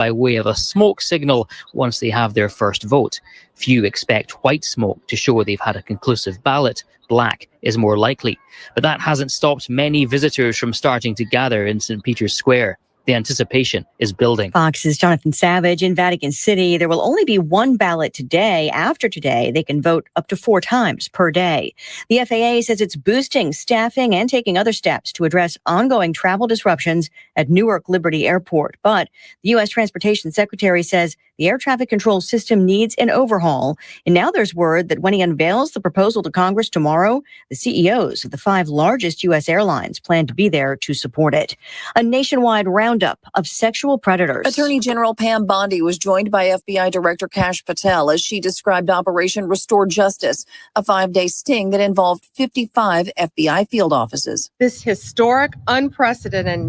by way of a smoke signal once they have their first vote. Few expect white smoke to show they've had a conclusive ballot. Black is more likely. But that hasn't stopped many visitors from starting to gather in St. Peter's Square. The anticipation is building. Fox's Jonathan Savage in Vatican City. There will only be one ballot today. After today, they can vote up to 4 times per day. The FAA says it's boosting staffing and taking other steps to address ongoing travel disruptions at Newark Liberty Airport. But the U.S. Transportation Secretary says the air traffic control system needs an overhaul. And now there's word that when he unveils the proposal to Congress tomorrow, the CEOs of the 5 largest U.S. airlines plan to be there to support it. A nationwide roundup of sexual predators. Attorney General Pam Bondi was joined by FBI Director Kash Patel as she described Operation Restore Justice, a 5-day sting that involved 55 FBI field offices. This historic, unprecedented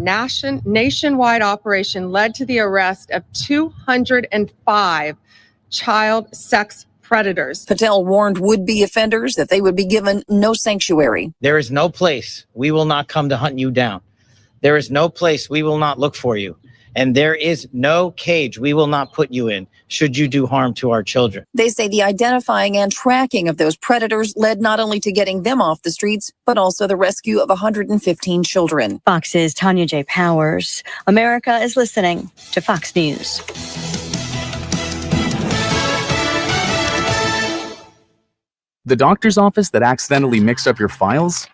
nationwide operation led to the arrest of 205 child sex predators. Patel warned would-be offenders that they would be given no sanctuary. There is no place we will not come to hunt you down. There is no place we will not look for you. And there is no cage we will not put you in should you do harm to our children. They say the identifying and tracking of those predators led not only to getting them off the streets, but also the rescue of 115 children. Fox's Tanya J. Powers. America is listening to Fox News. The doctor's office that accidentally mixed up your files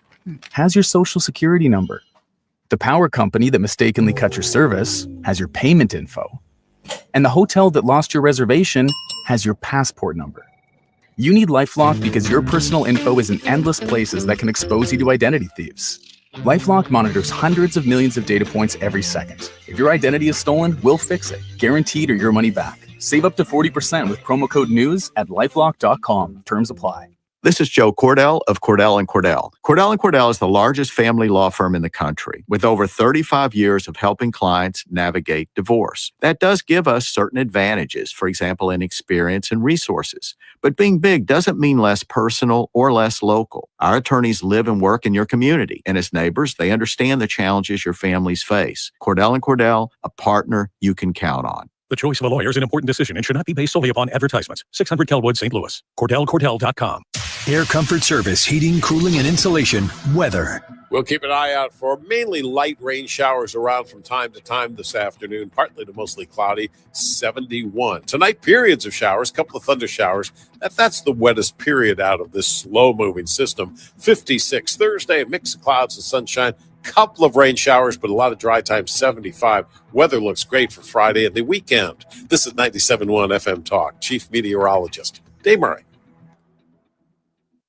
has your social security number. The power company that mistakenly cut your service has your payment info. And the hotel that lost your reservation has your passport number. You need LifeLock because your personal info is in endless places that can expose you to identity thieves. LifeLock monitors hundreds of millions of data points every second. If your identity is stolen, we'll fix it, guaranteed or your money back. Save up to 40% with promo code NEWS at LifeLock.com. Terms apply. This is Joe Cordell of Cordell & Cordell. Cordell & Cordell is the largest family law firm in the country with over 35 years of helping clients navigate divorce. That does give us certain advantages, for example, in experience and resources. But being big doesn't mean less personal or less local. Our attorneys live and work in your community, and as neighbors, they understand the challenges your families face. Cordell & Cordell, a partner you can count on. The choice of a lawyer is an important decision and should not be based solely upon advertisements. 600 Kelwood, St. Louis. CordellCordell.com. Air Comfort Service, heating, cooling, and insulation. Weather. We'll keep an eye out for mainly light rain showers around from time to time this afternoon, partly to mostly cloudy, 71. Tonight, periods of showers, a couple of thunder showers. That's the wettest period out of this slow-moving system. 56. Thursday, a mix of clouds and sunshine. Couple of rain showers, but a lot of dry time, 75. Weather looks great for Friday and the weekend. This is 97.1 FM Talk. Chief Meteorologist Dave Murray.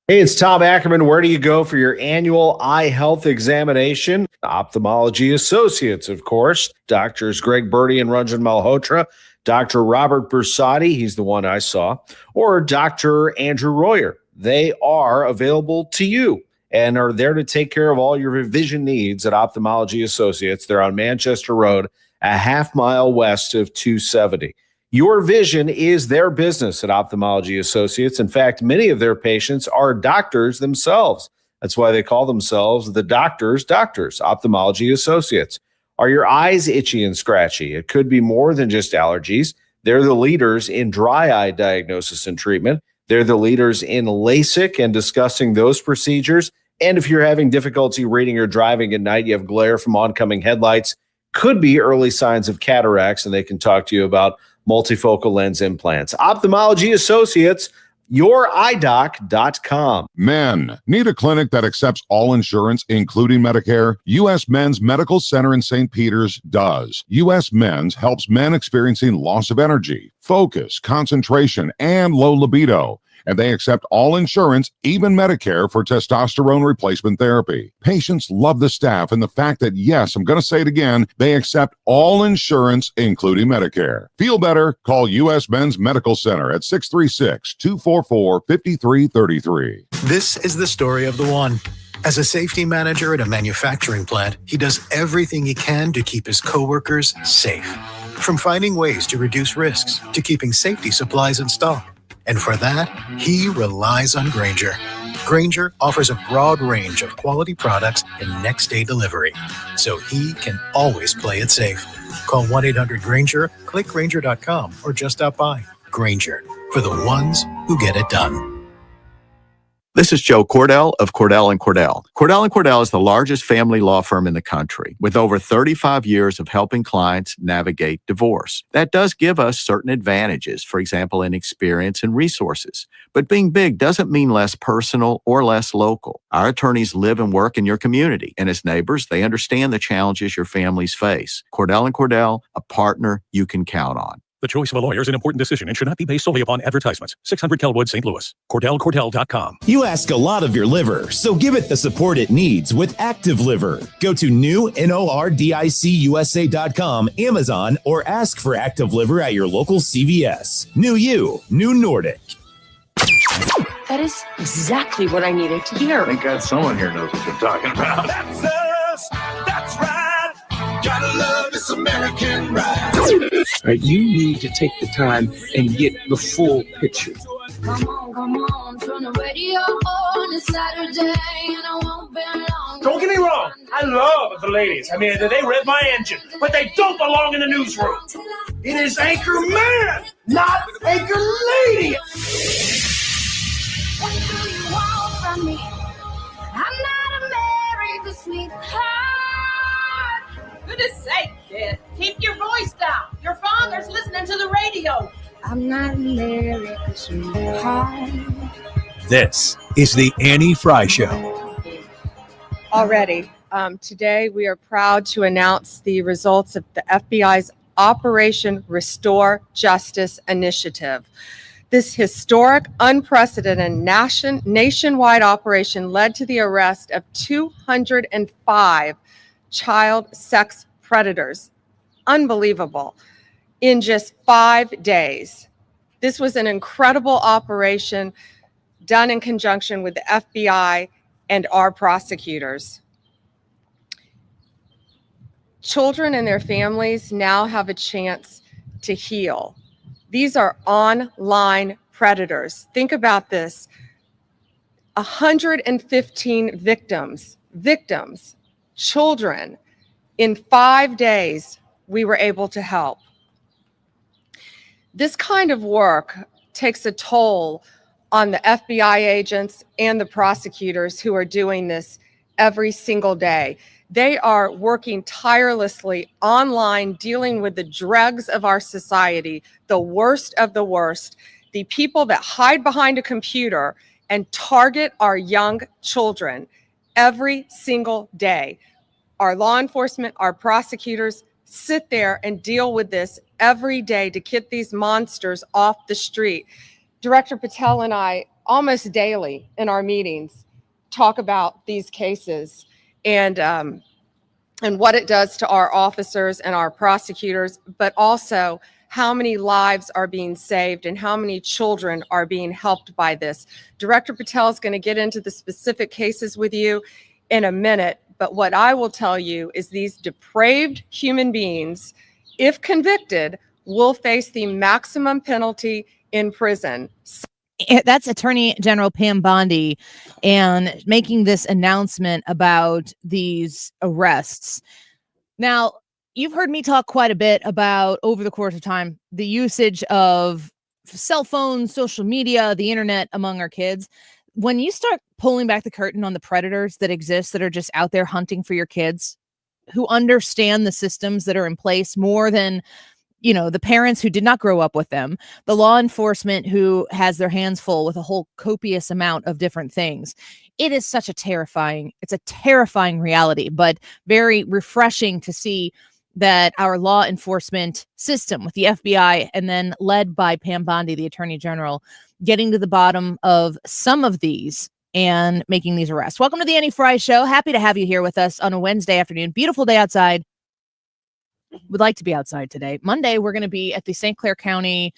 Hey, it's Tom Ackerman. Where do you go for your annual eye health examination? Ophthalmology Associates, of course. Doctors Greg Birdie and Ranjan Malhotra. Dr. Robert Bersati, he's the one I saw. Or Dr. Andrew Royer. They are available to you and are there to take care of all your vision needs at Ophthalmology Associates. They're on Manchester Road, a half mile west of 270. Your vision is their business at Ophthalmology Associates. In fact, many of their patients are doctors themselves. That's why they call themselves the doctors, Ophthalmology Associates. Are your eyes itchy and scratchy? It could be more than just allergies. They're the leaders in dry eye diagnosis and treatment. They're the leaders in LASIK and discussing those procedures. And if you're having difficulty reading or driving at night, you have glare from oncoming headlights, could be early signs of cataracts, and they can talk to you about multifocal lens implants. Ophthalmology Associates, youridoc.com. Men, need a clinic that accepts all insurance, including Medicare? U.S. Men's Medical Center in St. Peters does. U.S. Men's helps men experiencing loss of energy, focus, concentration, and low libido. And they accept all insurance, even Medicare, for testosterone replacement therapy. Patients love the staff and the fact that, yes, I'm going to say it again, they accept all insurance, including Medicare. Feel better? Call U.S. Men's Medical Center at 636-244-5333. This is the story of the one. As a safety manager at a manufacturing plant, he does everything he can to keep his coworkers safe. From finding ways to reduce risks to keeping safety supplies in stock. And for that, he relies on Grainger, Grainger offers a broad range of quality products and next-day delivery, so he can always play it safe. Call 1-800-GRAINGER, click Grainger.com, or just stop by. Grainger, for the ones who get it done. This is Joe Cordell of Cordell & Cordell. Cordell & Cordell is the largest family law firm in the country with over 35 years of helping clients navigate divorce. That does give us certain advantages, for example, in experience and resources. But being big doesn't mean less personal or less local. Our attorneys live and work in your community, and as neighbors, they understand the challenges your families face. Cordell & Cordell, a partner you can count on. The choice of a lawyer is an important decision and should not be based solely upon advertisements. 600 Kelwood, St. Louis. CordellCordell.com. You ask a lot of your liver, so give it the support it needs with Active Liver. Go to NordicUSA.com, Amazon, or ask for Active Liver at your local CVS. New you, new Nordic. That is exactly what I needed to hear. Thank God someone here knows what you're talking about. That's us. That's right. Gotta love this American ride. You need to take the time and get the full picture. Come on, turn the radio on. It's Saturday and I won't be long. Don't get me wrong, I love the ladies. I mean, they rev my engine, but they don't belong in the newsroom. It is Anchor Man, not Anchor Lady. What do you want from me? I'm not America's sweetheart. Goodness sake, kid. Keep your voice down. Your father's listening to the radio. I'm not America's sweetheart. This is the Annie Fry Show. Already, today we are proud to announce the results of the FBI's Operation Restore Justice initiative. This historic, unprecedented nationwide operation led to the arrest of 205 child sex predators. Unbelievable. In just 5 days. This was an incredible operation done in conjunction with the FBI and our prosecutors. Children and their families now have a chance to heal. These are online predators. Think about this. 115 victims, children. In 5 days, we were able to help. This kind of work takes a toll on the FBI agents and the prosecutors who are doing this every single day. They are working tirelessly online, dealing with the dregs of our society, the worst of the worst, the people that hide behind a computer and target our young children every single day. Our law enforcement, our prosecutors sit there and deal with this every day to get these monsters off the street. Director Patel and I almost daily in our meetings talk about these cases and what it does to our officers and our prosecutors, but also how many lives are being saved and how many children are being helped by this. Director Patel is going to get into the specific cases with you in a minute, but what I will tell you is these depraved human beings, if convicted, will face the maximum penalty in prison. That's Attorney General Pam Bondi and making this announcement about these arrests. Now, you've heard me talk quite a bit about, over the course of time, the usage of cell phones, social media, the internet among our kids. When you start pulling back the curtain on the predators that exist that are just out there hunting for your kids, who understand the systems that are in place more than, you know, the parents who did not grow up with them, the law enforcement who has their hands full with a whole copious amount of different things. It is such a terrifying reality, but very refreshing to see that our law enforcement system with the FBI and then led by Pam Bondi, the Attorney General, getting to the bottom of some of these and making these arrests. Welcome to the Annie Fry Show. Happy to have you here with us on a Wednesday afternoon. Beautiful day outside. Would like to be outside today. Monday, we're going to be at the St. Clair County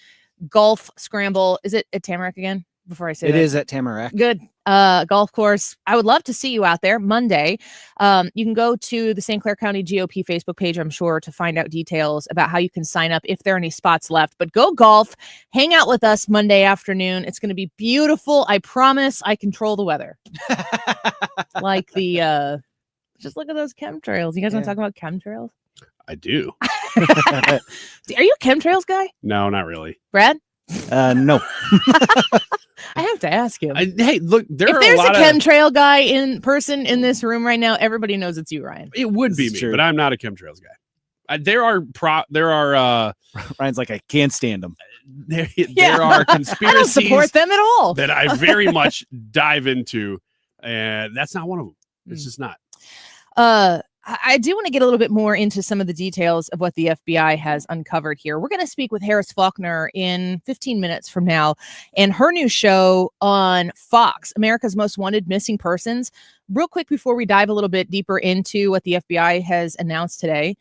Golf Scramble. Is it at Tamarack again? Before I say it that. is at Tamarack. Good. golf course. I would love to see you out there Monday. You can go to the St. Clair County GOP Facebook page, I'm sure, to find out details about how you can sign up if there are any spots left. But go golf, hang out with us Monday afternoon. It's going to be beautiful. I promise I control the weather. Like just look at those chemtrails. You guys want to talk about chemtrails? I do. Are you a chemtrails guy? No, not really. Brad? No. I have to ask him. Hey, look, If there's a chemtrail guy in person in this room right now, everybody knows it's you, Ryan. It would be me, but I'm not a chemtrails guy. There are Ryan's like, I can't stand them. There are conspiracies. I don't support them at all. That I very much dive into, and that's not one of them. It's just not. I do want to get a little bit more into some of the details of what the FBI has uncovered here. We're going to speak with Harris Faulkner in 15 minutes from now and her new show on Fox, America's Most Wanted Missing Persons. Real quick before we dive a little bit deeper into what the FBI has announced today.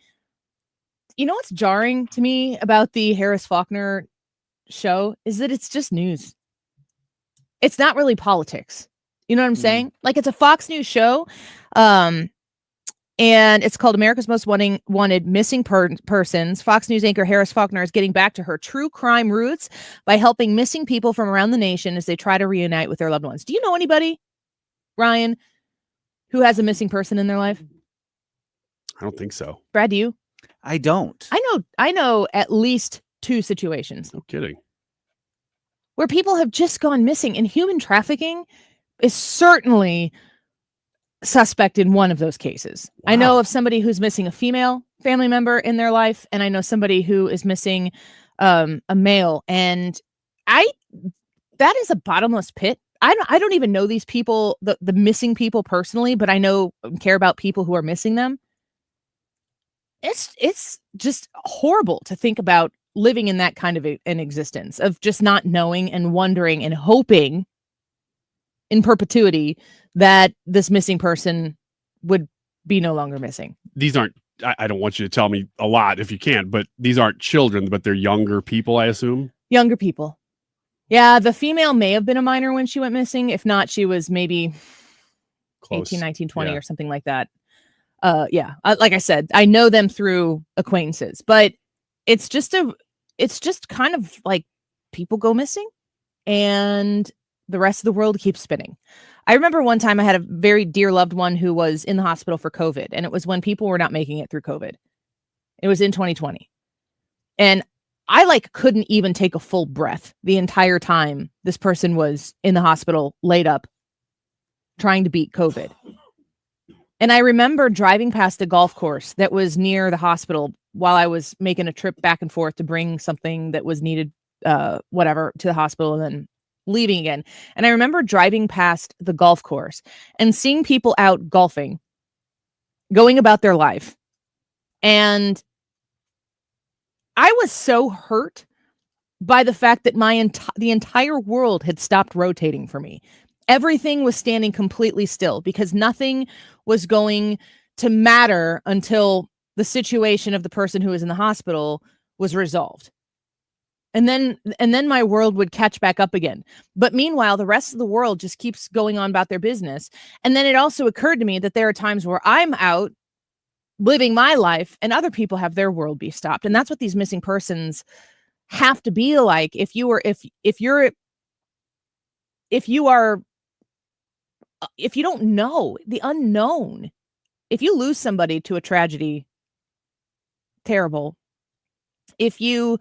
You know what's jarring to me about the Harris Faulkner show is that it's just news. It's not really politics. You know what I'm saying? Like, it's a Fox News show. And it's called America's Most Wanted Missing Persons. Fox News anchor Harris Faulkner is getting back to her true crime roots by helping missing people from around the nation as they try to reunite with their loved ones. Do you know anybody, Ryan, who has a missing person in their life? I don't think so. Brad, do you? I don't. I know at least 2 situations. No kidding. Where people have just gone missing, and human trafficking is certainly suspect in one of those cases. Wow. I know of somebody who's missing a female family member in their life, and I know somebody who is missing a male, and that is a bottomless pit. I don't even know these people, the missing people personally, but I know and care about people who are missing them. It's just horrible to think about living in that kind of an existence of just not knowing and wondering and hoping in perpetuity that this missing person would be no longer missing. These aren't, I don't want you to tell me a lot if you can't, but these aren't children, but they're younger people, I assume. Younger people. Yeah, the female may have been a minor when she went missing. If not, she was maybe close. 18, 19, 20 or something like that. Like I said, I know them through acquaintances, but it's just kind of like people go missing and the rest of the world keeps spinning. I remember one time I had a very dear loved one who was in the hospital for COVID, and it was when people were not making it through COVID. It was in 2020. And I couldn't even take a full breath the entire time this person was in the hospital laid up trying to beat COVID. And I remember driving past a golf course that was near the hospital while I was making a trip back and forth to bring something that was needed, to the hospital, and then leaving again. And I remember driving past the golf course and seeing people out golfing, going about their life. And I was so hurt by the fact that the entire world had stopped rotating for me. Everything was standing completely still because nothing was going to matter until the situation of the person who was in the hospital was resolved. And then my world would catch back up again. But meanwhile, the rest of the world just keeps going on about their business. And then it also occurred to me that there are times where I'm out living my life and other people have their world be stopped. And that's what these missing persons have to be like. If you don't know the unknown, if you lose somebody to a tragedy, terrible. If you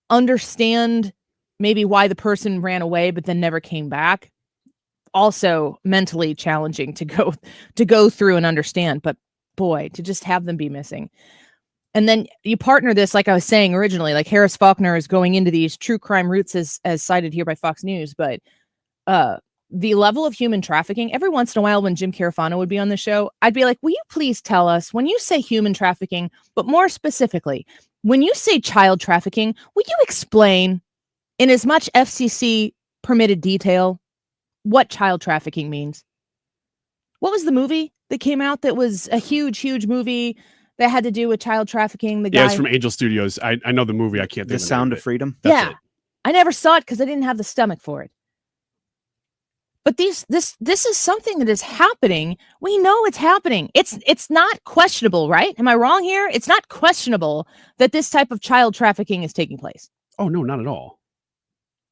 understand maybe why the person ran away but then never came back, also mentally challenging to go through and understand. But boy, to just have them be missing. And then you partner this, like I was saying originally, like Harris Faulkner is going into these true crime roots as cited here by Fox News, but the level of human trafficking, every once in a while when Jim Carafano would be on the show, I'd be like, will you please tell us when you say human trafficking, but more specifically, when you say child trafficking, will you explain in as much FCC permitted detail what child trafficking means? What was the movie that came out that was a huge, huge movie that had to do with child trafficking? The guy, it's from Angel Studios. I know the movie. I can't think The Sound of Freedom. I never saw it because I didn't have the stomach for it. But this is something that is happening. We know it's happening. It's not questionable, right? Am I wrong here? It's not questionable that this type of child trafficking is taking place. Oh, no, not at all.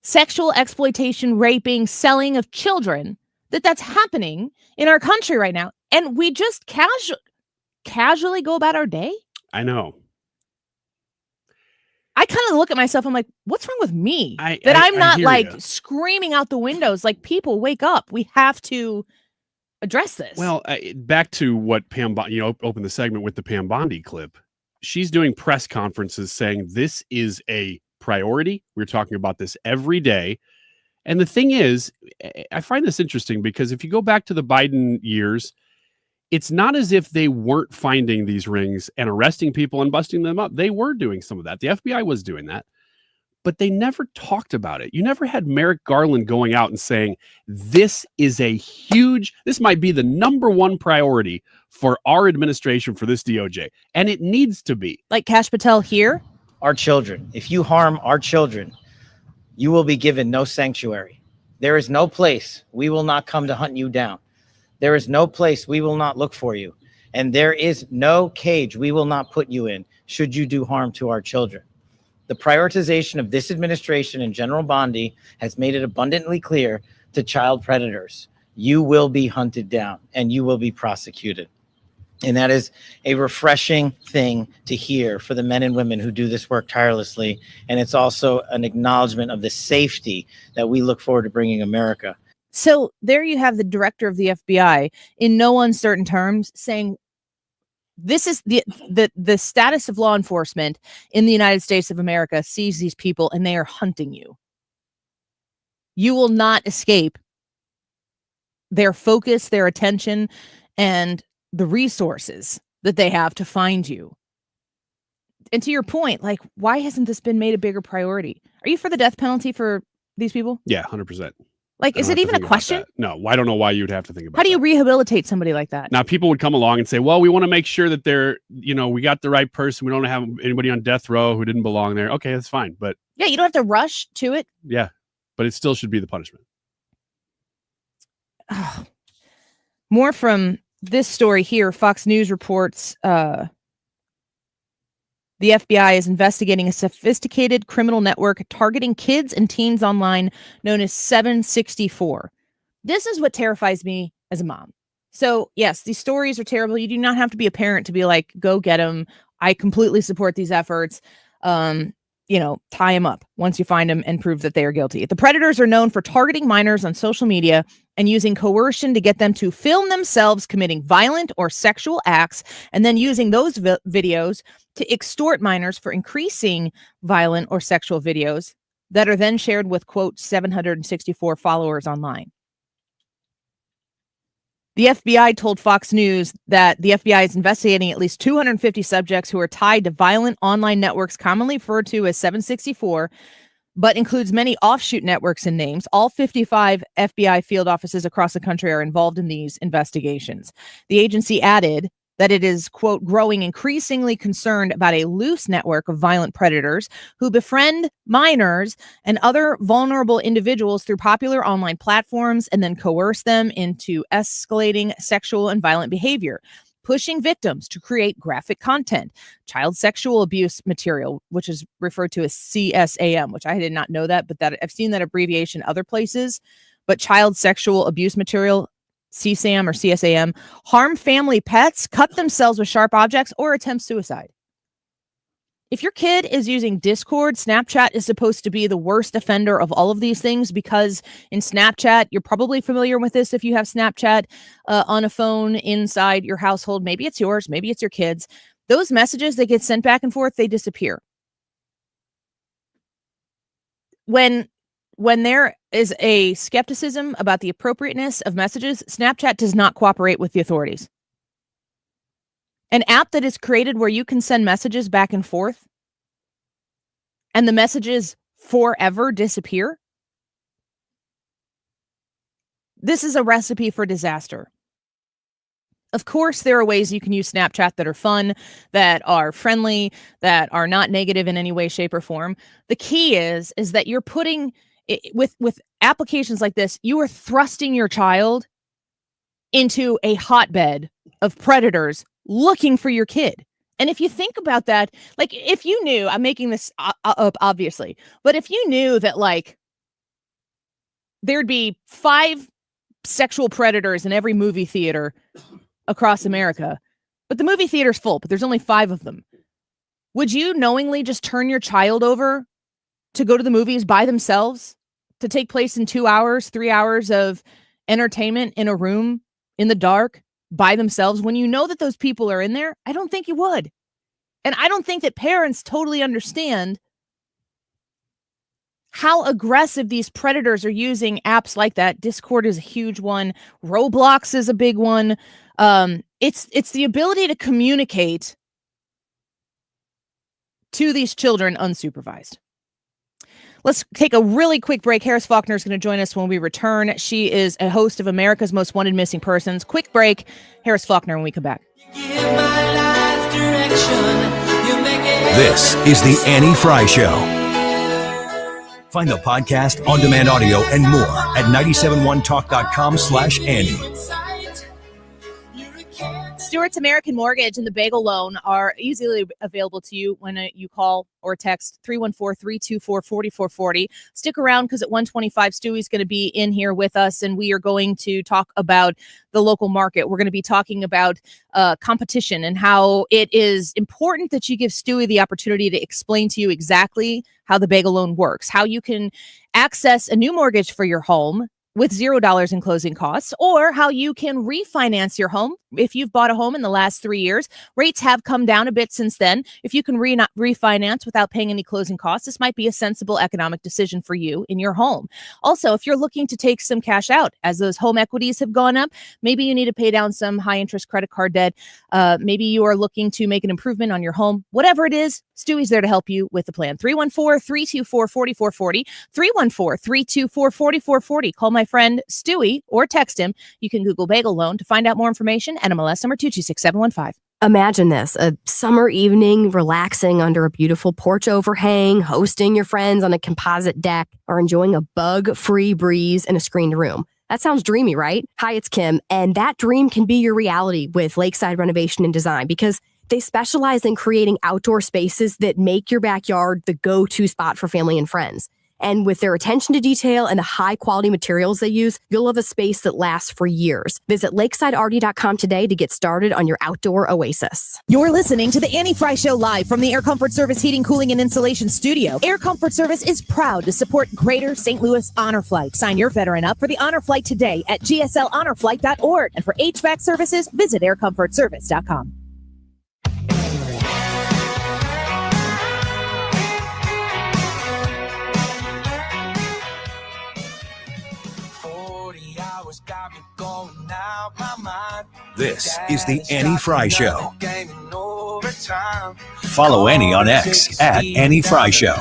Sexual exploitation, raping, selling of children, that's happening in our country right now. And we just casually go about our day. I know. I kind of look at myself. I'm like, what's wrong with me? I'm not like screaming out the windows. Like, people, wake up. We have to address this. Well, back to what Pam Bondi, opened the segment with the Pam Bondi clip. She's doing press conferences saying this is a priority. We're talking about this every day. And the thing is, I find this interesting because if you go back to the Biden years, it's not as if they weren't finding these rings and arresting people and busting them up. They were doing some of that. The FBI was doing that, but they never talked about it. You never had Merrick Garland going out and saying, this might be the number one priority for our administration for this DOJ. And it needs to be. Like Kash Patel here. Our children. If you harm our children, you will be given no sanctuary. There is no place we will not come to hunt you down. There is no place we will not look for you. And there is no cage we will not put you in should you do harm to our children. The prioritization of this administration and General Bondi has made it abundantly clear to child predators, you will be hunted down and you will be prosecuted. And that is a refreshing thing to hear for the men and women who do this work tirelessly. And it's also an acknowledgement of the safety that we look forward to bringing America. So there you have the director of the FBI in no uncertain terms saying this is the status of law enforcement in the United States of America sees these people and they are hunting you. You will not escape their focus, their attention, and the resources that they have to find you. And to your point, like, why hasn't this been made a bigger priority? Are you for the death penalty for these people? Yeah, 100%. Like, is it even a question? No, I don't know why you'd have to think about it. How do you rehabilitate somebody like that? Now, people would come along and say, well, we want to make sure that they're, we got the right person. We don't have anybody on death row who didn't belong there. Okay, that's fine. But yeah, you don't have to rush to it. Yeah, but it still should be the punishment. More from this story here. Fox News reports the FBI is investigating a sophisticated criminal network targeting kids and teens online known as 764. This is what terrifies me as a mom. So, yes, these stories are terrible. You do not have to be a parent to be like, go get them. I completely support these efforts. Tie them up once you find them and prove that they are guilty. The predators are known for targeting minors on social media and using coercion to get them to film themselves committing violent or sexual acts, and then using those videos to extort minors for increasing violent or sexual videos that are then shared with, quote, 764 followers online. The FBI told Fox News that the FBI is investigating at least 250 subjects who are tied to violent online networks commonly referred to as 764, but includes many offshoot networks and names. All 55 FBI field offices across the country are involved in these investigations. The agency added that it is, quote, growing increasingly concerned about a loose network of violent predators who befriend minors and other vulnerable individuals through popular online platforms and then coerce them into escalating sexual and violent behavior, pushing victims to create graphic content, child sexual abuse material, which is referred to as CSAM, which I did not know that, but that I've seen that abbreviation other places. But child sexual abuse material, CSAM or CSAM, harm family pets, cut themselves with sharp objects, or attempt suicide. If your kid is using Discord, Snapchat is supposed to be the worst offender of all of these things, because in Snapchat, you're probably familiar with this if you have Snapchat on a phone inside your household. Maybe it's yours, maybe it's your kids. Those messages that get sent back and forth, they disappear. When there is a skepticism about the appropriateness of messages, Snapchat does not cooperate with the authorities. An app that is created where you can send messages back and forth and the messages forever disappear. This is a recipe for disaster. Of course, there are ways you can use Snapchat that are fun, that are friendly, that are not negative in any way, shape, or form. The key is that you're putting with applications like this, you are thrusting your child into a hotbed of predators looking for your kid. And if you think about that, like if you knew, I'm making this up obviously, but if you knew that like there'd be 5 sexual predators in every movie theater across America, but the movie theater's full, but there's only 5 of them, would you knowingly just turn your child over to go to the movies by themselves to take place in 2 hours, 3 hours of entertainment in a room in the dark by themselves when you know that those people are in there? I don't think you would. And I don't think that parents totally understand how aggressive these predators are using apps like that. Discord is a huge one. Roblox is a big one. It's the ability to communicate to these children unsupervised. Let's take a really quick break. Harris Faulkner is going to join us when we return. She is a host of America's Most Wanted Missing Persons. Quick break. Harris Faulkner when we come back. This is the Annie Fry Show. Find the podcast, on-demand audio, and more at 971talk.com/Annie. Stuart's American Mortgage and the Bagel Loan are easily available to you when you call or text 314-324-4440. Stick around because at 1:25, Stewie's going to be in here with us, and we are going to talk about the local market. We're going to be talking about competition and how it is important that you give Stewie the opportunity to explain to you exactly how the Bagel Loan works, how you can access a new mortgage for your home with $0 in closing costs, or how you can refinance your home. If you've bought a home in the last 3 years, rates have come down a bit since then. If you can refinance without paying any closing costs, this might be a sensible economic decision for you in your home. Also, if you're looking to take some cash out as those home equities have gone up, maybe you need to pay down some high interest credit card debt. Maybe you are looking to make an improvement on your home. Whatever it is, Stewie's there to help you with the plan. 314-324-4440, 314-324-4440. Call my friend Stewie or text him. You can Google Bagel Loan to find out more information. NMLS number 226715. Imagine this, a summer evening, relaxing under a beautiful porch overhang, hosting your friends on a composite deck, or enjoying a bug-free breeze in a screened room. That sounds dreamy, right? Hi, it's Kim, and that dream can be your reality with Lakeside Renovation and Design because they specialize in creating outdoor spaces that make your backyard the go-to spot for family and friends. And with their attention to detail and the high-quality materials they use, you'll have a space that lasts for years. Visit lakesideRD.com today to get started on your outdoor oasis. You're listening to the Annie Fry Show live from the Air Comfort Service Heating, Cooling, and Insulation Studio. Air Comfort Service is proud to support Greater St. Louis Honor Flight. Sign your veteran up for the Honor Flight today at gsLHonorFlight.org. And for HVAC services, visit aircomfortservice.com. This is the Annie Fry Show. Follow Annie on X at Annie Fry Show.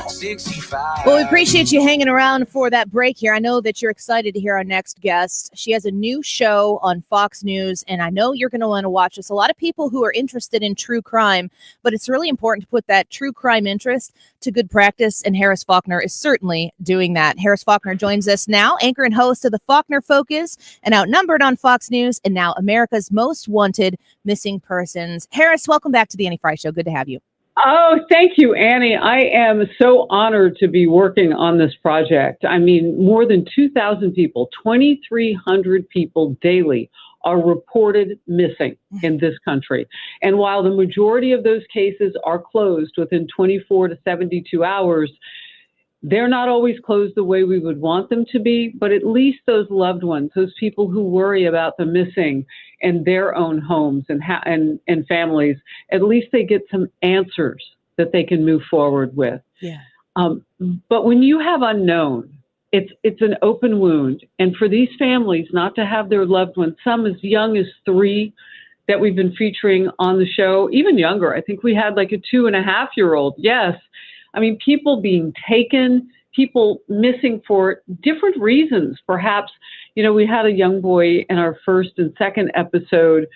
Well, we appreciate you hanging around for that break here. I know that you're excited to hear our next guest. She has a new show on Fox News, and I know you're going to want to watch this. A lot of people who are interested in true crime, but it's really important to put that true crime interest to good practice, and Harris Faulkner is certainly doing that. Harris Faulkner joins us now, anchor and host of the Faulkner Focus, and Outnumbered on Fox News, and now America's Most Wanted Missing Persons. Harris, welcome back to the Annie Fry Show. Good to have you. Oh, thank you, Annie. I am so honored to be working on this project. I mean, more than 2,000 people, 2,300 people daily are reported missing in this country. And while the majority of those cases are closed within 24 to 72 hours, they're not always closed the way we would want them to be, but at least those loved ones, those people who worry about the missing in their own homes and families, at least they get some answers that they can move forward with. Yeah. But when you have unknown, it's an open wound. And for these families not to have their loved ones, some as young as 3 that we've been featuring on the show, even younger. I think we had like a 2.5-year-old. Yes. I mean, people being taken, people missing for different reasons. Perhaps, we had a young boy in our first and second episode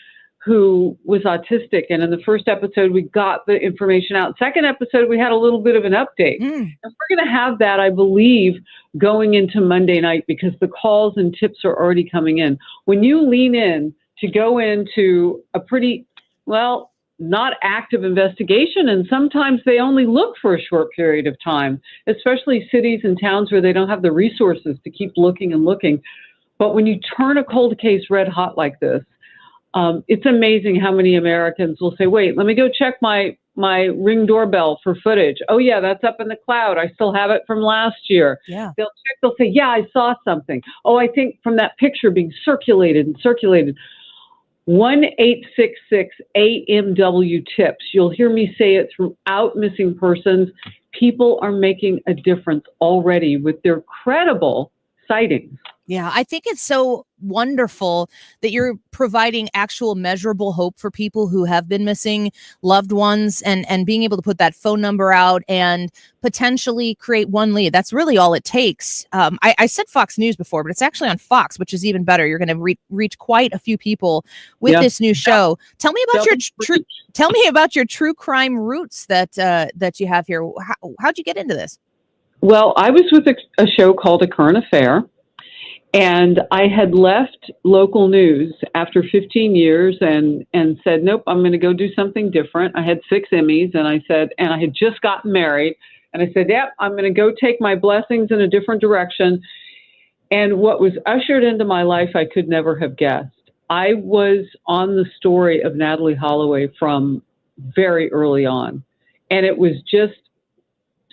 who was autistic. And in the first episode, we got the information out. Second episode, we had a little bit of an update. And we're going to have that, I believe, going into Monday night because the calls and tips are already coming in. When you lean in to go into a pretty, well, not active investigation, and sometimes they only look for a short period of time, especially cities and towns where they don't have the resources to keep looking and looking. But when you turn a cold case red hot like this, it's amazing how many Americans will say, wait, let me go check my Ring doorbell for footage. Oh, yeah, that's up in the cloud. I still have it from last year. Yeah. They'll check. They'll say, yeah, I saw something. Oh, I think from that picture being circulated and circulated. 1-866-AMW tips. You'll hear me say it throughout Missing Persons. People are making a difference already with their credible sightings. Yeah, I think it's so wonderful that you're providing actual measurable hope for people who have been missing loved ones and being able to put that phone number out and potentially create one lead. That's really all it takes. I said Fox News before, but it's actually on Fox, which is even better. You're going to reach quite a few people with this new show. Tell me about tell me about your true crime roots that you have here. How'd you get into this? Well, I was with a show called A Current Affair. And I had left local news after 15 years and said, nope, I'm going to go do something different. I had 6 Emmys and I had just gotten married. And I said, yep, I'm going to go take my blessings in a different direction. And what was ushered into my life, I could never have guessed. I was on the story of Natalie Holloway from very early on. And it was just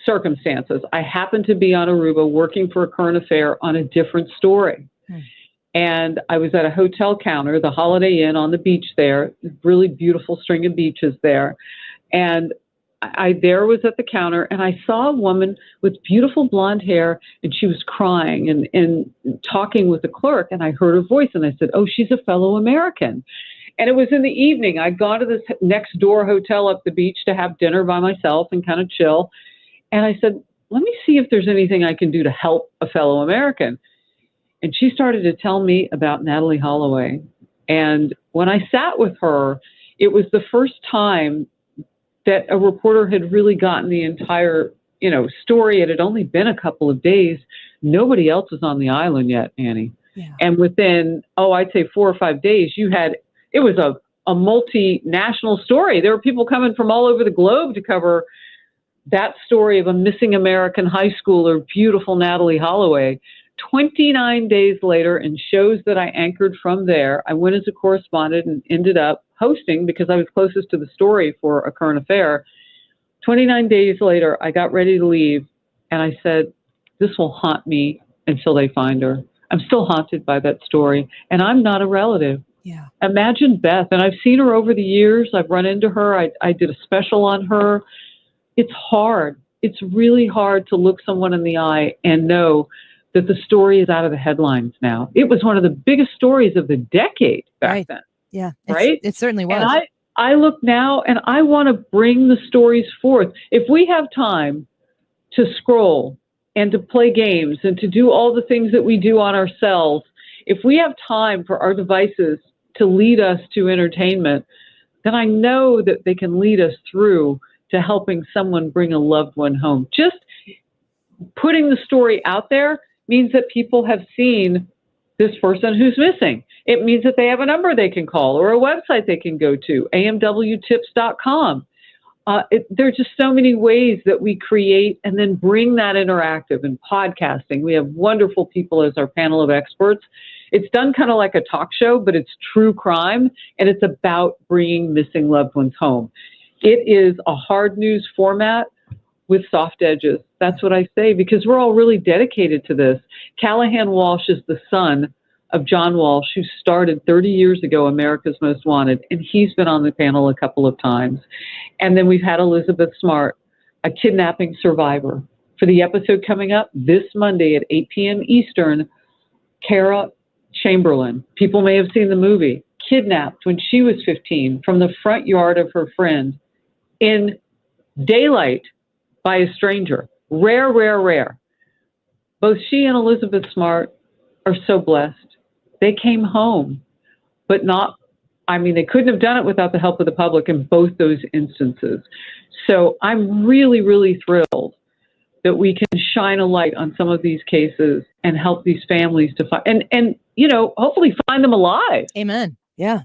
circumstances. I happened to be on Aruba working for A Current Affair on a different story. And I was at a hotel counter, the Holiday Inn on the beach there, really beautiful string of beaches there. And I was at the counter and I saw a woman with beautiful blonde hair and she was crying and talking with the clerk, and I heard her voice and I said, oh, she's a fellow American. And it was in the evening. I'd gone to this next door hotel up the beach to have dinner by myself and kind of chill. And I said, let me see if there's anything I can do to help a fellow American. And she started to tell me about Natalie Holloway. And when I sat with her, it was the first time that a reporter had really gotten the entire, story. It had only been a couple of days. Nobody else was on the island yet, Annie. Yeah. And within, I'd say 4 or 5 days, it was a multinational story. There were people coming from all over the globe to cover that story of a missing American high schooler, beautiful Natalie Holloway. 29 days later, in shows that I anchored from there, I went as a correspondent and ended up hosting because I was closest to the story for A Current Affair. 29 days later, I got ready to leave, and I said, this will haunt me until they find her. I'm still haunted by that story, and I'm not a relative. Yeah. Imagine Beth, and I've seen her over the years. I've run into her. I did a special on her. It's hard. It's really hard to look someone in the eye and know that the story is out of the headlines now. It was one of the biggest stories of the decade back then. Yeah. Right? It certainly was. And I look now and I want to bring the stories forth. If we have time to scroll and to play games and to do all the things that we do on our cells, if we have time for our devices to lead us to entertainment, then I know that they can lead us through to helping someone bring a loved one home. Just putting the story out there means that people have seen this person who's missing. It means that they have a number they can call or a website they can go to, amwtips.com. There are just so many ways that we create and then bring that interactive in podcasting. We have wonderful people as our panel of experts. It's done kind of like a talk show, but it's true crime, and it's about bringing missing loved ones home. It is a hard news format with soft edges. That's what I say, because we're all really dedicated to this. Callahan Walsh is the son of John Walsh, who started 30 years ago America's Most Wanted, and he's been on the panel a couple of times. And then we've had Elizabeth Smart, a kidnapping survivor. For the episode coming up this Monday at 8 p.m. Eastern, Kara Chamberlain, people may have seen the movie, kidnapped when she was 15 from the front yard of her friend in daylight by a stranger. Rare, rare, rare. Both she and Elizabeth Smart are so blessed. They came home, but not I mean, they couldn't have done it without the help of the public in both those instances. So I'm really, really thrilled that we can shine a light on some of these cases and help these families to find, and hopefully find them alive. Amen. Yeah.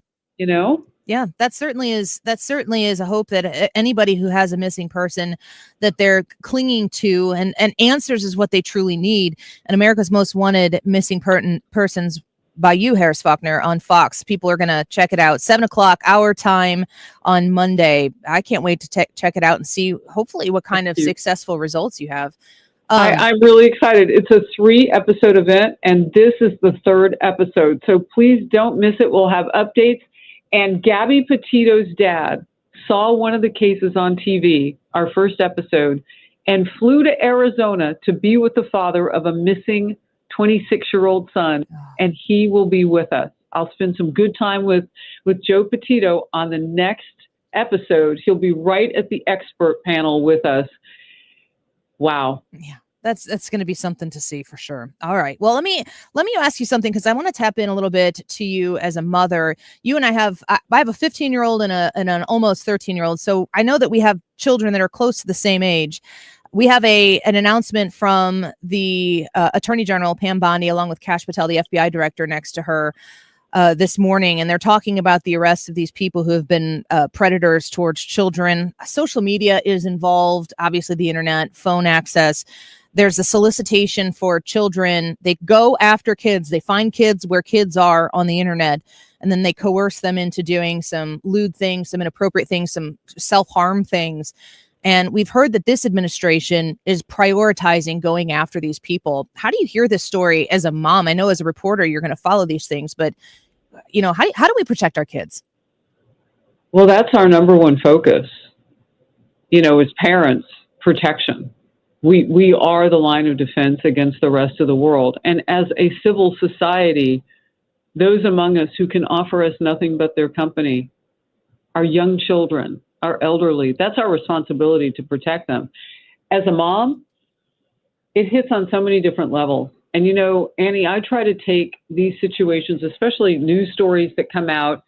Yeah, that certainly is a hope that anybody who has a missing person that they're clinging to, and answers is what they truly need. And America's Most Wanted Missing Persons by you, Harris Faulkner, on Fox. People are going to check it out. 7:00 our time on Monday. I can't wait to check it out and see hopefully what kind of successful results you have. I'm really excited. It's a 3-episode event, and this is the 3rd episode. So please don't miss it. We'll have updates. And Gabby Petito's dad saw one of the cases on TV, our first episode, and flew to Arizona to be with the father of a missing 26-year-old son, and he will be with us. I'll spend some good time with Joe Petito on the next episode. He'll be right at the expert panel with us. Wow. Yeah. That's going to be something to see for sure. All right. Well, let me ask you something, because I want to tap in a little bit to you as a mother. You and I have a 15-year-old and an almost 13-year-old. So I know that we have children that are close to the same age. We have an announcement from the Attorney General, Pam Bondi, along with Kash Patel, the FBI director, next to her this morning. And they're talking about the arrest of these people who have been predators towards children. Social media is involved, obviously the internet, phone access. There's a solicitation for children. They go after kids. They find kids where kids are on the internet, and then they coerce them into doing some lewd things, some inappropriate things, some self-harm things. And we've heard that this administration is prioritizing going after these people. How do you hear this story as a mom? I know as a reporter, you're going to follow these things, but how do we protect our kids? Well, that's our number one focus, as parents, protection. We are the line of defense against the rest of the world. And as a civil society, those among us who can offer us nothing but their company, our young children, our elderly, that's our responsibility to protect them. As a mom, it hits on so many different levels. And Annie, I try to take these situations, especially news stories that come out,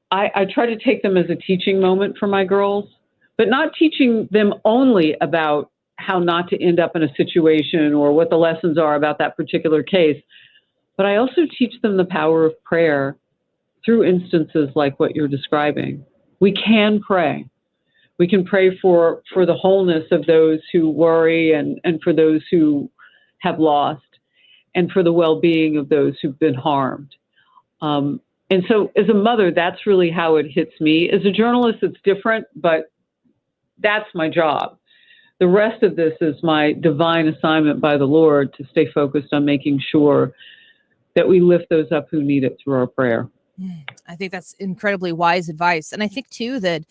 I try to take them as a teaching moment for my girls, but not teaching them only about how not to end up in a situation or what the lessons are about that particular case. But I also teach them the power of prayer through instances like what you're describing. We can pray. We can pray for the wholeness of those who worry and for those who have lost, and for the well-being of those who've been harmed. And so as a mother, that's really how it hits me. As a journalist, it's different, but that's my job. The rest of this is my divine assignment by the Lord to stay focused on making sure that we lift those up who need it through our prayer. I think that's incredibly wise advice. And I think, too, that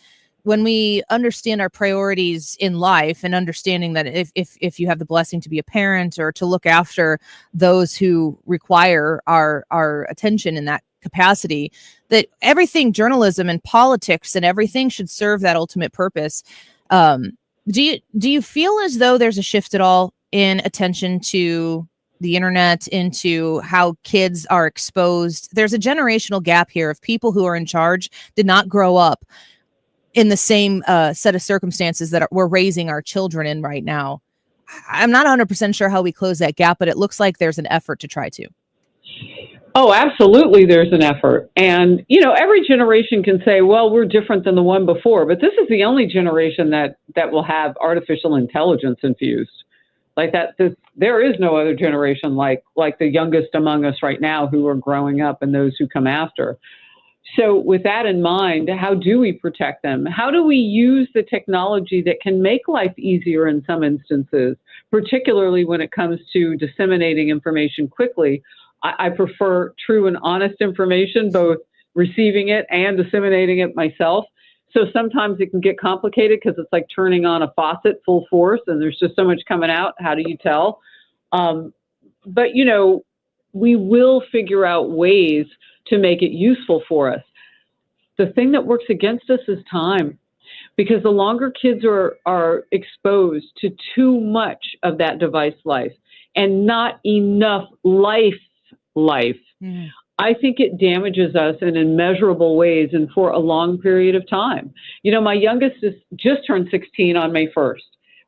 when we understand our priorities in life, and understanding that if you have the blessing to be a parent or to look after those who require our attention in that capacity, that everything, journalism and politics and everything, should serve that ultimate purpose. Do you feel as though there's a shift at all in attention to the internet, into how kids are exposed? There's a generational gap here of people who are in charge did not grow up in the same set of circumstances that we're raising our children in right now. I'm not 100% sure how we close that gap, but it looks like there's an effort to try to. Oh, absolutely, there's an effort. And, every generation can say, well, we're different than the one before, but this is the only generation that will have artificial intelligence infused. Like that, there is no other generation like the youngest among us right now who are growing up, and those who come after. So with that in mind, how do we protect them? How do we use the technology that can make life easier in some instances, particularly when it comes to disseminating information quickly? I prefer true and honest information, both receiving it and disseminating it myself. So sometimes it can get complicated because it's like turning on a faucet full force and there's just so much coming out. How do you tell? But, we will figure out ways to make it useful for us. The thing that works against us is time, because the longer kids are exposed to too much of that device life and not enough life, I think it damages us in immeasurable ways and for a long period of time. You know, my youngest is just turned 16 on May 1st.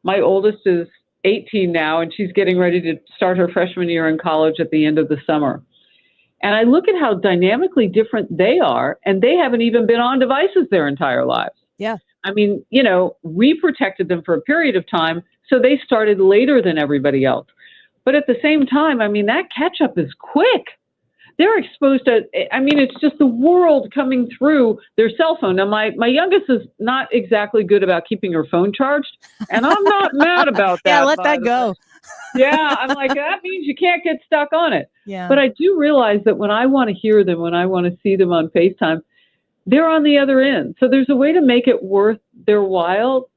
My oldest is 18 now, and she's getting ready to start her freshman year in college at the end of the summer. And I look at how dynamically different they are, and they haven't even been on devices their entire lives. Yeah. I mean, you know, we protected them for a period of time, so they started later than everybody else. But at the same time, I mean, that catch up is quick. They're exposed to, I mean, it's just the world coming through their cell phone. Now, my youngest is not exactly good about keeping her phone charged, and I'm not mad about that. Yeah, let that go. Yeah, I'm like, that means you can't get stuck on it. Yeah. But I do realize that when I want to hear them, when I want to see them on FaceTime, they're on the other end. So there's a way to make it worth their while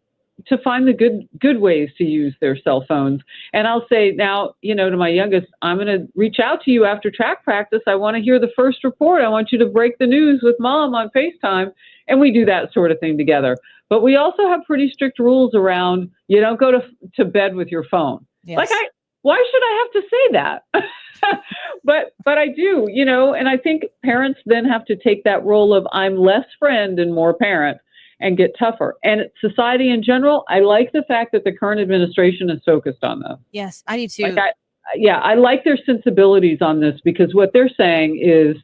to find the good ways to use their cell phones. And I'll say now, you know, to my youngest, I'm going to reach out to you after track practice. I want to hear the first report. I want you to break the news with mom on FaceTime. And we do that sort of thing together. But we also have pretty strict rules around, you don't go to bed with your phone. Yes. Like, why should I have to say that? But I do, you know, and I think parents then have to take that role of I'm less friend and more parent and get tougher. And society in general, I like the fact that the current administration is focused on this. Yes, I do too. Like I like their sensibilities on this, because what they're saying is,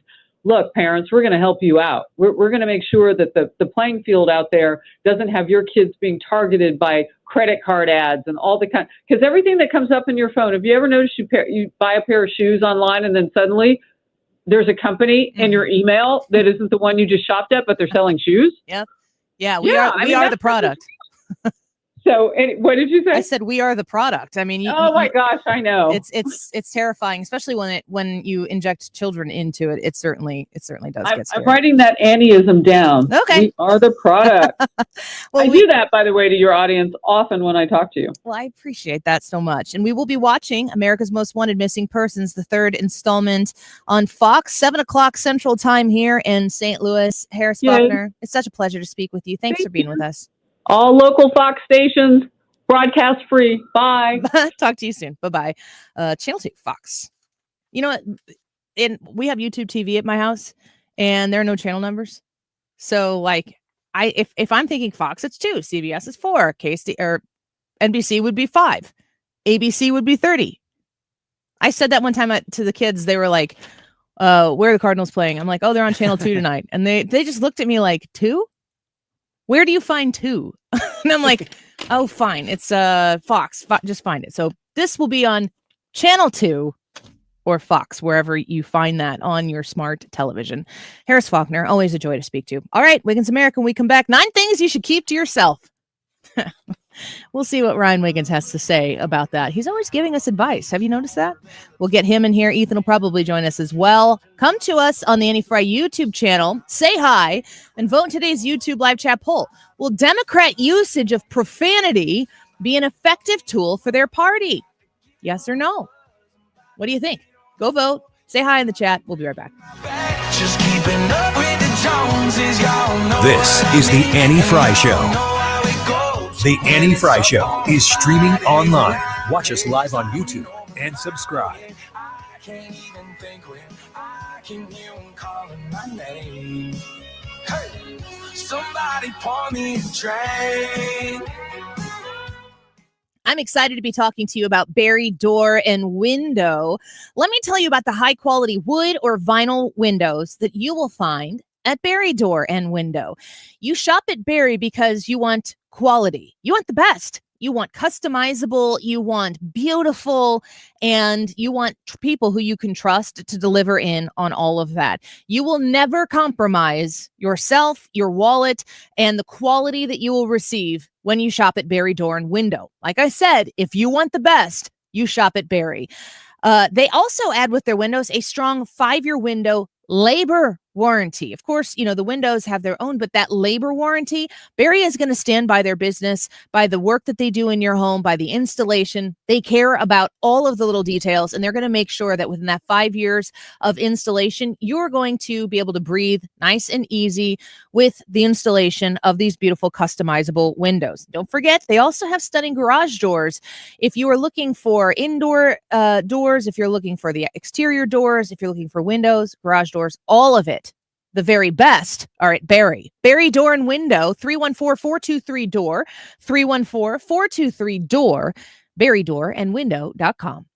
look, parents, we're going to help you out. We're going to make sure that the playing field out there doesn't have your kids being targeted by credit card ads and all the kind, because everything that comes up in your phone, have you ever noticed you buy a pair of shoes online and then suddenly there's a company in your email that isn't the one you just shopped at, but they're selling shoes? Yep. Yeah, we are the product. So, what did you say? I said we are the product. I mean, my gosh, I know. It's terrifying, especially when you inject children into it. It certainly does get scary. I'm writing that Annieism down. Okay. We are the product. Well, I do that, by the way, to your audience often when I talk to you. Well, I appreciate that so much. And we will be watching America's Most Wanted Missing Persons, the third installment on Fox, 7:00 Central Time here in St. Louis. Harris Faulkner, it's such a pleasure to speak with you. Thanks for being with us. All local Fox stations, broadcast free. Bye. Talk to you soon. Bye-bye. Channel 2, Fox. You know what? We have YouTube TV at my house, and there are no channel numbers. So, like, if I'm thinking Fox, it's 2. CBS is 4. or NBC would be 5. ABC would be 30. I said that one time to the kids. They were like, where are the Cardinals playing? I'm like, oh, they're on Channel 2 tonight. And they just looked at me like, 2? Where do you find 2? And I'm like, oh, fine. It's Fox. Just find it. So this will be on Channel 2 or Fox, wherever you find that on your smart television. Harris Faulkner, always a joy to speak to. All right, Wiggins America, when we come back, 9 things you should keep to yourself. We'll see what Ryan Wiggins has to say about that. He's always giving us advice. Have you noticed that? We'll get him in here. Ethan will probably join us as well. Come to us on the Annie Fry YouTube channel. Say hi and vote in today's YouTube live chat poll. Will Democrat usage of profanity be an effective tool for their party? Yes or no? What do you think? Go vote. Say hi in the chat. We'll be right back. Just keeping up with the Joneses, y'all know. This is the Annie Fry Show. The Annie Fry Show is streaming online. Watch us live on YouTube and subscribe. I can't even think when I can hear him calling my name. Hey, somebody pour me a drink. I'm excited to be talking to you about Barry Door and Window. Let me tell you about the high quality wood or vinyl windows that you will find at Barry Door and Window. You shop at Barry because you want quality. You want the best. You want customizable, you want beautiful, and you want people who you can trust to deliver in on all of that. You will never compromise yourself, your wallet, and the quality that you will receive when you shop at Barry Door and Window. Like I said, if you want the best, you shop at Barry. They also add with their windows a strong 5-year window labor warranty. Of course, the windows have their own, but that labor warranty, Barry is going to stand by their business, by the work that they do in your home, by the installation. They care about all of the little details, and they're going to make sure that within that 5 years of installation, you're going to be able to breathe nice and easy with the installation of these beautiful customizable windows. Don't forget, they also have stunning garage doors. If you are looking for indoor doors, if you're looking for the exterior doors, if you're looking for windows, garage doors, all of it, the very best are at Barry. Barry Door and Window, 314-423-DOOR, 314-423-DOOR, barrydoorandwindow.com.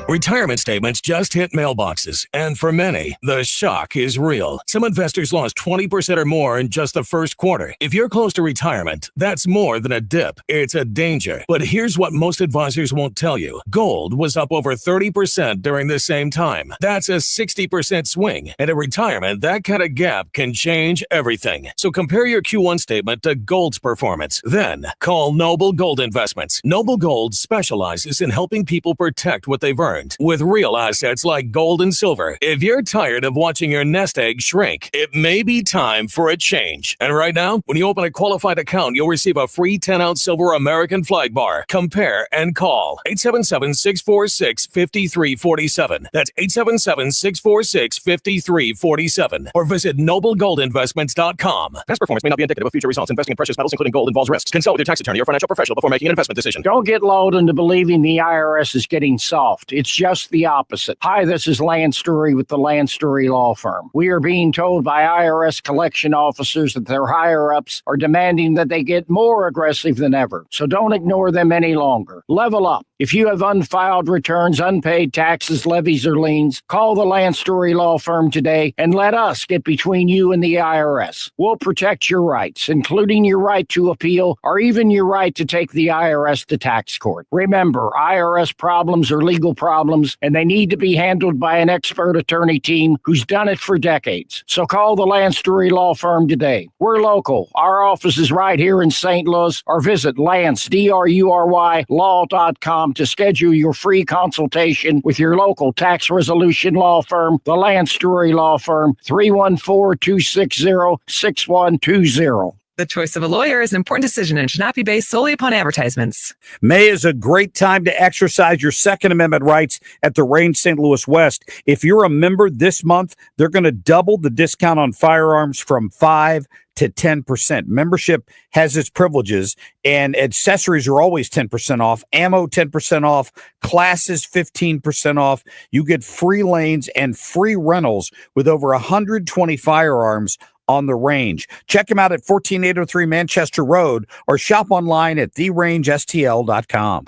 Retirement statements just hit mailboxes, and for many, the shock is real. Some investors lost 20% or more in just the first quarter. If you're close to retirement, that's more than a dip. It's a danger. But here's what most advisors won't tell you. Gold was up over 30% during the same time. That's a 60% swing. And in retirement, that kind of gap can change everything. So compare your Q1 statement to gold's performance. Then call Noble Gold Investments. Noble Gold specializes in helping people protect what they've earned with real assets like gold and silver. If you're tired of watching your nest egg shrink, it may be time for a change. And right now, when you open a qualified account, you'll receive a free 10-ounce silver American flag bar. Compare and call 877-646-5347. That's 877-646-5347. Or visit noblegoldinvestments.com. Past performance may not be indicative of future results. Investing in precious metals, including gold, involves risks. Consult with your tax attorney or financial professional before making an investment decision. Don't get lulled into believing the IRS is getting soft. It's just the opposite. Hi, this is Lance Story with the Lance Story Law Firm. We are being told by IRS collection officers that their higher-ups are demanding that they get more aggressive than ever. So don't ignore them any longer. Level up. If you have unfiled returns, unpaid taxes, levies, or liens, call the Lance Story Law Firm today and let us get between you and the IRS. We'll protect your rights, including your right to appeal or even your right to take the IRS to tax court. Remember, IRS problems are legal problems, and they need to be handled by an expert attorney team who's done it for decades. So call the Lance Story Law Firm today. We're local. Our office is right here in St. Louis, or visit Lance, DRURY, law.com to schedule your free consultation with your local tax resolution law firm, the Lance Story Law Firm, 314-260-6120. The choice of a lawyer is an important decision and should not be based solely upon advertisements. May is a great time to exercise your Second Amendment rights at the Range St. Louis West. If you're a member this month, they're going to double the discount on firearms from 5 to 10%. Membership has its privileges, and accessories are always 10% off, ammo 10% off, classes 15% off. You get free lanes and free rentals with over 120 firearms on the range. Check them out at 14803 Manchester Road or shop online at therangestl.com.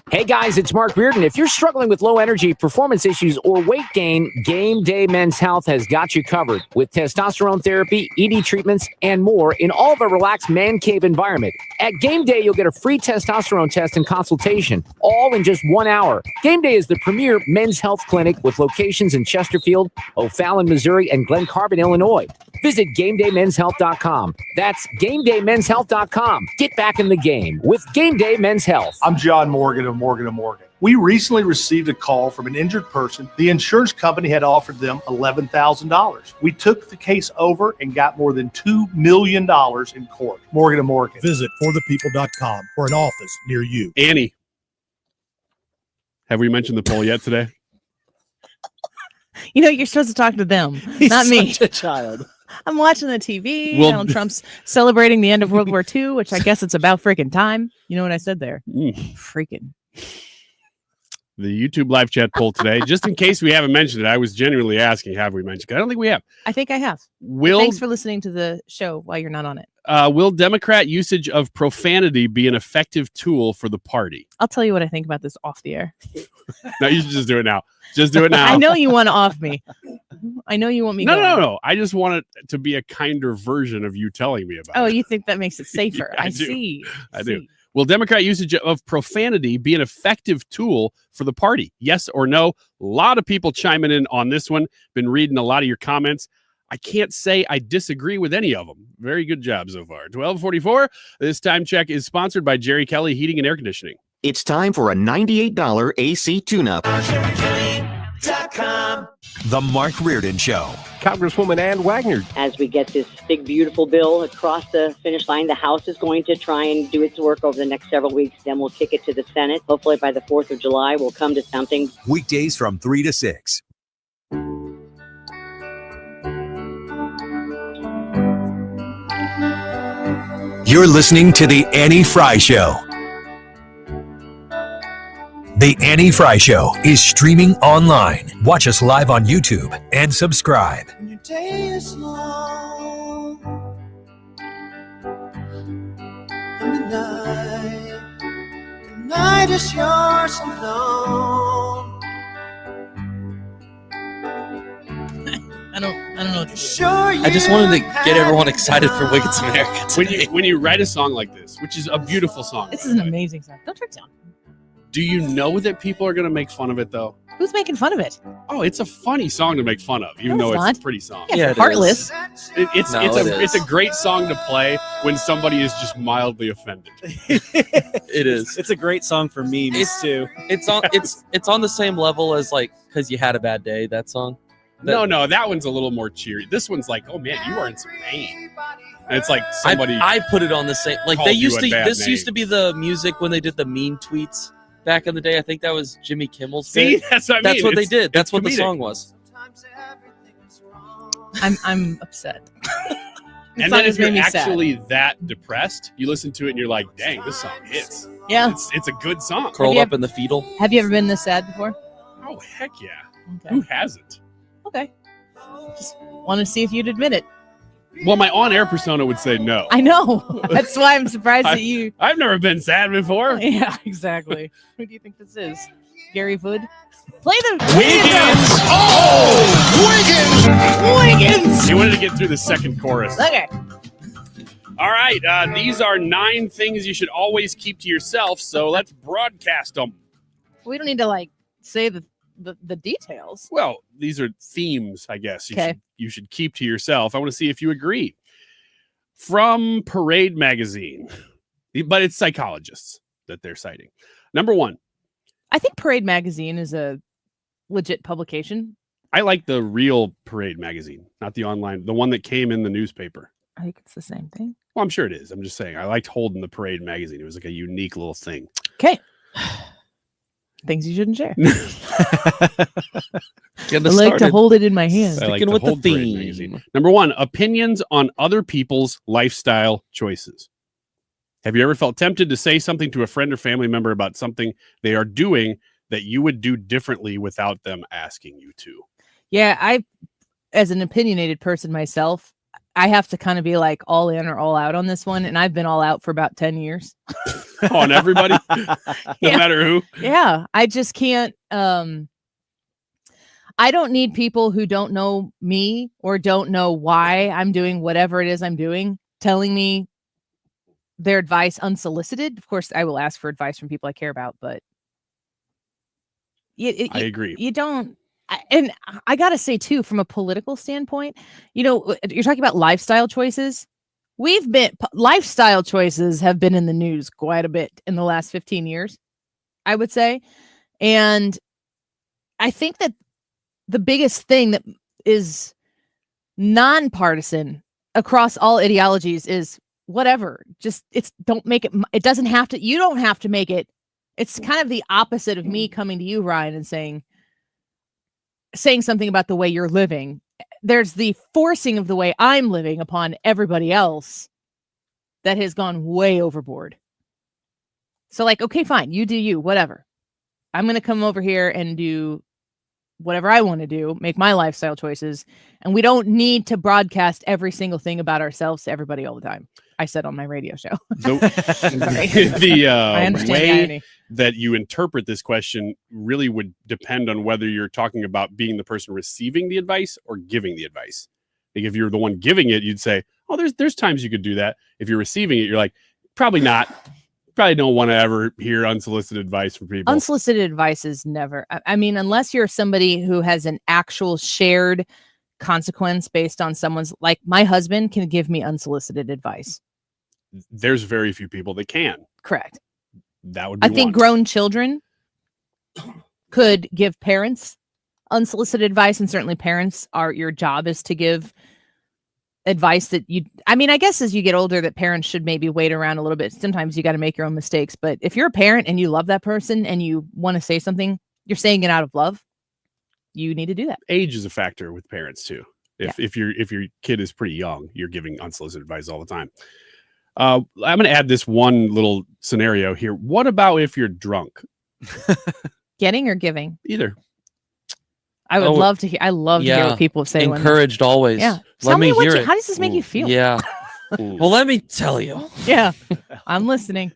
Hey guys, it's Mark Reardon. If you're struggling with low energy, performance issues, or weight gain, Game Day Men's Health has got you covered with testosterone therapy, ED treatments, and more in all of a relaxed man cave environment. At Game Day, you'll get a free testosterone test and consultation, all in just 1 hour. Game Day is the premier men's health clinic with locations in Chesterfield, O'Fallon, Missouri, and Glen Carbon, Illinois. Visit GameDayMen'sHealth.com. That's GameDayMen'sHealth.com. Get back in the game with Game Day Men's Health. I'm John Morgan of Morgan & Morgan. We recently received a call from an injured person. The insurance company had offered them $11,000. We took the case over and got more than $2 million in court. Morgan & Morgan. Visit forthepeople.com for an office near you. Annie, have we mentioned the poll yet today? You're supposed to talk to them, not me. Such a child. I'm watching the TV. Well, Donald Trump's celebrating the end of World War II, which I guess it's about freaking time. You know what I said there? Freaking. The YouTube live chat poll today, just in case we haven't mentioned it, I was genuinely asking, have we mentioned it? I don't think we have. I think I have. Thanks for listening to the show while you're not on it. Will Democrat usage of profanity be an effective tool for the party? I'll tell you what I think about this off the air. No, you should just do it now. Just do it now. I know you want to off me. I know you want me. No. I just want it to be a kinder version of you telling me about it. Oh, you think that makes it safer? I I do. see. I do. Will Democrat usage of profanity be an effective tool for the party? Yes or no? A lot of people chiming in on this one. Been reading a lot of your comments. I can't say I disagree with any of them. Very good job so far. 1244. This time check is sponsored by Jerry Kelly Heating and Air Conditioning. It's time for a $98 AC tune-up. TheMarkReardon.com. The Mark Reardon Show. Congresswoman Ann Wagner. As we get this big, beautiful bill across the finish line, the House is going to try and do its work over the next several weeks. Then we'll kick it to the Senate. Hopefully by the 4th of July, we'll come to something. Weekdays from 3 to 6. You're listening to The Annie Fry Show. The Annie Fry Show is streaming online. Watch us live on YouTube and subscribe. When your day is long and the night is yours alone. I don't know what to do. Sure, I just wanted to get everyone excited for Wicked America today. When you write a song like this, which is a beautiful song. This is an amazing song. Don't turn it down. Do you know that people are going to make fun of it, though? Who's making fun of it? Oh, it's a funny song to make fun of, even No, though it's it's not. a pretty song. Yeah, it's heartless. It's a great song to play when somebody is just mildly offended. It is. It's a great song for memes too. It's on the same level as like Cause You Had a Bad Day, that song. No, that one's a little more cheery. This one's like, oh man, you are in some pain. And it's like somebody. I put it on the same. Like they used to. This name. used to be the music when they did the mean tweets back in the day. I think that was Jimmy Kimmel's. See, bit. that's what I mean. That's what they did. That's it's what the comedic. song was. I'm upset. And then if you're actually that depressed, you listen to it and you're like, dang, this song hits. Yeah. It's a good song. Curled up in the fetal. Have you ever been this sad before? Oh, heck yeah. Okay. Who hasn't? Okay. Just want to see if you'd admit it. Well, my on-air persona would say no. I know. That's why I'm surprised that you. I've never been sad before. Yeah, exactly. Who do you think this is? Gary Hood? Play the Wiggins! Oh! Wiggins! You wanted to get through the second chorus. Okay. All right. These are 9 things you should always keep to yourself, so let's broadcast them. We don't need to say the details. Well, these are themes, I guess. Okay. You should keep to yourself. I want to see if you agree. From Parade Magazine, but it's psychologists that they're citing. Number 1. I think Parade Magazine is a legit publication. I like the real Parade Magazine, not the online, the one that came in the newspaper. I think it's the same thing. Well, I'm sure it is. I'm just saying. I liked holding the Parade Magazine. It was like a unique little thing. Okay. Things you shouldn't share. I Getting like started. to hold it in my hand. I like Sticking to with the hold Parade theme. Magazine. Number 1, opinions on other people's lifestyle choices. Have you ever felt tempted to say something to a friend or family member about something they are doing that you would do differently without them asking you to? Yeah, I, as an opinionated person myself, I have to kind of be like all in or all out on this one. And I've been all out for about 10 years. On everybody? No matter who? Yeah, I just can't. I don't need people who don't know me or don't know why I'm doing whatever it is I'm doing telling me their advice unsolicited. Of course, I will ask for advice from people I care about, but I agree. You don't. And I got to say, too, from a political standpoint, you're talking about lifestyle choices. Lifestyle choices have been in the news quite a bit in the last 15 years, I would say. And I think that the biggest thing that is nonpartisan across all ideologies is whatever. Just don't make it. It doesn't have to. You don't have to make it. It's kind of the opposite of me coming to you, Ryan, and saying something about the way you're living. There's the forcing of the way I'm living upon everybody else that has gone way overboard. So okay, fine. You do you, whatever. I'm going to come over here and do whatever I want to do, make my lifestyle choices. And we don't need to broadcast every single thing about ourselves to everybody all the time. I said on my radio show. The way that you interpret this question really would depend on whether you're talking about being the person receiving the advice or giving the advice. Like if you're the one giving it, you'd say, oh, there's times you could do that. If you're receiving it, you're like, probably not. Probably don't want to ever hear unsolicited advice from people. Unsolicited advice is never. I mean, unless you're somebody who has an actual shared consequence based on someone's, like my husband can give me unsolicited advice. There's very few people that can. Correct. That would be I think one. grown children could give parents unsolicited advice, and certainly parents your job is to give advice that I guess as you get older that parents should maybe wait around a little bit. Sometimes you got to make your own mistakes, but if you're a parent and you love that person and you want to say something, you're saying it out of love, you need to do that. Age is a factor with parents too. If your kid is pretty young, you're giving unsolicited advice all the time. I'm going to add this one little scenario here. What about if you're drunk? Getting or giving? Either. I would love to hear. I love to hear what people say. Encouraged always. Yeah. Let me hear it. How does this make you feel? Yeah. Well, let me tell you. Yeah. I'm listening.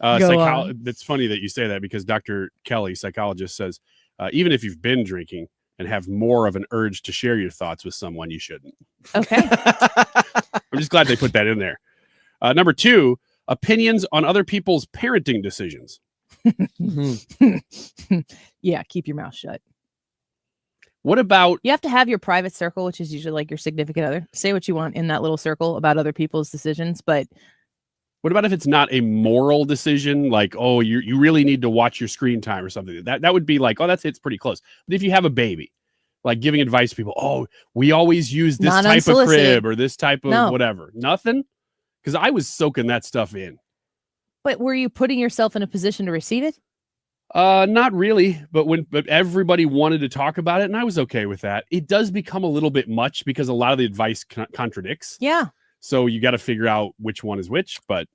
It's funny that you say that because Dr. Kelly, psychologist, says even if you've been drinking and have more of an urge to share your thoughts with someone, you shouldn't. Okay. I'm just glad they put that in there. Number 2, opinions on other people's parenting decisions. Yeah, keep your mouth shut. What about... You have to have your private circle, which is usually like your significant other. Say what you want in that little circle about other people's decisions, but... What about if it's not a moral decision? Like, oh, you really need to watch your screen time or something. That would be like, oh, it's pretty close. But if you have a baby, like giving advice to people, oh, we always use this type of crib or this type of whatever. Nothing? Because I was soaking that stuff in. But were you putting yourself in a position to receive it? Not really, but everybody wanted to talk about it, and I was okay with that. It does become a little bit much because a lot of the advice contradicts. Yeah. So you got to figure out which one is which, but...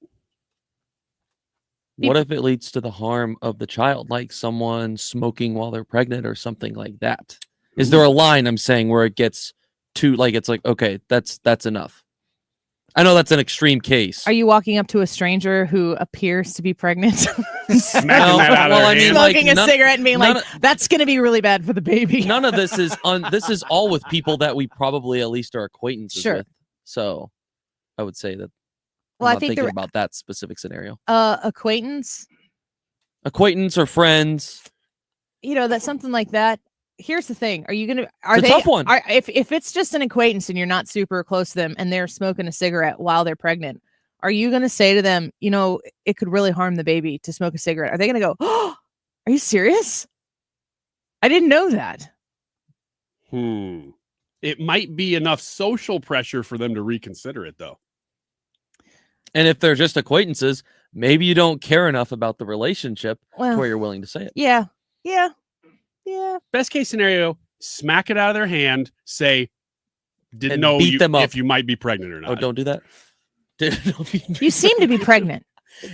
What if it leads to the harm of the child, like someone smoking while they're pregnant or something like that? Is there a line I'm saying where it gets too, like, it's like, okay, that's enough? I know that's an extreme case. Are you walking up to a stranger who appears to be pregnant? Smacking that out of their hand. Smoking a cigarette and being like, that's going to be really bad for the baby. None of this is this is all with people that we probably at least are acquaintances with. So I would say that I'm not thinking about that specific scenario. Acquaintance or friends. You know, that's something like that. Here's the thing. Are you going to, it's a tough one. If it's just an acquaintance and you're not super close to them and they're smoking a cigarette while they're pregnant, are you going to say to them, you know, it could really harm the baby to smoke a cigarette? Are they going to go, oh, are you serious? I didn't know that. It might be enough social pressure for them to reconsider it though. And if they're just acquaintances, maybe you don't care enough about the relationship to where you're willing to say it. Yeah. Best case scenario, smack it out of their hand, say, didn't know if you might be pregnant or not. Oh, don't do that. You seem to be pregnant.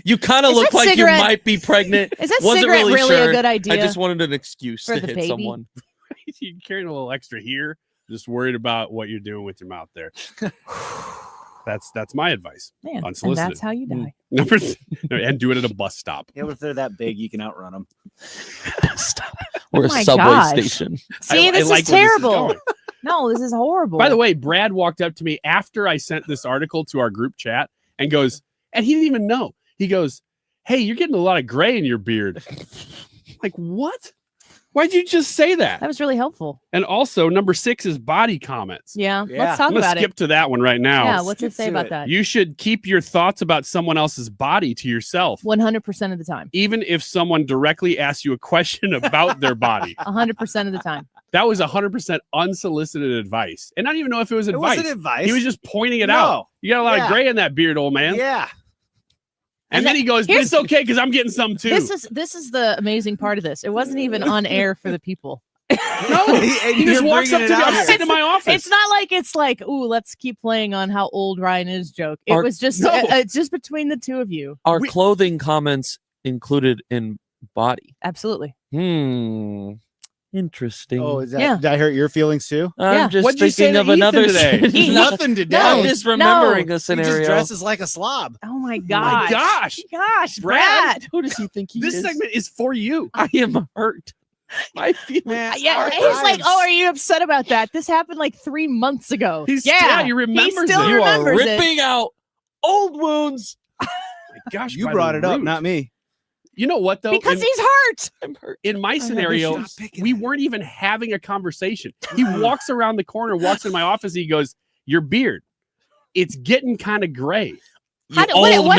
You kind of look like you might be pregnant. Is that cigarette really a good idea? I just wanted an excuse to hit baby? Someone. You're carrying a little extra here. Just worried about what you're doing with your mouth there. That's my advice. Man, unsolicited. And that's how you die. And do it at a bus stop. Yeah, but if they're that big, you can outrun them. Stop. Or a subway station. See, this is terrible. No, this is horrible. By the way, Brad walked up to me after I sent this article to our group chat and goes, and he didn't even know. He goes, hey, you're getting a lot of gray in your beard. Like, what? Why'd you just say that? That was really helpful. And also, number 6 is body comments. Yeah. Let's talk about it. Skip to that one right now. Yeah, what's it say about that? You should keep your thoughts about someone else's body to yourself. 100% of the time. Even if someone directly asks you a question about their body. 100% of the time. That was 100% unsolicited advice. And I don't even know if it was advice. It wasn't advice. He was just pointing it out. You got a lot of gray in that beard, old man. Yeah. And then he goes, but it's okay because I'm getting some too. This is the amazing part of this. It wasn't even on air for the people. No, he just walks up to me. I'm sitting in my office. It's not like it's like, ooh, let's keep playing on how old Ryan is joke. It was just it's just between the two of you. Are clothing comments included in body? Absolutely. Interesting. Oh, is that, did I hurt your feelings too? I'm just thinking of another today. Nothing today. I'm just remembering a scenario. He just dresses like a slob. Oh my gosh. Brad. Who does he think he is? This segment is for you. I am hurt. My feelings. Yeah, he's like, oh, are you upset about that? This happened like 3 months ago. He remembers he still it. You are remembers ripping out old wounds. My gosh, you brought it up, not me. You know what, though? Because he's hurt. I'm hurt. In my scenario, we weren't even having a conversation. He walks around the corner, walks in my office. He goes, your beard, it's getting kind of gray. What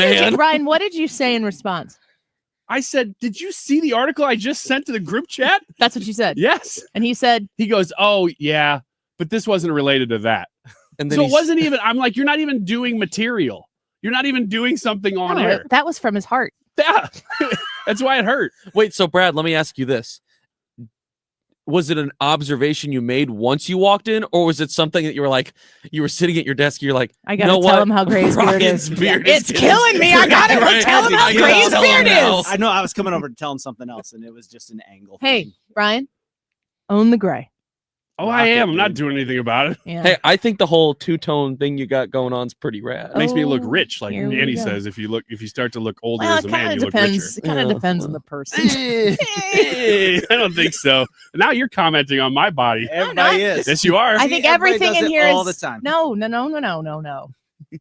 did you, Ryan, what did you say in response? I said, did you see the article I just sent to the group chat? That's what you said. Yes. And he said, he goes, oh, yeah, but this wasn't related to that. And then so it wasn't even, I'm like, you're not even doing material. You're not even doing something on no, air. that was from his heart. Yeah. That's why it hurt. Wait, so Brad, let me ask you this. Was it an observation you made once you walked in, or was it something that you were like, you were sitting at your desk, you're like, I gotta tell him how gray his beard is. It's killing me. I gotta go tell him how gray his beard is. I know I was coming over to tell him something else, and it was just an angle. Hey, Brian, own the gray. Oh, I am. I'm not doing anything about it. Yeah. Hey, I think the whole two-tone thing you got going on is pretty rad. Makes me look rich, like here we Annie go. says. If you start to look older Well, as a man, you look richer. It kind of depends on the person. I don't think so. Now you're commenting on my body. Everybody is. Yes, you are. I think Everybody everything does in it here all is the time.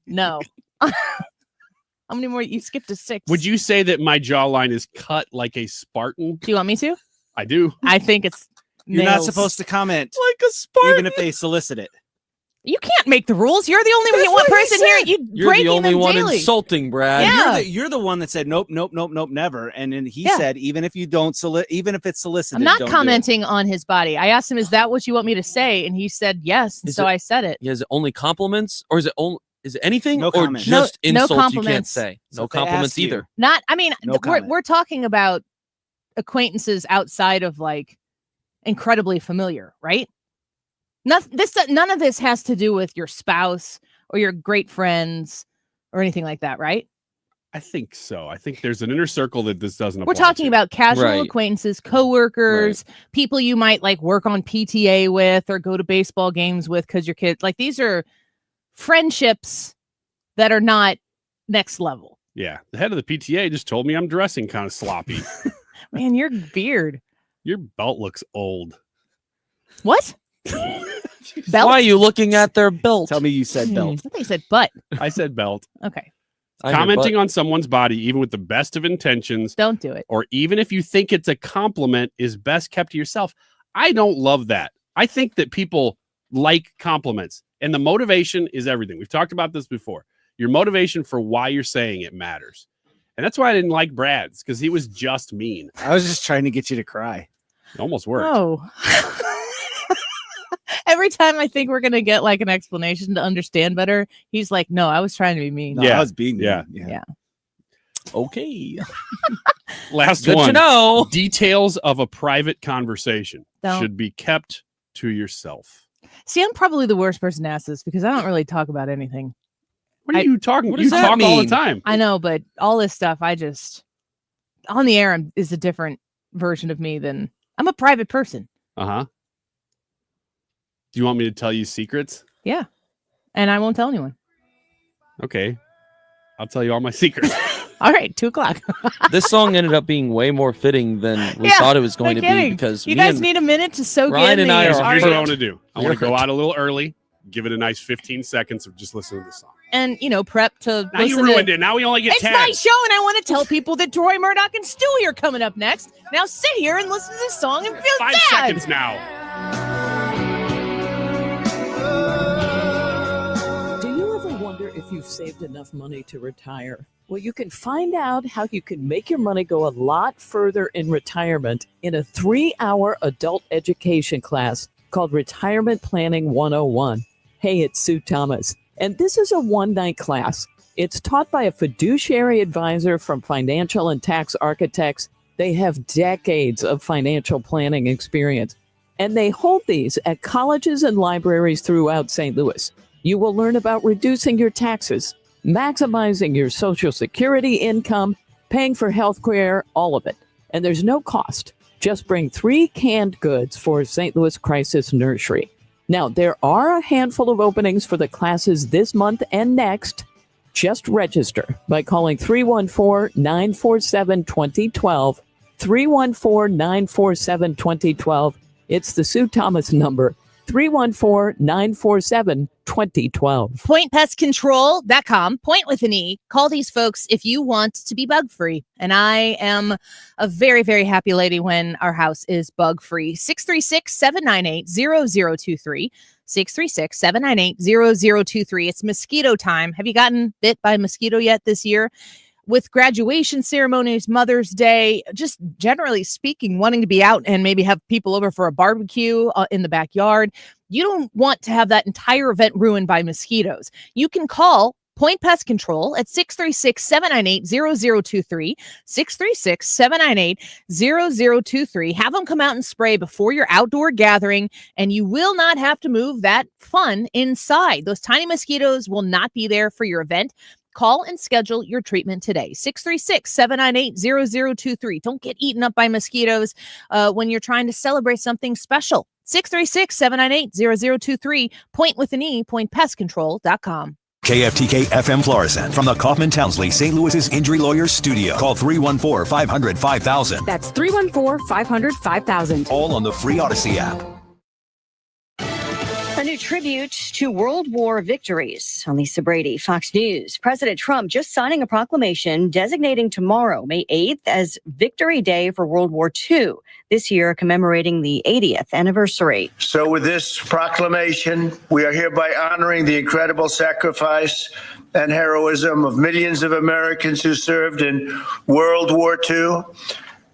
No. How many more? You skipped to 6. Would you say that my jawline is cut like a Spartan? Do you want me to? I do. I think it's. You're not nails. supposed to comment like a Spartan, even if they solicit it. You can't make the rules. You're the only one person here. You're the only one daily. insulting, Brad. Yeah. You're the one that said nope, never. And then he Yeah. said even if you don't even if it's solicited, I'm not don't do it. commenting on his body. I asked him, "Is that what you want me to say?" And he said yes. And Is so it- I said it. Is it only compliments, or is it anything, No or comments. just No insults you can't compliments. say? So No if they compliments ask you- either. Not. I mean, No comment. we're talking about acquaintances outside of like incredibly familiar, right? None of this has to do with your spouse or your great friends or anything like that, right? I think so. I think there's an inner circle that this doesn't apply We're talking to. about casual Right. acquaintances, coworkers, people you might like work on PTA with or go to baseball games with because your kids like these are friendships that are not next level. Yeah. The head of the PTA just told me I'm dressing kind of sloppy. Man, your beard. Your belt looks old. What? Belt? Why are you looking at their belt? Tell me you said belt. I thought you said butt. I said belt. Okay. I heard Commenting butt. on someone's body, even with the best of intentions, Don't do it. or even if you think it's a compliment, is best kept to yourself. I don't love that. I think that people like compliments, and the motivation is everything. We've talked about this before. Your motivation for why you're saying it matters. And that's why I didn't like Brad's, because he was just mean. I was just trying to get you to cry. It almost worked. Oh. Every time I think we're gonna get like an explanation to understand better, he's like, "No, I was trying to be mean." No, Yeah. I was being Yeah. mean. Yeah. Okay. Last Good one. to know. Details of a private conversation Don't. should be kept to yourself. See, I'm probably the worst person to ask this because I don't really talk about anything. What are you talking? what You does that talk all the mean? time. I know, but all this stuff, I just on the air is a different version of me than I'm a private person. Uh-huh. Do you want me to tell you secrets? Yeah. And I won't tell anyone. Okay. I'll tell you all my secrets. All right, 2:00. This song ended up being way more fitting than we Yeah, thought it was going no to kidding. be because You me guys and- need a minute to soak Ryan in and I the are- Here's art. what I want to do. I want to You're- go out a little early, give it a nice 15 seconds of just listening to the song. And prep to Now you listen ruined to it. Now we only get It's 10. my show, and I want to tell people that Deroy Murdock and Stewie are coming up next. Now sit here and listen to this song and feel 5 sad. seconds now. Do you ever wonder if you've saved enough money to retire? Well, you can find out how you can make your money go a lot further in retirement in a 3-hour adult education class called Retirement Planning 101. Hey, it's Sue Thomas, and this is a one-night class. It's taught by a fiduciary advisor from Financial and Tax Architects. They have decades of financial planning experience, and they hold these at colleges and libraries throughout St. Louis. You will learn about reducing your taxes, maximizing your Social Security income, paying for health care, all of it. And there's no cost. Just bring 3 canned goods for St. Louis Crisis Nursery. Now, there are a handful of openings for the classes this month and next. Just register by calling 314-947-2012, 314-947-2012. It's the Sue Thomas number, 314-947-2012. PointPestControl.com, point with an E. Call these folks if you want to be bug free. And I am a very, very happy lady when our house is bug free. 636-798-0023. 636-798-0023. It's mosquito time. Have you gotten bit by a mosquito yet this year? with graduation ceremonies, Mother's Day, just generally speaking, wanting to be out and maybe have people over for a barbecue in the backyard, you don't want to have that entire event ruined by mosquitoes. You can call Point Pest Control at 636-798-0023, 636-798-0023. Have them come out and spray before your outdoor gathering, and you will not have to move that fun inside. Those tiny mosquitoes will not be there for your event. Call and schedule your treatment today. 636-798-0023. Don't get eaten up by mosquitoes when you're trying to celebrate something special. 636-798-0023. Point with an E, pointpestcontrol.com. KFTK FM Florissant from the Kaufman Townsley St. Louis's Injury Lawyers Studio. Call 314-500-5000. That's 314-500-5000. All on the free Odyssey app. A new tribute to World War victories. I'm Lisa Brady, Fox News. President Trump just signing a proclamation designating tomorrow, May 8th, as Victory Day for World War II, this year commemorating the 80th anniversary. So with this proclamation, we are hereby honoring the incredible sacrifice and heroism of millions of Americans who served in World War II,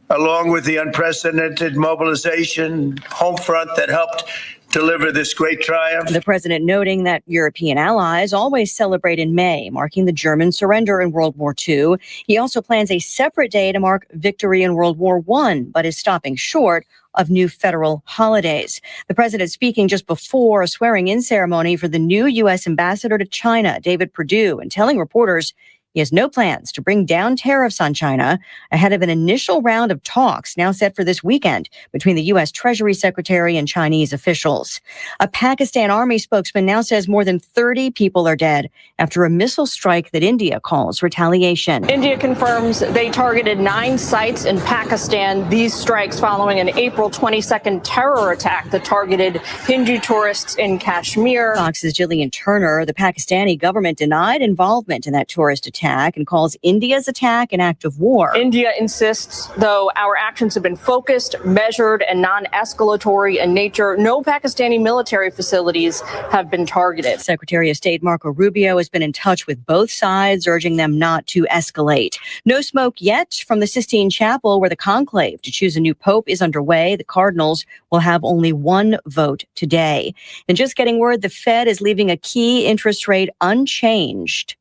along with the unprecedented mobilization home front that helped deliver this great triumph. The president noting that European allies always celebrate in May, marking the German surrender in World War II. He also plans a separate day to mark victory in World War I, but is stopping short of new federal holidays. The president speaking just before a swearing-in ceremony for the new U.S. ambassador to China, David Perdue, and telling reporters he has no plans to bring down tariffs on China ahead of an initial round of talks now set for this weekend between the U.S. Treasury Secretary and Chinese officials. A Pakistan army spokesman now says more than 30 people are dead after a missile strike that India calls retaliation. India confirms they targeted 9 sites in Pakistan. These strikes following an April 22nd terror attack that targeted Hindu tourists in Kashmir. Fox's Gillian Turner. The Pakistani government denied involvement in that tourist attack and calls India's attack an act of war. India insists, though, our actions have been focused, measured, and non-escalatory in nature. No Pakistani military facilities have been targeted. Secretary of State Marco Rubio has been in touch with both sides, urging them not to escalate. No smoke yet from the Sistine Chapel, where the conclave to choose a new pope is underway. The cardinals will have only one vote today. And just getting word, the Fed is leaving a key interest rate unchanged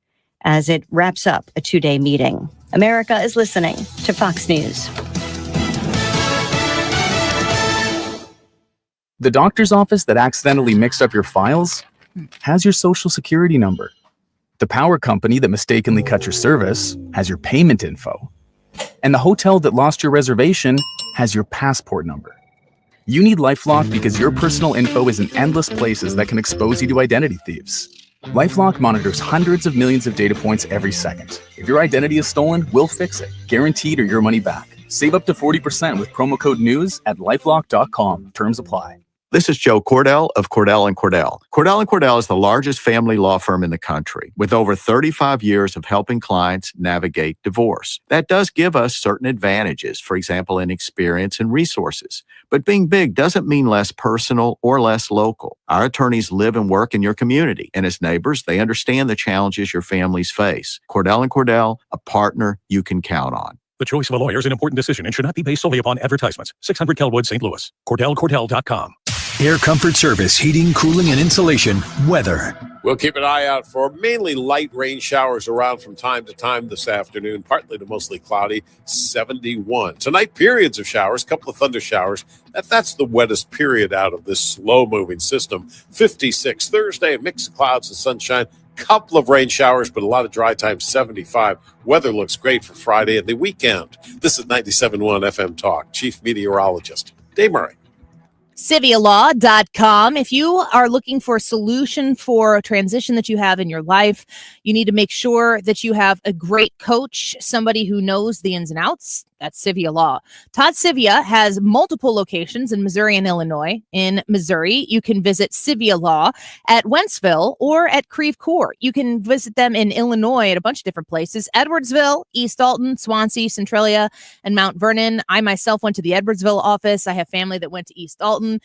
as it wraps up a 2-day meeting. America is listening to Fox News. The doctor's office that accidentally mixed up your files has your social security number. The power company that mistakenly cut your service has your payment info. And the hotel that lost your reservation has your passport number. You need LifeLock because your personal info is in endless places that can expose you to identity thieves. LifeLock monitors hundreds of millions of data points every second. If your identity is stolen, we'll fix it, guaranteed or your money back. Save up to 40% with promo code NEWS at LifeLock.com. Terms apply. This is Joe Cordell of Cordell & Cordell. Cordell & Cordell is the largest family law firm in the country with over 35 years of helping clients navigate divorce. That does give us certain advantages, for example, in experience and resources. But being big doesn't mean less personal or less local. Our attorneys live and work in your community, and as neighbors, they understand the challenges your families face. Cordell & Cordell, a partner you can count on. The choice of a lawyer is an important decision and should not be based solely upon advertisements. 600 Kelwood, St. Louis. CordellCordell.com. Air Comfort Service, heating, cooling, and insulation. Weather. We'll keep an eye out for mainly light rain showers around from time to time this afternoon, partly to mostly cloudy, 71. Tonight, periods of showers, a couple of thunder showers. That's the wettest period out of this slow-moving system. 56. Thursday, a mix of clouds and sunshine. Couple of rain showers, but a lot of dry time, 75. Weather looks great for Friday and the weekend. This is 97.1 FM Talk. Chief Meteorologist Dave Murray. CiviaLaw.com. If you are looking for a solution for a transition that you have in your life, you need to make sure that you have a great coach, somebody who knows the ins and outs. That's Civia Law. Todd Civia has multiple locations in Missouri and Illinois. In Missouri, you can visit Civia Law at Wentzville or at Creve Coeur. You can visit them in Illinois at a bunch of different places: Edwardsville, East Alton, Swansea, Centralia, and Mount Vernon. I myself went to the Edwardsville office. I have family that went to East Alton. Fulton.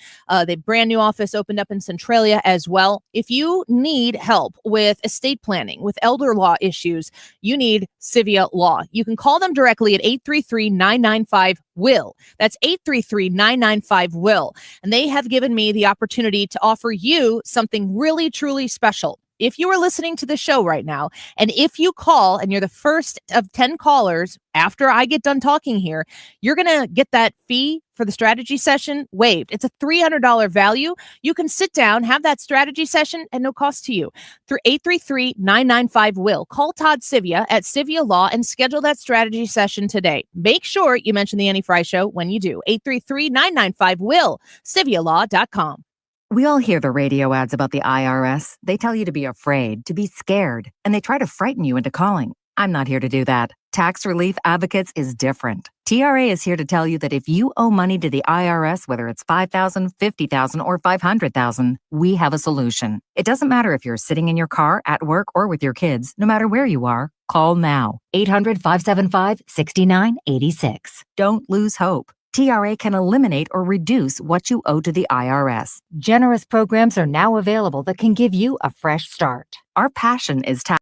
The brand new office opened up in Centralia as well. If you need help with estate planning, with elder law issues, you need Civia Law. You can call them directly at 833-995-WILL. That's 833-995-WILL. And they have given me the opportunity to offer you something really, truly special. If you are listening to the show right now, and if you call and you're the first of 10 callers after I get done talking here, you're going to get that fee for the strategy session waived. It's a $300 value. You can sit down, have that strategy session at no cost to you through 833-995-WILL. Call Todd Civia at Civia Law and schedule that strategy session today. Make sure you mention the Annie Fry Show when you do. 833-995-WILL, CiviaLaw.com. We all hear the radio ads about the IRS. They tell you to be afraid, to be scared, and they try to frighten you into calling. I'm not here to do that. Tax Relief Advocates is different. TRA is here to tell you that if you owe money to the IRS, whether it's $5,000, $50,000, or $500,000, we have a solution. It doesn't matter if you're sitting in your car, at work, or with your kids. No matter where you are, call now. 800-575-6986. Don't lose hope. TRA can eliminate or reduce what you owe to the IRS. Generous programs are now available that can give you a fresh start. Our passion is tax.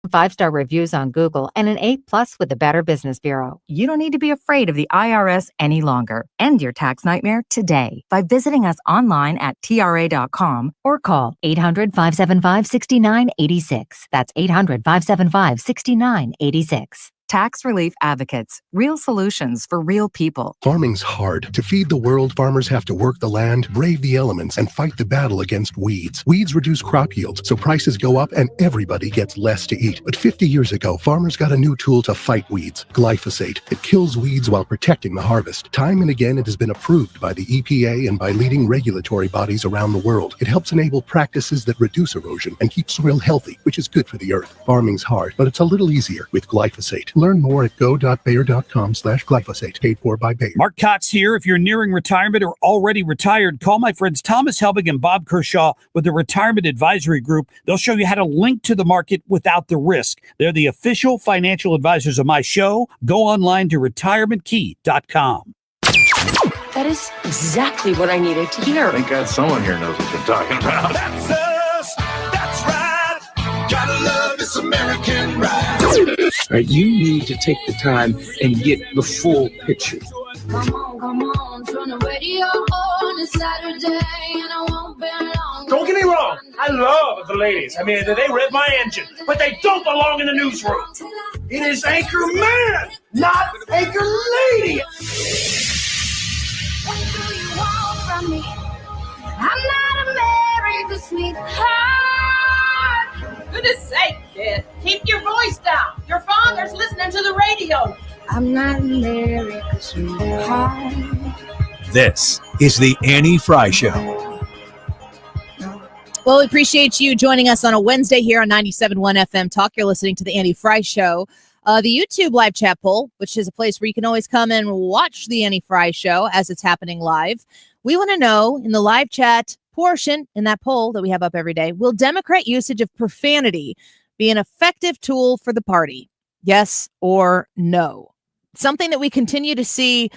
5-star reviews on Google and an A+ with the Better Business Bureau. You don't need to be afraid of the IRS any longer. End your tax nightmare today by visiting us online at TRA.com or call 800-575-6986. That's 800-575-6986. Tax Relief Advocates. Real solutions for real people. Farming's hard. To feed the world, farmers have to work the land, brave the elements, and fight the battle against weeds. Weeds reduce crop yields, so prices go up and everybody gets less to eat. But 50 years ago, farmers got a new tool to fight weeds, glyphosate. It kills weeds while protecting the harvest. Time and again, it has been approved by the EPA and by leading regulatory bodies around the world. It helps enable practices that reduce erosion and keep soil healthy, which is good for the earth. Farming's hard, but it's a little easier with glyphosate. Learn more at go.bayer.com/glyphosate. Paid for by Bayer. Mark Cox here. If you're nearing retirement or already retired, call my friends Thomas Helbig and Bob Kershaw with the Retirement Advisory Group. They'll show you how to link to the market without the risk. They're the official financial advisors of my show. Go online to retirementkey.com. That is exactly what I needed to hear. Thank God someone here knows what they're talking about. That's us. That's right. Gotta love this American ride. Right, you need to take the time and get the full picture. Come on, turn the radio on. It's Saturday and I won't be long. Don't get me wrong, I love the ladies. I mean, they rev my engine, but they don't belong in the newsroom. It is Anchor Man, not Anchor Lady. What do you want from me? I'm not America's sweetheart. Goodness sake, kid. Keep your voice down. Your father's listening to the radio. I'm not America's sweetheart. This is the Annie Fry Show. Well, we appreciate you joining us on a Wednesday here on 97.1 FM Talk. You're listening to the Annie Fry Show. The YouTube live chat poll, which is a place where you can always come and watch the Annie Fry Show as it's happening live. We want to know in the live chat portion in that poll that we have up every day, will Democrat usage of profanity be an effective tool for the party? Yes or no? Something that we continue to see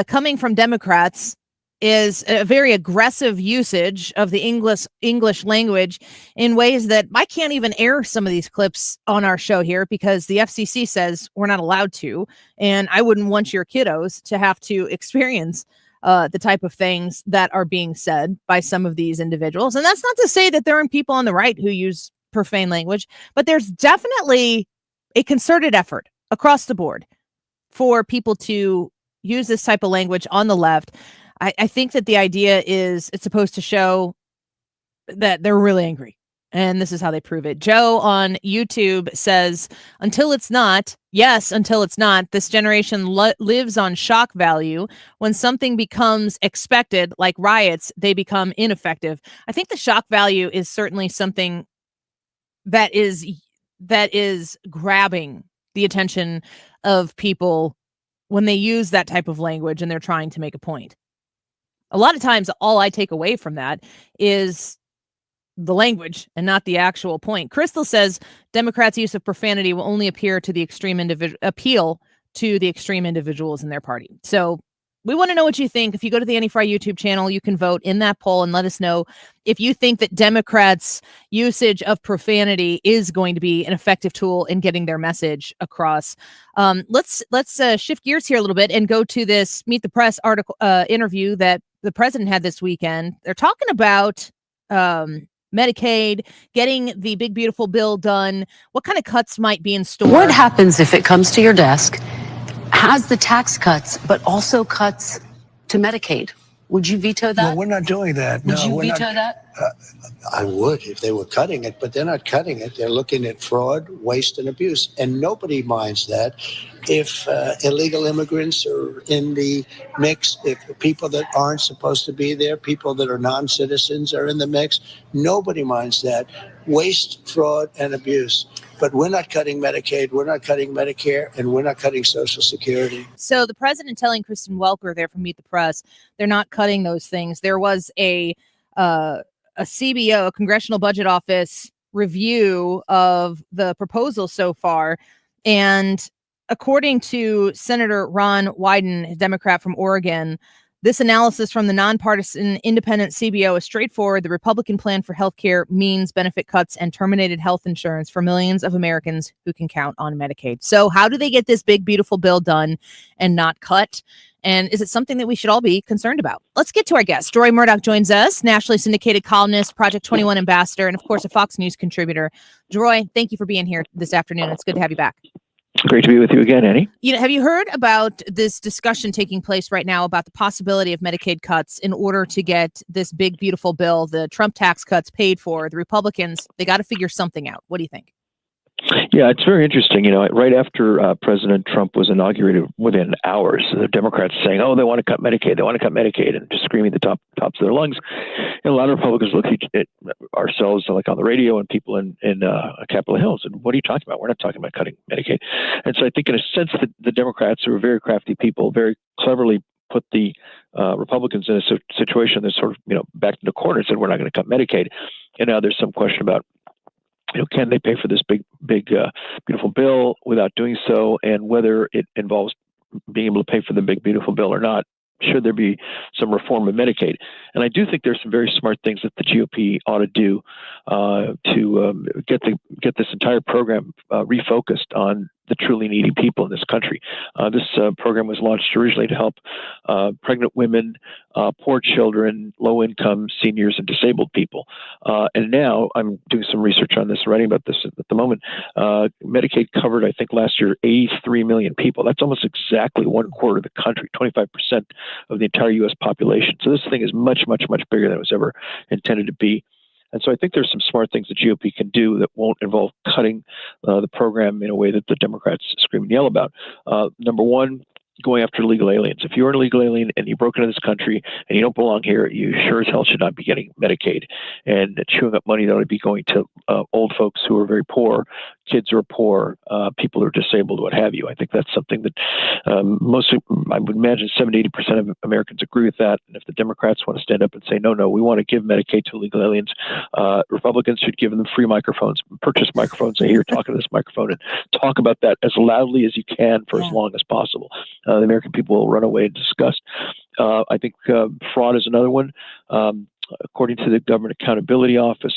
coming from Democrats is a very aggressive usage of the English language in ways that I can't even air some of these clips on our show here because the FCC says we're not allowed to, and I wouldn't want your kiddos to have to experience the type of things that are being said by some of these individuals. And that's not to say that there aren't people on the right who use profane language, but there's definitely a concerted effort across the board for people to use this type of language on the left. I think that the idea is it's supposed to show that they're really angry. And this is how they prove it. Joe on YouTube says, until it's not, this generation lives on shock value. When something becomes expected, like riots, they become ineffective. I think the shock value is certainly something that is grabbing the attention of people when they use that type of language and they're trying to make a point. A lot of times, all I take away from that is the language and not the actual point. Crystal says Democrats' use of profanity will only appeal to the extreme individual to the extreme individuals in their party. So we want to know what you think. If you go to the Anti-Fry YouTube channel, you can vote in that poll and let us know if you think that Democrats' usage of profanity is going to be an effective tool in getting their message across. Let's shift gears here a little bit and go to this Meet the Press article interview that the president had this weekend. They're talking about Medicaid, getting the big, beautiful bill done. What kind of cuts might be in store? What happens if it comes to your desk, has the tax cuts, but also cuts to Medicaid? Would you veto that? Well, we're not doing that. Would No, you we're veto not. that? I would if they were cutting it, but they're not cutting it. They're looking at fraud, waste, and abuse. And nobody minds that if illegal immigrants are in the mix, if people that aren't supposed to be there, people that are non-citizens are in the mix. Nobody minds that. Waste, fraud, and abuse. But we're not cutting Medicaid, we're not cutting Medicare, and we're not cutting Social Security. So the president telling Kristen Welker there from Meet the Press, they're not cutting those things. There was a CBO, a Congressional Budget Office review of the proposal so far. And according to Senator Ron Wyden, a Democrat from Oregon, this analysis from the nonpartisan independent CBO is straightforward. The Republican plan for health care means benefit cuts and terminated health insurance for millions of Americans who can count on Medicaid. So how do they get this big, beautiful bill done and not cut? And is it something that we should all be concerned about? Let's get to our guest. Deroy Murdock joins us, nationally syndicated columnist, Project 21 ambassador, and of course, a Fox News contributor. Deroy, thank you for being here this afternoon. It's good to have you back. Great to be with you again, Annie. Have you heard about this discussion taking place right now about the possibility of Medicaid cuts in order to get this big, beautiful bill, the Trump tax cuts, paid for? The Republicans, they got to figure something out. What do you think? Yeah, it's very interesting. Right after President Trump was inaugurated, within hours, the Democrats saying, "Oh, they want to cut Medicaid, and just screaming at the tops of their lungs. And a lot of Republicans look at ourselves, like on the radio, and people in Capitol Hill, and what are you talking about? We're not talking about cutting Medicaid. And so I think, in a sense, that the Democrats, who are very crafty people, very cleverly put the Republicans in a situation that's sort of, back in the corner and said, we're not going to cut Medicaid. And now there's some question about, can they pay for this big, beautiful bill without doing so, and whether it involves being able to pay for the big, beautiful bill or not. Should there be some reform of Medicaid? And I do think there's some very smart things that the GOP ought to do to get this entire program refocused on the truly needy people in this country. This program was launched originally to help pregnant women, poor children, low-income seniors, and disabled people. And now I'm doing some research on this, writing about this at the moment. Medicaid covered, I think, last year, 83 million people. That's almost exactly 1/4 of the country, 25% of the entire U.S. population. So this thing is much, much, much bigger than it was ever intended to be. And so I think there's some smart things the GOP can do that won't involve cutting the program in a way that the Democrats scream and yell about. Number one, going after illegal aliens. If you're an illegal alien and you broke into this country and you don't belong here, you sure as hell should not be getting Medicaid and chewing up money that ought to be going to old folks who are very poor, kids who are poor, people who are disabled, what have you. I think that's something that mostly, I would imagine 70-80% of Americans agree with that. And if the Democrats want to stand up and say, no, we want to give Medicaid to illegal aliens, Republicans should give them free microphones, purchase microphones, say, here, talk to this microphone, and talk about that as loudly as you can for as long as possible. The American people will run away in disgust. I think fraud is another one. According to the Government Accountability Office,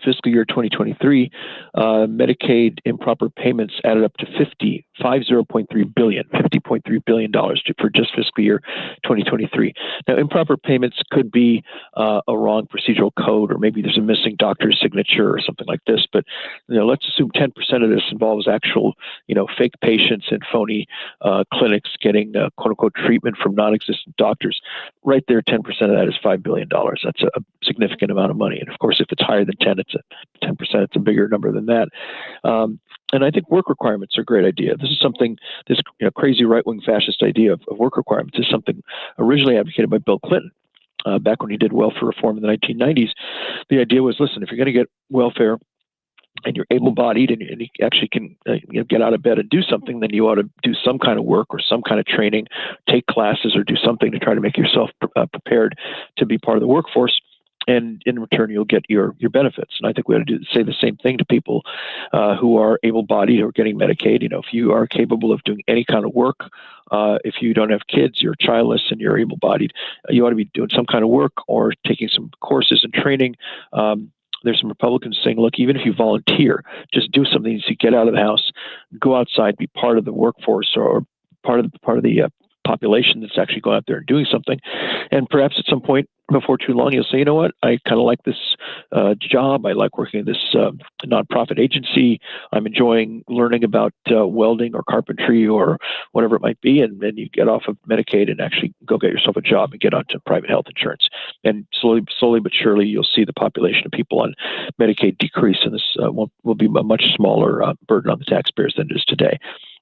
fiscal year 2023, Medicaid improper payments added up to $50.3 billion for just fiscal year 2023. Now, improper payments could be a wrong procedural code, or maybe there's a missing doctor's signature or something like this. But let's assume 10% of this involves actual, fake patients and phony clinics getting quote unquote treatment from non-existent doctors. Right there, 10% of that is $5 billion. That's a significant amount of money. And of course, if it's higher than 10, it's 10%. It's a bigger number than that. And I think work requirements are a great idea. This is something, this crazy right-wing fascist idea of work requirements is something originally advocated by Bill Clinton back when he did welfare reform in the 1990s. The idea was, listen, if you're going to get welfare and you're able-bodied and you actually can get out of bed and do something, then you ought to do some kind of work or some kind of training, take classes or do something to try to make yourself prepared to be part of the workforce. and in return you'll get your benefits. And I think we ought to say the same thing to people who are able-bodied or getting Medicaid. If you are capable of doing any kind of work, if you don't have kids, you're childless, and you're able-bodied, you ought to be doing some kind of work or taking some courses and training. There's some Republicans saying, look, even if you volunteer, just do something to get out of the house, go outside, be part of the workforce or part of the population that's actually going out there and doing something. And perhaps at some point before too long, you'll say, you know what, I kind of like this job. I like working at this nonprofit agency. I'm enjoying learning about welding or carpentry or whatever it might be. And then you get off of Medicaid and actually go get yourself a job and get onto private health insurance. And slowly but surely, you'll see the population of people on Medicaid decrease, and this will be a much smaller burden on the taxpayers than it is today.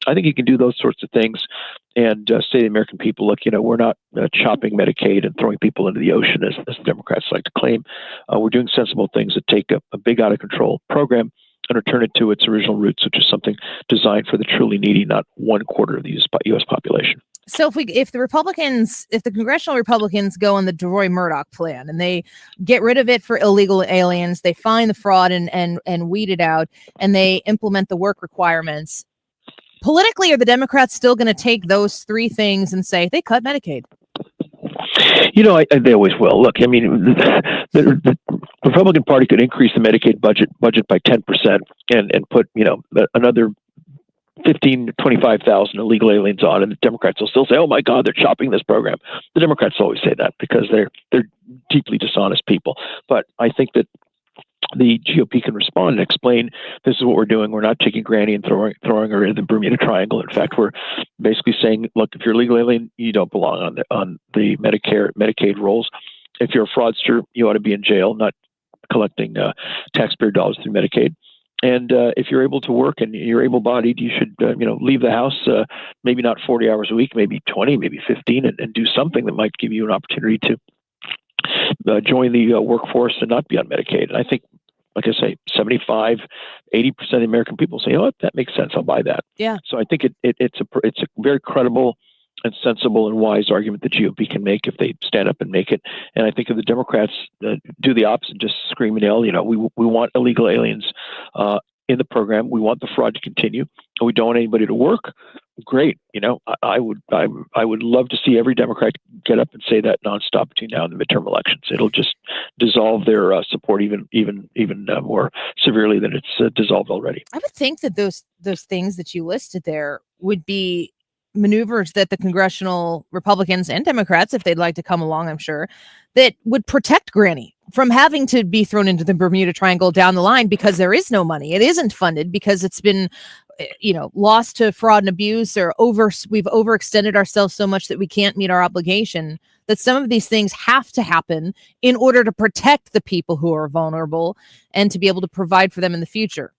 I think you can do those sorts of things and say to the American people, look, we're not chopping Medicaid and throwing people into the ocean, as the Democrats like to claim. We're doing sensible things that take a big out-of-control program and return it to its original roots, which is something designed for the truly needy, not 1/4 of the U.S. population. So if the congressional Republicans go on the Deroy Murdock plan and they get rid of it for illegal aliens, they find the fraud and weed it out, and they implement the work requirements, politically, are the Democrats still going to take those three things and say they cut Medicaid? They always will. Look, the Republican Party could increase the Medicaid budget by 10% and put another 15 to 25,000 illegal aliens on, and the Democrats will still say, "Oh my God, they're chopping this program." The Democrats always say that because they're deeply dishonest people. But I think that the GOP can respond and explain, this is what we're doing. We're not taking Granny and throwing her in the Bermuda Triangle. In fact, we're basically saying, look, if you're a legal alien, you don't belong on the Medicaid rolls. If you're a fraudster, you ought to be in jail, not collecting taxpayer dollars through Medicaid. And if you're able to work and you're able-bodied, you should leave the house, maybe not 40 hours a week, maybe 20, maybe 15, and do something that might give you an opportunity to join the workforce and not be on Medicaid. And I think, like I say, 75, 80% of the American people say, "Oh, that makes sense. I'll buy that." Yeah. So I think it's a very credible and sensible and wise argument the GOP can make if they stand up and make it. And I think if the Democrats do the opposite, just scream and yell, we want illegal aliens in the program. We want the fraud to continue, and we don't want anybody to work. Great. I would love to see every Democrat get up and say that nonstop between now and the midterm elections. It'll just dissolve their support even more severely than it's dissolved already. I would think that those things that you listed there would be maneuvers that the congressional Republicans and Democrats, if they'd like to come along, I'm sure, that would protect Granny from having to be thrown into the Bermuda Triangle down the line because there is no money. It isn't funded because it's been lost to fraud and abuse, or we've overextended ourselves so much that we can't meet our obligation, that some of these things have to happen in order to protect the people who are vulnerable and to be able to provide for them in the future.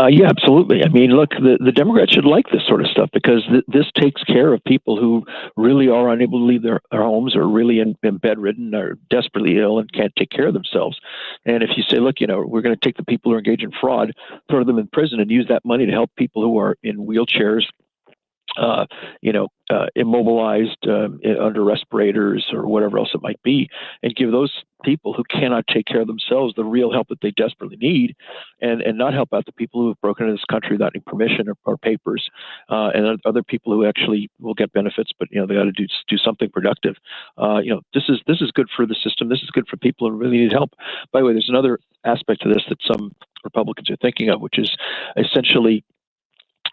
Yeah, absolutely. I mean, look, the Democrats should like this sort of stuff because this takes care of people who really are unable to leave their homes, or really been bedridden or desperately ill and can't take care of themselves. And if you say, look, we're going to take the people who are engaged in fraud, throw them in prison, and use that money to help people who are in wheelchairs, immobilized, under respirators or whatever else it might be, and give those people who cannot take care of themselves the real help that they desperately need, and not help out the people who have broken into this country without any permission or papers, and other people who actually will get benefits, but they got to do something productive. This is good for the system. This is good for people who really need help. By the way, there's another aspect to this that some Republicans are thinking of, which is essentially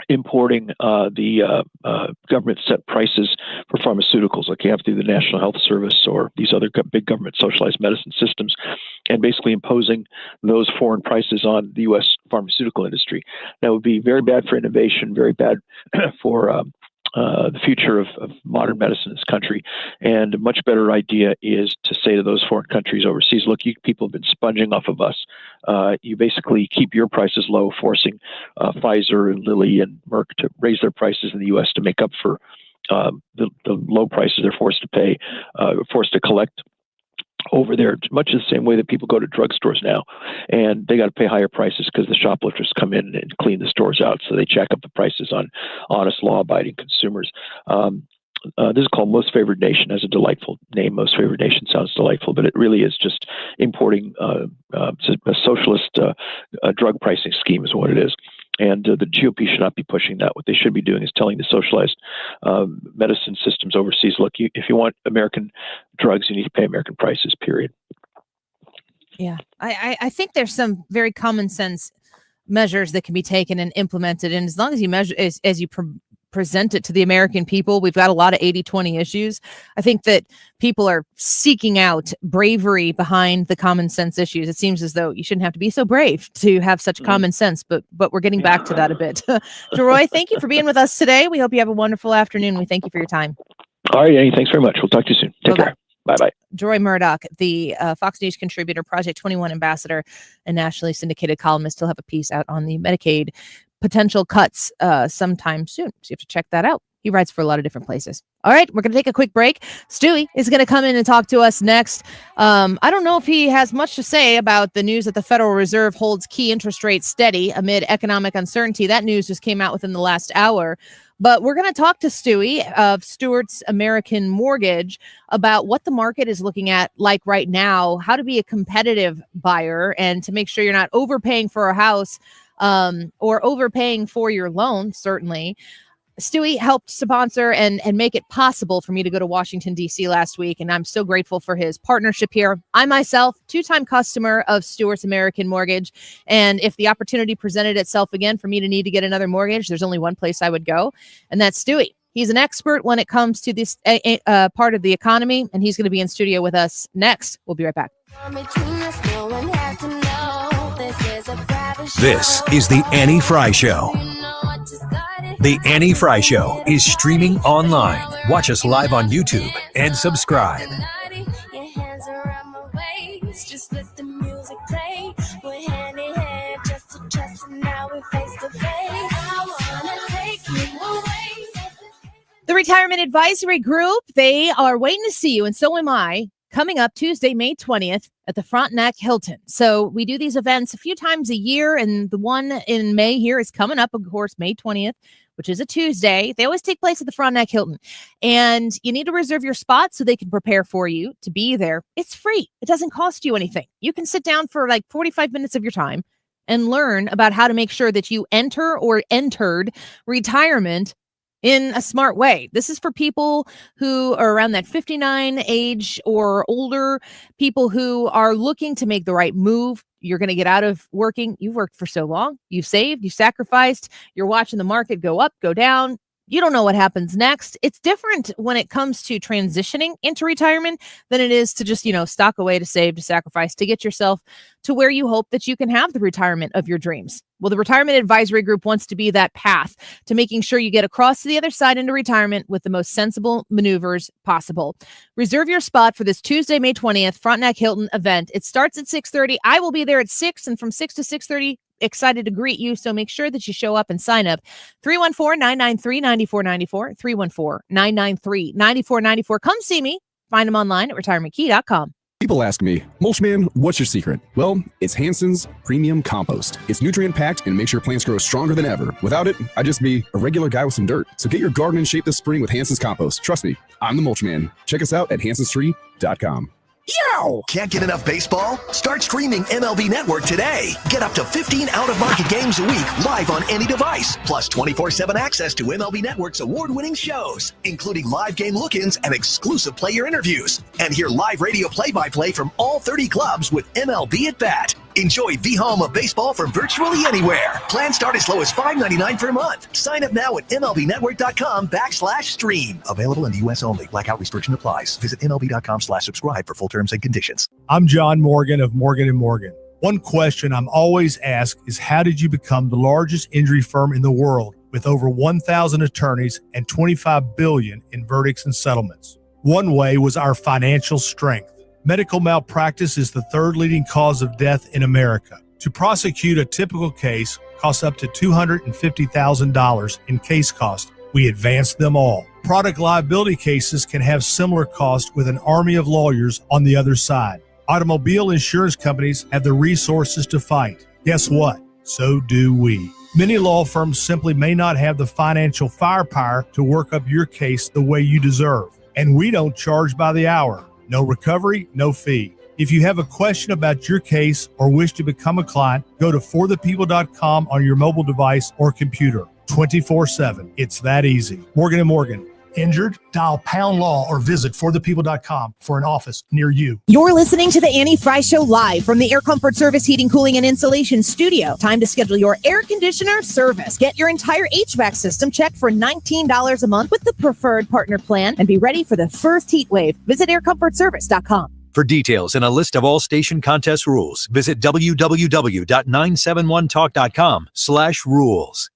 importing the government set prices for pharmaceuticals, like you have through the National Health Service or these other big government socialized medicine systems, and basically imposing those foreign prices on the U.S. pharmaceutical industry. That would be very bad for innovation, very bad for the future of modern medicine in this country. And a much better idea is to say to those foreign countries overseas, look, you people have been sponging off of us. You basically keep your prices low, forcing Pfizer and Lilly and Merck to raise their prices in the U.S. to make up for the low prices they're forced to pay, forced to collect over there, much the same way that people go to drugstores now, and they got to pay higher prices because the shoplifters come in and clean the stores out. So they jack up the prices on honest, law-abiding consumers. this is called Most Favored Nation. Has a delightful name. Most Favored Nation sounds delightful, but it really is just importing a socialist drug pricing scheme is what it is. And the GOP should not be pushing that. What they should be doing is telling the socialized medicine systems overseas, look, if you want American drugs, you need to pay American prices, period. Yeah, I think there's some very common sense measures that can be taken and implemented. And as long as you measure, as you present it to the American people, we've got a lot of 80-20 issues. I think that people are seeking out bravery behind the common sense issues. It seems as though you shouldn't have to be so brave to have such common sense, but we're getting back to that a bit. Deroy, thank you for being with us today. We hope you have a wonderful afternoon. We thank you for your time. All right, Annie, thanks very much. We'll talk to you soon. Take care. Bye-bye. Deroy Murdock, the Fox News contributor, Project 21 ambassador, and nationally syndicated columnist. He'll have a piece out on the Medicaid potential cuts sometime soon. So you have to check that out. He writes for a lot of different places. All right, we're going to take a quick break. Stewie is going to come in and talk to us next. I don't know if he has much to say about the news that the Federal Reserve holds key interest rates steady amid economic uncertainty. That news just came out within the last hour. But we're going to talk to Stewie of Stuart's American Mortgage about what the market is looking at like right now, how to be a competitive buyer, and to make sure you're not overpaying for a house or overpaying for your loan, certainly. Stewie helped sponsor and make it possible for me to go to Washington, D.C. last week, and I'm so grateful for his partnership here. I myself, two-time customer of Stuart's American Mortgage, and if the opportunity presented itself again for me to need to get another mortgage, there's only one place I would go, and that's Stewie. He's an expert when it comes to this part of the economy, and he's going to be in studio with us next. We'll be right back. This is the Annie Fry Show. The Annie Fry Show is streaming online. Watch us live on YouTube and subscribe. The Retirement Advisory Group, they are waiting to see you, and so am I, coming up Tuesday, May 20th at the Frontenac Hilton. So we do these events a few times a year, and the one in May here is coming up, of course, May 20th, which is a Tuesday. They always take place at the Frontenac Hilton. And you need to reserve your spot so they can prepare for you to be there. It's free. It doesn't cost you anything. You can sit down for like 45 minutes of your time and learn about how to make sure that you enter or entered retirement in a smart way. This is for people who are around that 59 age or older, people who are looking to make the right move. You're going to get out of working. You've worked for so long. You've saved, you sacrificed. You're watching the market go up, go down. You don't know what happens next. It's different when it comes to transitioning into retirement than it is to just, stock away, to save, to sacrifice, to get yourself to where you hope that you can have the retirement of your dreams. Well, the Retirement Advisory Group wants to be that path to making sure you get across to the other side into retirement with the most sensible maneuvers possible. Reserve your spot for this Tuesday, May 20th, Frontenac Hilton event. It starts at 6:30. I will be there at 6, and from 6 to 6:30, excited to greet you. So make sure that you show up and sign up. 314-993-9494, 314-993-9494. Come see me. Find them online at retirementkey.com. People ask me, Mulchman, what's your secret? Well, it's Hanson's Premium Compost. It's nutrient-packed and makes your plants grow stronger than ever. Without it, I'd just be a regular guy with some dirt. So get your garden in shape this spring with Hanson's Compost. Trust me, I'm the Mulchman. Check us out at hansonstree.com. Yo! Can't get enough baseball? Start streaming MLB Network today. Get up to 15 out-of-market games a week live on any device. Plus 24/7 access to MLB Network's award-winning shows, including live game look-ins and exclusive player interviews. And hear live radio play-by-play from all 30 clubs with MLB at Bat. Enjoy the home of baseball from virtually anywhere. Plans start as low as $5.99 per month. Sign up now at MLBnetwork.com/stream. Available in the U.S. only. Blackout restriction applies. Visit MLB.com/subscribe for full terms and conditions. I'm John Morgan of Morgan & Morgan. One question I'm always asked is, how did you become the largest injury firm in the world with over 1,000 attorneys and $25 billion in verdicts and settlements? One way was our financial strength. Medical malpractice is the third leading cause of death in America. To prosecute a typical case costs up to $250,000 in case cost. We advance them all. Product liability cases can have similar costs with an army of lawyers on the other side. Automobile insurance companies have the resources to fight. Guess what? So do we. Many law firms simply may not have the financial firepower to work up your case the way you deserve. And we don't charge by the hour. No recovery, no fee. If you have a question about your case or wish to become a client, go to forthepeople.com on your mobile device or computer 24/7. It's that easy. Morgan & Morgan. Injured? Dial pound law or visit forthepeople.com for an office near you. You're listening to the Annie Fry Show live from the Air Comfort Service Heating, Cooling, and Insulation Studio. Time to schedule your air conditioner service. Get your entire HVAC system checked for $19 a month with the preferred partner plan and be ready for the first heat wave. Visit aircomfortservice.com. For details and a list of all station contest rules, visit www.971talk.com/rules.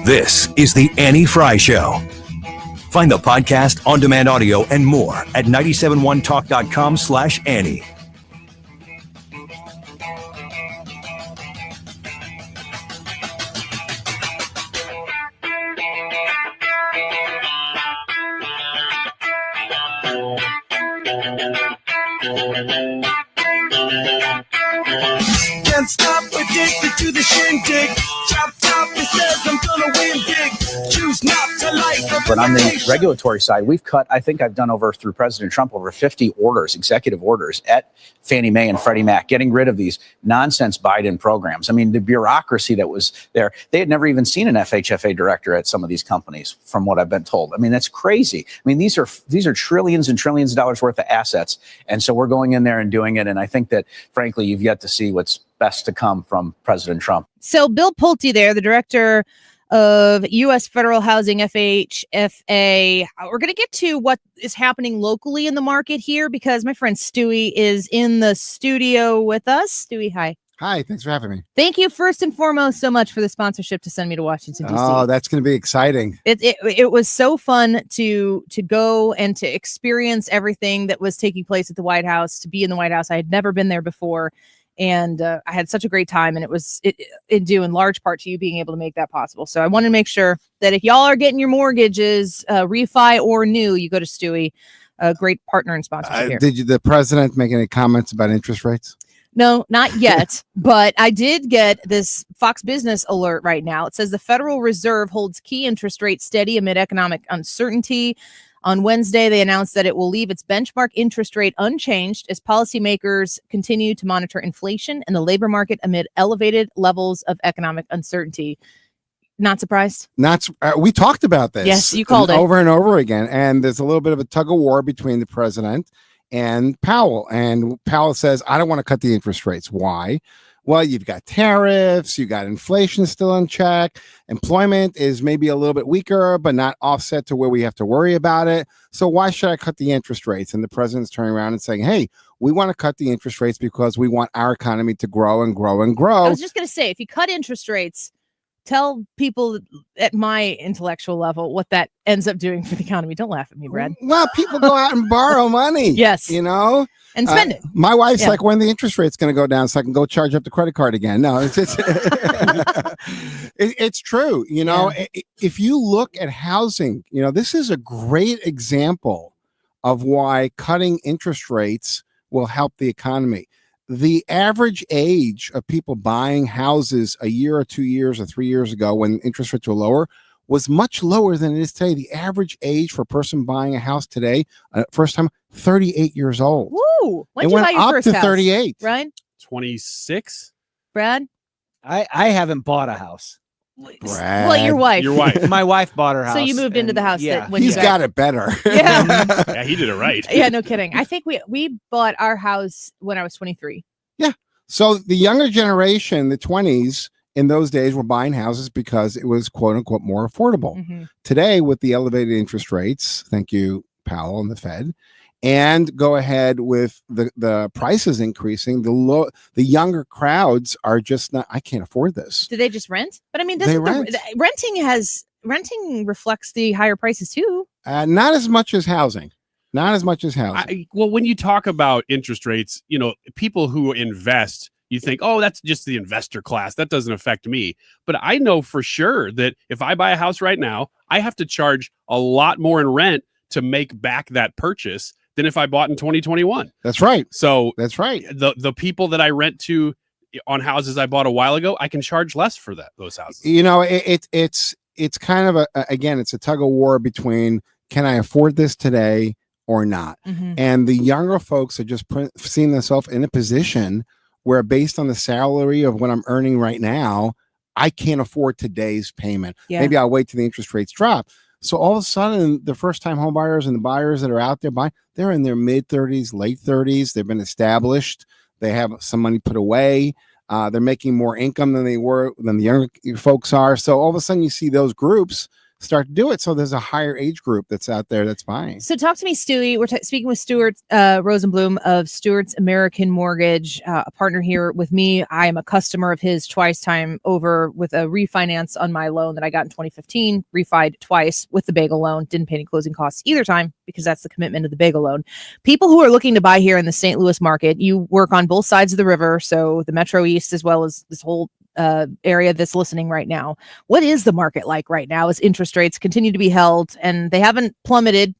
This is the Annie Fry Show. Find the podcast, on-demand audio, and more at 971talk.com/Annie. Can't stop, addicted to the shindig. Chop, chop, it says I'm gonna win big. Choose not to like. But on the regulatory side, I think I've done through President Trump, over 50 orders, executive orders at Fannie Mae and Freddie Mac, getting rid of these nonsense Biden programs. I mean, the bureaucracy that was there, they had never even seen an FHFA director at some of these companies, from what I've been told. I mean, that's crazy. I mean, these are trillions and trillions of dollars worth of assets. And so we're going in there and doing it. And I think that, frankly, you've yet to see what's best to come from President Trump. So Bill Pulte there, the director of U.S. Federal Housing, FHFA. We're going to get to what is happening locally in the market here because my friend Stewie is in the studio with us. Stewie, hi. Hi, thanks for having me. Thank you first and foremost so much for the sponsorship to send me to Washington, D.C. Oh, that's going to be exciting. It was so fun to go and to experience everything that was taking place at the White House, to be in the White House. I had never been there before. And I had such a great time, and it was due in large part to you being able to make that possible. So I want to make sure that if y'all are getting your mortgages, refi or new, you go to Stewie, a great partner and sponsor here. Did the president make any comments about interest rates? No, not yet. But I did get this Fox Business alert right now. It says the Federal Reserve holds key interest rates steady amid economic uncertainty. On Wednesday, they announced that it will leave its benchmark interest rate unchanged as policymakers continue to monitor inflation and the labor market amid elevated levels of economic uncertainty. Not surprised? We talked about this. Yes, you called it. Over and over again. And there's a little bit of a tug of war between the president and Powell. And Powell says, I don't want to cut the interest rates. Why? Well, you've got tariffs, you got inflation still in check. Employment is maybe a little bit weaker, but not offset to where we have to worry about it. So why should I cut the interest rates? And the president's turning around and saying, hey, we want to cut the interest rates because we want our economy to grow and grow and grow. I was just going to say, if you cut interest rates, tell people at my intellectual level what that ends up doing for the economy. Don't laugh at me, Brad. Well, people go out and borrow money. Yes. You know? And spend it. My wife's like, when the interest rate's going to go down so I can go charge up the credit card again. No, it's true. You know, if you look at housing, you know, this is a great example of why cutting interest rates will help the economy. The average age of people buying houses a year or 2 years or 3 years ago when interest rates were lower was much lower than it is today. The average age for a person buying a house today, first time, 38 years old. Woo! When did you buy your first house? 38. Ryan? 26. Brad? I haven't bought a house. Brad. Well, your wife. Your wife. My wife bought her house. So you moved into the house. Yeah. When He's got it better. Yeah. Yeah, he did it right. Yeah, no kidding. I think we bought our house when I was 23. Yeah. So the younger generation, the 20s, in those days were buying houses because it was quote unquote more affordable. Mm-hmm. Today, with the elevated interest rates, thank you, Powell and the Fed, and go ahead with the prices increasing, the younger crowds are just not, I can't afford this. Do they just rent? But I mean, They rent. renting reflects the higher prices too. Not as much as housing. Not as much as housing. Well, when you talk about interest rates, you know, people who invest, you think, oh, that's just the investor class. That doesn't affect me. But I know for sure that if I buy a house right now, I have to charge a lot more in rent to make back that purchase than if I bought in 2021. That's right. So that's right. The people that I rent to on houses I bought a while ago, I can charge less for those houses. You know, it's kind of again, it's a tug of war between, can I afford this today or not? Mm-hmm. And the younger folks are just seeing themselves in a position where, based on the salary of what I'm earning right now, I can't afford today's payment. Yeah. Maybe I'll wait till the interest rates drop. So all of a sudden, the first-time home buyers and the buyers that are out there buying, they're in their mid-30s, late 30s. They've been established. They have some money put away. They're making more income than the younger folks are. So all of a sudden, you see those groups start to do it. So there's a higher age group that's out there that's buying. So talk to me, Stewie. We're speaking with Stuart Rosenblum of Stuart's American Mortgage, a partner here with me. I am a customer of his twice time over with a refinance on my loan that I got in 2015, refied twice with the bagel loan. Didn't pay any closing costs either time because that's the commitment of the bagel loan. People who are looking to buy here in the St. Louis market, you work on both sides of the river, so the Metro East as well as this whole area that's listening right now. What is the market like right now as interest rates continue to be held, and they haven't plummeted,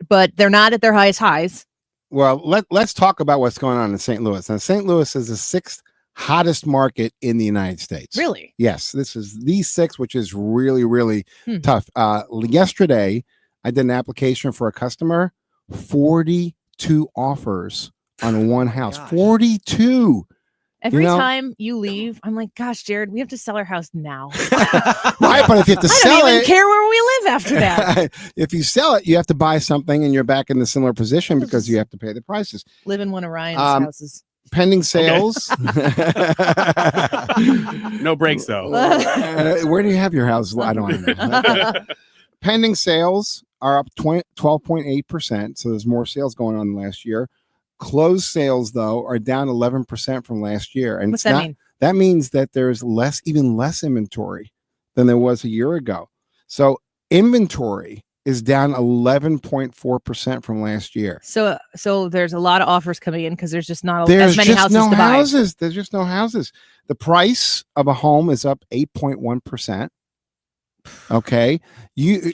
but they're not at their highest highs? Well, let's talk about what's going on in St. Louis. Now, St. Louis is the 6th hottest market in the United States. Really? Yes, this is the 6th, which is really, really tough. Yesterday, I did an application for a customer, 42 offers on one house. 42. Every time you leave, I'm like, gosh, Jared, we have to sell our house now. Right, but if you have to sell I don't even it, care where we live after that. if you sell it, you have to buy something, and you're back in the similar position because you have to pay the prices. Live in one of Ryan's houses. Pending sales. No breaks though. Where do you have your house? I don't want to know. Okay. Pending sales are up 12.8%. So there's more sales going on than last year. Closed sales, though, are down 11% from last year. And what's that mean? That means that there's even less inventory than there was a year ago. So inventory is down 11.4% from last year. So there's a lot of offers coming in because there's just not as many houses to buy. There's just no houses. The price of a home is up 8.1%. Okay.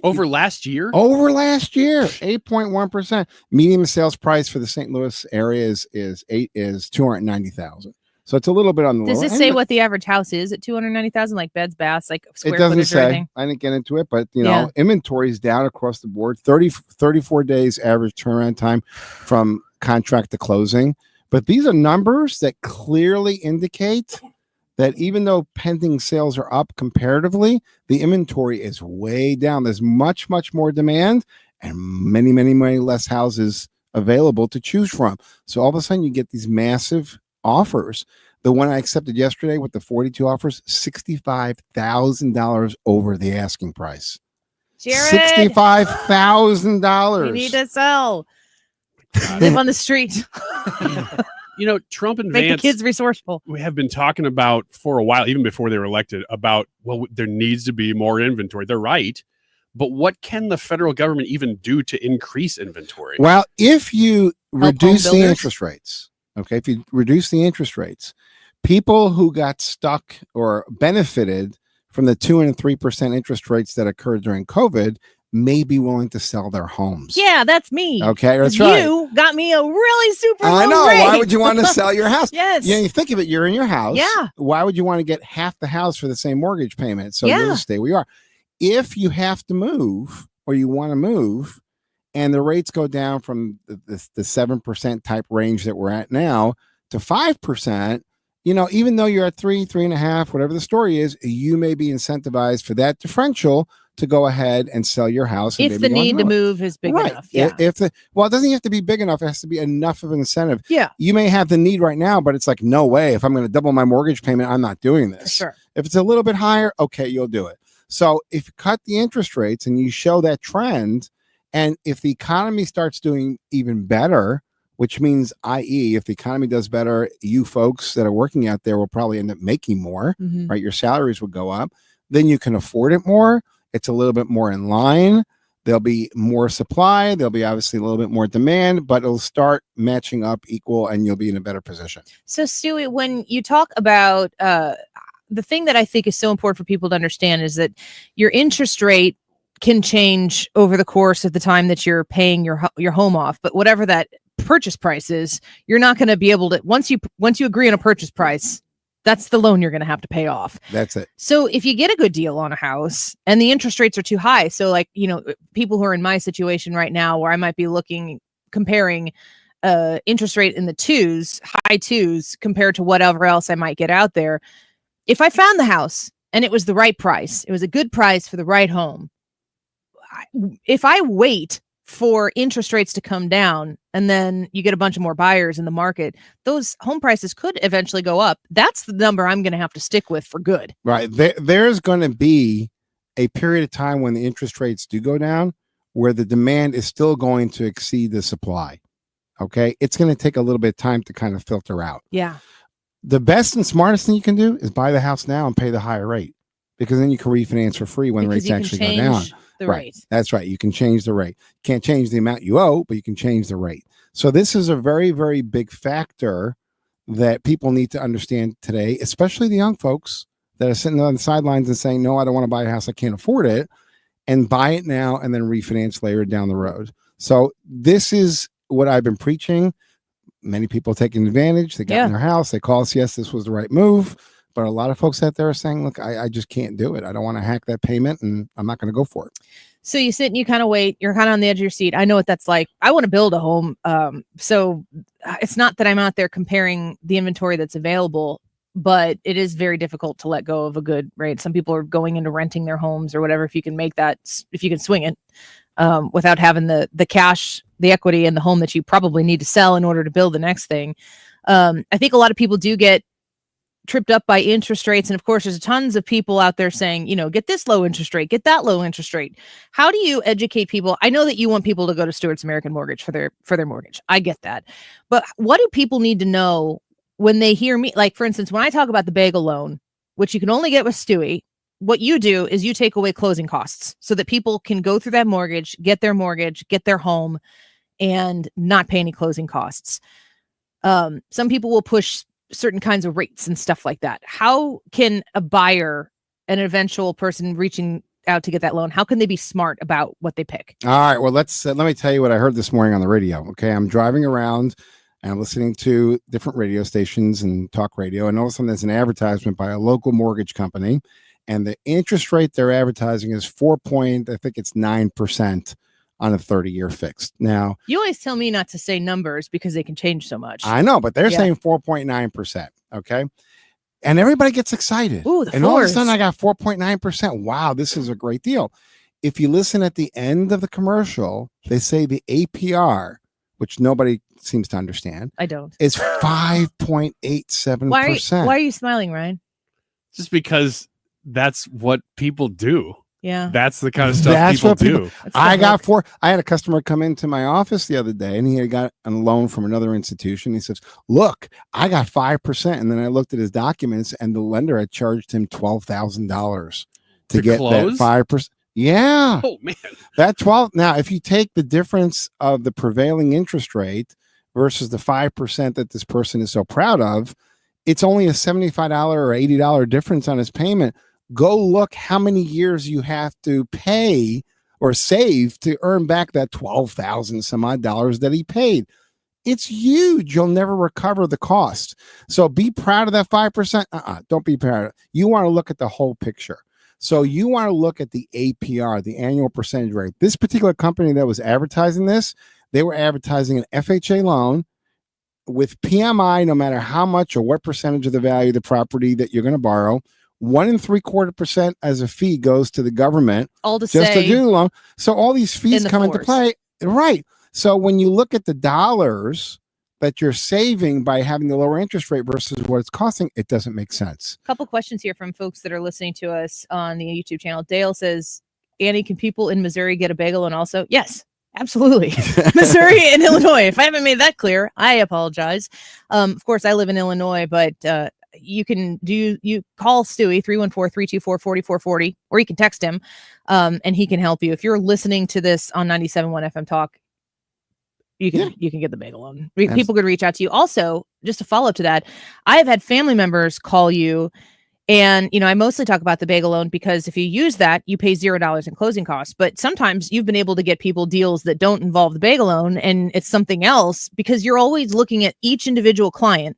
Over last year, 8.1%. Median sales price for the St. Louis area is $290,000. So it's a little bit on the low end. Does this say what the average house is at 290,000, like beds, baths, like square it doesn't footage or say. anything? I didn't get into it, but inventory is down across the board. 34 days average turnaround time from contract to closing. But these are numbers that clearly indicate that even though pending sales are up comparatively, the inventory is way down. There's much, much more demand and many, many, many less houses available to choose from. So all of a sudden you get these massive offers. The one I accepted yesterday with the 42 offers, $65,000 over the asking price. Jared, $65,000. You need to sell. Live on the street. You know, Trump and Make Vance, the kids resourceful. we have been talking about for a while, even before they were elected, about, well, there needs to be more inventory. They're right. But what can the federal government even do to increase inventory? Well, if you reduce the builders? interest rates, okay, if you reduce the interest rates, people who got stuck or benefited from the 2% and 3% interest rates that occurred during COVID may be willing to sell their homes. Yeah, that's me. Okay, that's right. You got me a really super I low know. rate. Why would you want to sell your house? Yes. You know, you think of it, you're in your house. Yeah. Why would you want to get half the house for the same mortgage payment? So Yeah. you'll just stay where you are. If you have to move or you want to move and the rates go down from the 7% type range that we're at now to 5%, you know, even though you're at 3.5, whatever the story is, you may be incentivized for that differential to go ahead and sell your house. If the need to move is big enough. Yeah. Well, it doesn't have to be big enough. It has to be enough of an incentive. Yeah. You may have the need right now, but it's like, no way. If I'm going to double my mortgage payment, I'm not doing this. Sure. If it's a little bit higher, okay, you'll do it. So if you cut the interest rates and you show that trend, and if the economy starts doing even better, which means, i.e., if the economy does better, you folks that are working out there will probably end up making more, Mhm. right? Your salaries will go up. Then you can afford it more. It's a little bit more in line. There'll be more supply. There'll be obviously a little bit more demand, but it'll start matching up equal and you'll be in a better position. So, Stewie, when you talk about the thing that I think is so important for people to understand is that your interest rate can change over the course of the time that you're paying your home off. But whatever that purchase price is, you're not going to be able to, once you agree on a purchase price, that's the loan you're going to have to pay off. That's it. So if you get a good deal on a house and the interest rates are too high, so like, people who are in my situation right now where I might be comparing interest rate in the high twos compared to whatever else I might get out there. If I found the house and it was the right price, it was a good price for the right home. If I wait for interest rates to come down and then you get a bunch of more buyers in the market, those home prices could eventually go up. That's the number I'm going to have to stick with for good. Right. There's going to be a period of time when the interest rates do go down where the demand is still going to exceed the supply. Okay. It's going to take a little bit of time to kind of filter out. Yeah. The best and smartest thing you can do is buy the house now and pay the higher rate, because then you can refinance for free when the rates actually go down. Right. That's right. You can change the rate. Can't change the amount you owe, but you can change the rate. So this is a very, very big factor that people need to understand today, especially the young folks that are sitting on the sidelines and saying, no, I don't want to buy a house. I can't afford it. And buy it now and then refinance later down the road. So this is what I've been preaching. Many people taking advantage. They got in their house. They call us. Yes, this was the right move. But a lot of folks out there are saying, look, I just can't do it. I don't want to hack that payment, and I'm not going to go for it. So you sit and you kind of wait. You're kind of on the edge of your seat. I know what that's like. I want to build a home. So it's not that I'm out there comparing the inventory that's available, but it is very difficult to let go of a good rate. Some people are going into renting their homes or whatever. If you can swing it without having the cash, the equity, and the home that you probably need to sell in order to build the next thing. I think a lot of people do get tripped up by interest rates. And of course, there's tons of people out there saying, get this low interest rate, get that low interest rate. How do you educate people? I know that you want people to go to Stuart's American Mortgage for their mortgage. I get that. But what do people need to know when they hear me? Like, for instance, when I talk about the bagel loan, which you can only get with Stewie, what you do is you take away closing costs so that people can go through that mortgage, get their home, and not pay any closing costs. Some people will push certain kinds of rates and stuff like that. How can a buyer, an eventual person reaching out to get that loan, how can they be smart about what they pick? All right. Well, let me tell you what I heard this morning on the radio. Okay. I'm driving around and I'm listening to different radio stations and talk radio. And all of a sudden there's an advertisement by a local mortgage company, and the interest rate they're advertising is 9% on a 30-year fixed. Now, you always tell me not to say numbers because they can change so much. I know, but they're saying 4.9%. Okay. And everybody gets excited. Ooh, and all of a sudden I got 4.9%. Wow, this is a great deal. If you listen at the end of the commercial, they say the APR, which nobody seems to understand. I don't. Is 5.87%. Why are you smiling, Ryan? Just because that's what people do. Yeah. That's the kind of stuff people do. I had a customer come into my office the other day, and he had got a loan from another institution. He says, look, I got 5%. And then I looked at his documents, and the lender had charged him $12,000 to get close? that 5%. Yeah. Oh, man. That 12. Now, if you take the difference of the prevailing interest rate versus the 5% that this person is so proud of, it's only a $75 or $80 difference on his payment. Go look how many years you have to pay or save to earn back that $12,000 some odd dollars that he paid. It's huge. You'll never recover the cost. So be proud of that 5%. Don't be proud of it. You want to look at the whole picture. So you want to look at the APR, the annual percentage rate. This particular company that was advertising this, they were advertising an FHA loan with PMI, no matter how much or what percentage of the value of the property that you're going to borrow. 1 3/4% as a fee goes to the government. All to just say to do the loan. So all these fees come into play. Right. So when you look at the dollars that you're saving by having the lower interest rate versus what it's costing, it doesn't make sense. A couple questions here from folks that are listening to us on the YouTube channel. Dale says, Annie, can people in Missouri get a bagel? And also, yes, absolutely. Missouri and Illinois. If I haven't made that clear, I apologize. Of course, I live in Illinois, but you call Stewie 314-324-4440, or you can text him and he can help you. If you're listening to this on 97.1 FM Talk, you can get the bagel loan. People could reach out to you. Also, just to follow up to that, I have had family members call you And, I mostly talk about the bagel loan because if you use that, you pay $0 in closing costs. But sometimes you've been able to get people deals that don't involve the bagel loan and it's something else because you're always looking at each individual client.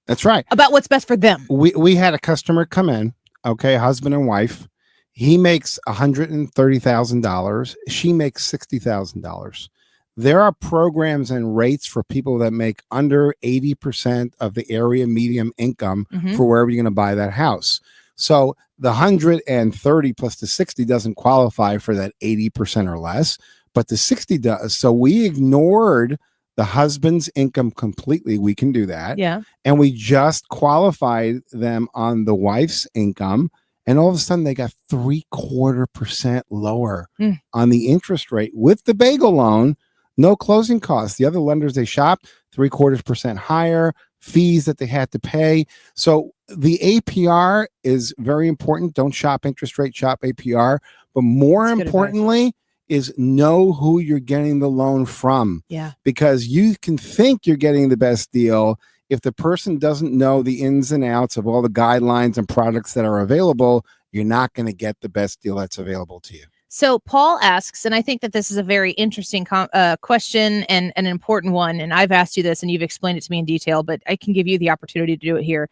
That's right. About what's best for them. We had a customer come in, okay, husband and wife. He makes $130,000. She makes $60,000. There are programs and rates for people that make under 80% of the area medium income for wherever you're going to buy that house. So the 130 plus the 60 doesn't qualify for that 80% or less, but the 60 does. So we ignored the husband's income completely. We can do that. Yeah. And we just qualified them on the wife's income. And all of a sudden they got 0.75% lower on the interest rate with the bagel loan. No closing costs. The other lenders they shopped 0.75% higher, fees that they had to pay. So the APR is very important. Don't shop interest rate, shop APR. But more importantly is know who you're getting the loan from. Yeah. Because you can think you're getting the best deal. If the person doesn't know the ins and outs of all the guidelines and products that are available, you're not going to get the best deal that's available to you. So Paul asks, and I think that this is a very interesting question and an important one. And I've asked you this and you've explained it to me in detail, but I can give you the opportunity to do it here.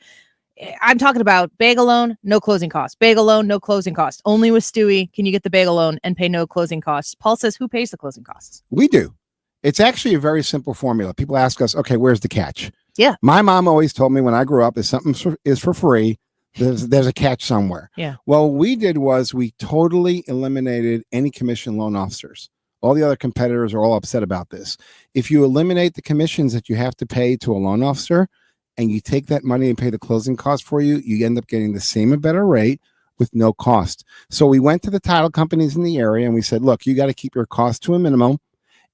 I'm talking about bagel loan, no closing costs. Bagel loan, no closing costs. Only with Stewie can you get the bagel loan and pay no closing costs. Paul says, who pays the closing costs? We do. It's actually a very simple formula. People ask us, okay, where's the catch? Yeah. My mom always told me when I grew up, if something is for free, there's a catch somewhere. Yeah. Well, what we did was we totally eliminated any commission loan officers. All the other competitors are all upset about this. If you eliminate the commissions that you have to pay to a loan officer and you take that money and pay the closing cost for you, you end up getting the same or better rate with no cost. So we went to the title companies in the area and we said, look, you got to keep your cost to a minimum.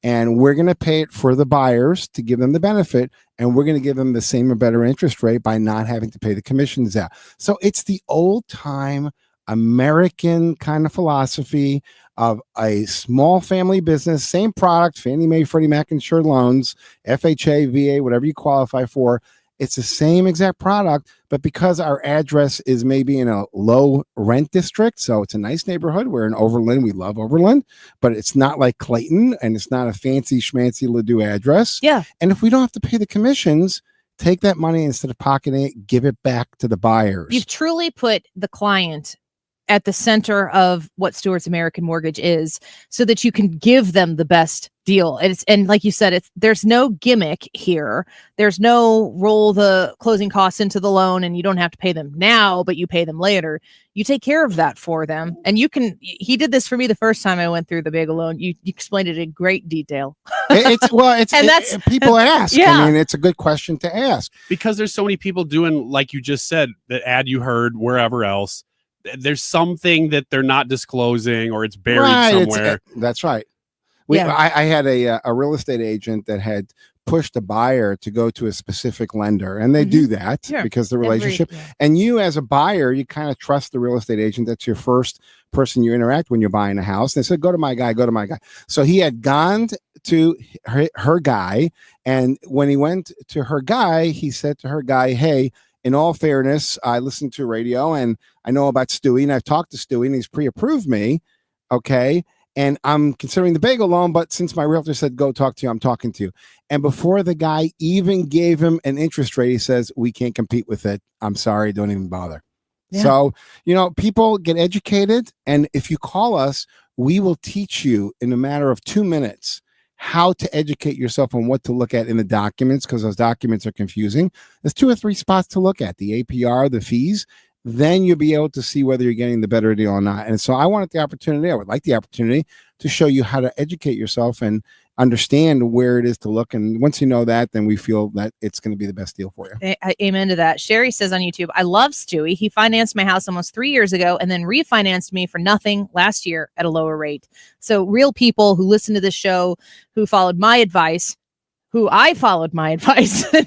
And we're going to pay it for the buyers to give them the benefit. And we're going to give them the same or better interest rate by not having to pay the commissions out. So it's the old time American kind of philosophy of a small family business, same product, Fannie Mae, Freddie Mac insured loans, FHA, VA, whatever you qualify for. It's the same exact product, but because our address is maybe in a low rent district, so it's a nice neighborhood. We're in Overland. We love Overland, but it's not like Clayton, and it's not a fancy schmancy Ladue address. Yeah. And if we don't have to pay the commissions, take that money instead of pocketing it, give it back to the buyers. You've truly put the client at the center of what Stewart's American Mortgage is so that you can give them the best deal. And like you said, there's no gimmick here. There's no roll the closing costs into the loan and you don't have to pay them now, but you pay them later. You take care of that for them. And he did this for me the first time I went through the bagel loan. You explained it in great detail. People ask. Yeah. I mean, it's a good question to ask. Because there's so many people doing, like you just said, the ad you heard wherever else. There's something that they're not disclosing or it's buried somewhere. That's right. Yeah. I had a real estate agent that had pushed a buyer to go to a specific lender, and they do that because the relationship. And you, as a buyer, you kind of trust the real estate agent. That's your first person you interact when you're buying a house. They said, "Go to my guy. Go to my guy." So he had gone to her guy, and when he went to her guy, he said to her guy, "Hey, in all fairness, I listened to radio and I know about Stewie, and I've talked to Stewie, and he's pre-approved me. Okay. And I'm considering the bagel loan, but since my realtor said, go talk to you, I'm talking to you." And before the guy even gave him an interest rate, he says, "We can't compete with it. I'm sorry. Don't even bother." Yeah. So, people get educated. And if you call us, we will teach you in a matter of 2 minutes how to educate yourself on what to look at in the documents, because those documents are confusing. There's 2 or 3 spots to look at: the APR, the fees. Then you'll be able to see whether you're getting the better deal or not. And so I would like the opportunity to show you how to educate yourself and understand where it is to look. And once you know that, then we feel that it's going to be the best deal for you. Amen to that. Sherry says on YouTube, "I love Stewie. He financed my house almost 3 years ago and then refinanced me for nothing last year at a lower rate." So real people who listen to this show, who followed my advice, and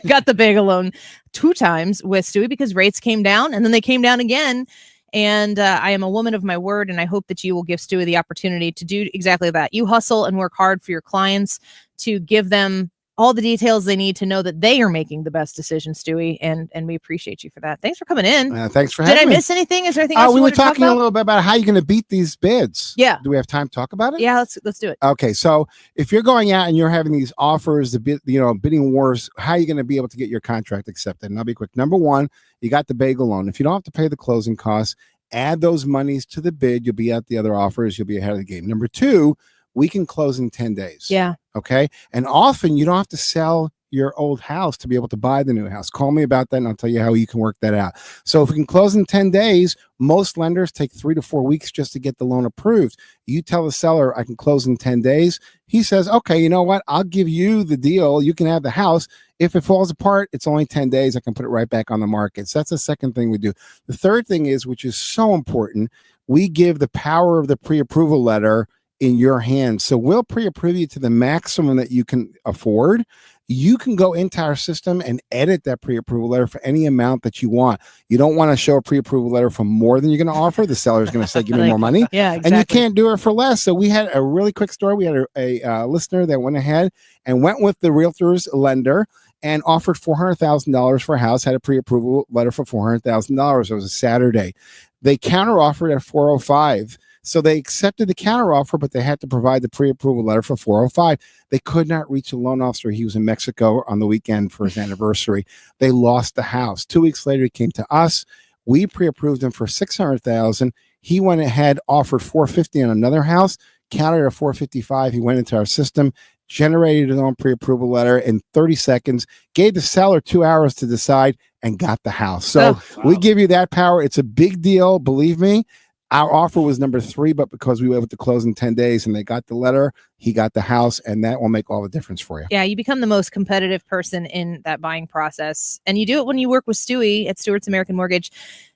got the bagel loan 2 times with Stewie because rates came down and then they came down again. And I am a woman of my word, and I hope that you will give Stewie the opportunity to do exactly that. You hustle and work hard for your clients to give them all the details they need to know that they are making the best decision, Stewie, and we appreciate you for that. Thanks for coming in. Thanks for having me. Did I miss anything? Is there anything else we you were wanted to talk talking a about? little bit about how you're going to beat these bids. Yeah. Do we have time to talk about it? Yeah, let's do it. Okay, so if you're going out and you're having these offers, bidding wars, how are you going to be able to get your contract accepted? And I'll be quick. Number one, you got the bagel loan. If you don't have to pay the closing costs, add those monies to the bid. You'll be at the other offers. You'll be ahead of the game. Number two, we can close in 10 days. Yeah. Okay. And often you don't have to sell your old house to be able to buy the new house. Call me about that and I'll tell you how you can work that out. So if we can close in 10 days, most lenders take 3 to 4 weeks just to get the loan approved. You tell the seller, I can close in 10 days. He says, okay, you know what? I'll give you the deal. You can have the house. If it falls apart, it's only 10 days. I can put it right back on the market. So that's the second thing we do. The third thing is, which is so important, we give the power of the pre-approval letter in your hands. So we'll pre-approve you to the maximum that you can afford. You can go into our system and edit that pre-approval letter for any amount that you want. You don't want to show a pre-approval letter for more than you're going to offer. The seller is going to say, give me more money. Yeah, exactly. And you can't do it for less. So we had a really quick story. We had a listener that went ahead and went with the realtor's lender and offered $400,000 for a house, had a pre-approval letter for $400,000. It was a Saturday. They counter-offered at $405,000. So they accepted the counteroffer, but they had to provide the pre-approval letter for $405,000. They could not reach a loan officer. He was in Mexico on the weekend for his anniversary. They lost the house. 2 weeks later, he came to us. We pre-approved him for $600,000. He went ahead, offered $450,000 on another house, countered at $455,000. He went into our system, generated his own pre-approval letter in 30 seconds, gave the seller 2 hours to decide, and got the house. So we give you that power. It's a big deal. Believe me. Our offer was number 3, but because we were able to close in 10 days and they got the letter, he got the house, and that will make all the difference for you. Yeah, you become the most competitive person in that buying process. And you do it when you work with Stewie at Stewart's American Mortgage.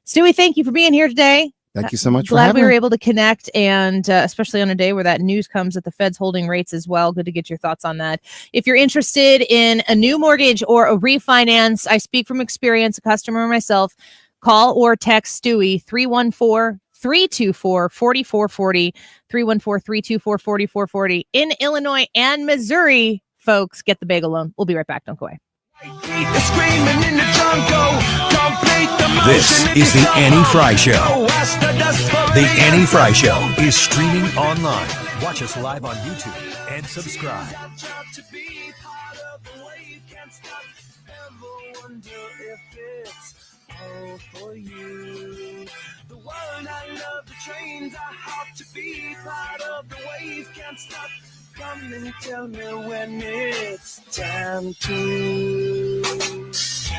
Stewie, thank you for being here today. Thank you so much for having me. having Glad we were me. able to connect, and especially on a day where that news comes that the Fed's holding rates as well. Good to get your thoughts on that. If you're interested in a new mortgage or a refinance, I speak from experience, a customer myself, call or text Stewie 314-324-4440, 314-324-4440 in Illinois and Missouri. Folks, get the bagel loan. We'll be right back. Don't go away. This is the Annie Fry Show. The Annie Fry Show is streaming online. Watch us live on YouTube and subscribe. For you, the one I love, the trains I hop to be part of the wave, can't stop. Come and tell me when it's time to.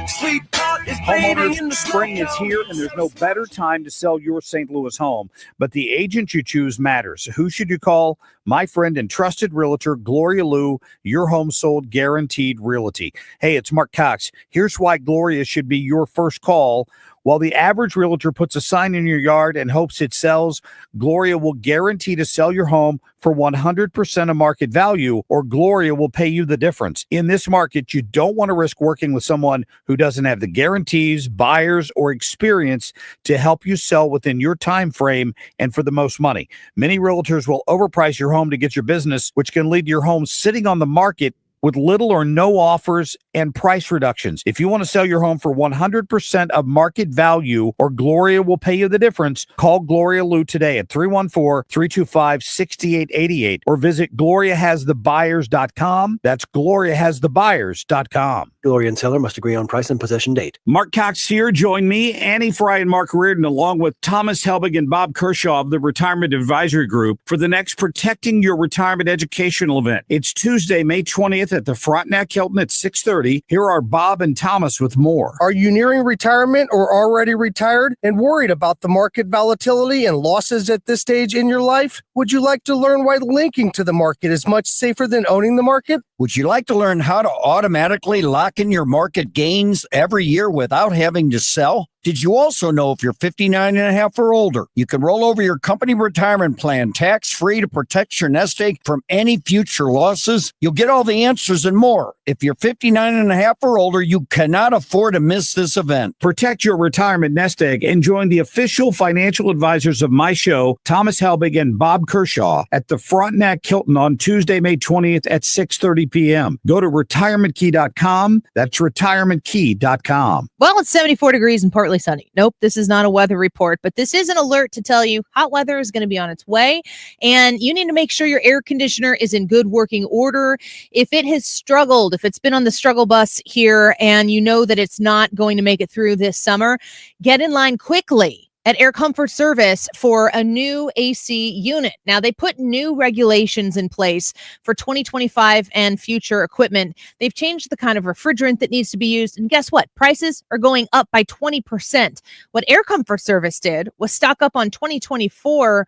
Sweetheart is fading in Homeowners, the spring is here, and there's no better time to sell your St. Louis home. But the agent you choose matters. Who should you call? My friend and trusted realtor, Gloria Liu, your home sold guaranteed realty. Hey, it's Mark Cox. Here's why Gloria should be your first call. While the average realtor puts a sign in your yard and hopes it sells, Gloria will guarantee to sell your home for 100% of market value, or Gloria will pay you the difference. In this market, you don't want to risk working with someone who doesn't have the guarantees, buyers, or experience to help you sell within your time frame and for the most money. Many realtors will overprice your home to get your business, which can lead to your home sitting on the market with little or no offers and price reductions. If you want to sell your home for 100% of market value, or Gloria will pay you the difference, call Gloria Liu today at 314-325-6888 or visit GloriaHasTheBuyers.com. That's GloriaHasTheBuyers.com. Gloria and seller must agree on price and possession date. Mark Cox here. Join me, Annie Fry, and Mark Reardon, along with Thomas Helbig and Bob Kershaw of the Retirement Advisory Group, for the next Protecting Your Retirement educational event. It's Tuesday, May 20th at the Frontenac Hilton at 6:30. Here are Bob and Thomas with more. Are you nearing retirement or already retired and worried about the market volatility and losses at this stage in your life? Would you like to learn why linking to the market is much safer than owning the market? Would you like to learn how to automatically lock in your market gains every year without having to sell? Did you also know if you're 59 and a half or older, you can roll over your company retirement plan tax-free to protect your nest egg from any future losses? You'll get all the answers and more. If you're 59 and a half or older, you cannot afford to miss this event. Protect your retirement nest egg and join the official financial advisors of my show, Thomas Helbig and Bob Kershaw, at the Frontenac Hilton on Tuesday, May 20th at 6:30 p.m. Go to retirementkey.com. That's retirementkey.com. Well, it's 74 degrees and partly sunny. Nope, this is not a weather report, but this is an alert to tell you hot weather is going to be on its way, and you need to make sure your air conditioner is in good working order. If it has struggled, if it's been on the struggle bus here and you know that it's not going to make it through this summer, get in line quickly at Air Comfort Service for a new AC unit. Now, they put new regulations in place for 2025 and future equipment. They've changed the kind of refrigerant that needs to be used. And guess what? Prices are going up by 20%. What Air Comfort Service did was stock up on 2024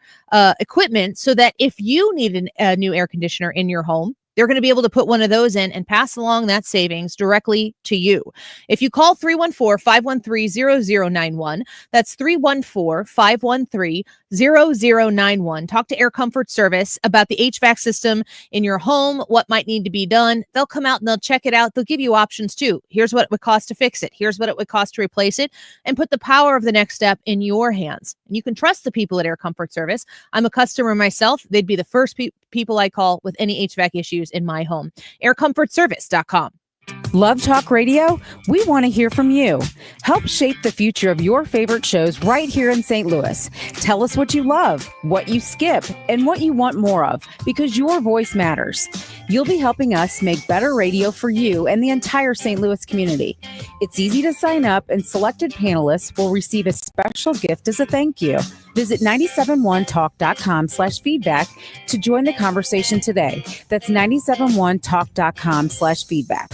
equipment so that if you need a new air conditioner in your home, they're going to be able to put one of those in and pass along that savings directly to you. If you call 314-513-0091, that's 314-513-0091. Talk to Air Comfort Service about the HVAC system in your home, what might need to be done. They'll come out and they'll check it out. They'll give you options too. Here's what it would cost to fix it. Here's what it would cost to replace it, and put the power of the next step in your hands. And you can trust the people at Air Comfort Service. I'm a customer myself. They'd be the first people I call with any HVAC issues in my home. AirComfortService.com. Love Talk Radio? We want to hear from you. Help shape the future of your favorite shows right here in St. Louis. Tell us what you love, what you skip, and what you want more of, because your voice matters. You'll be helping us make better radio for you and the entire St. Louis community. It's easy to sign up, and selected panelists will receive a special gift as a thank you. Visit 971talk.com/feedback to join the conversation today. That's 971talk.com/feedback.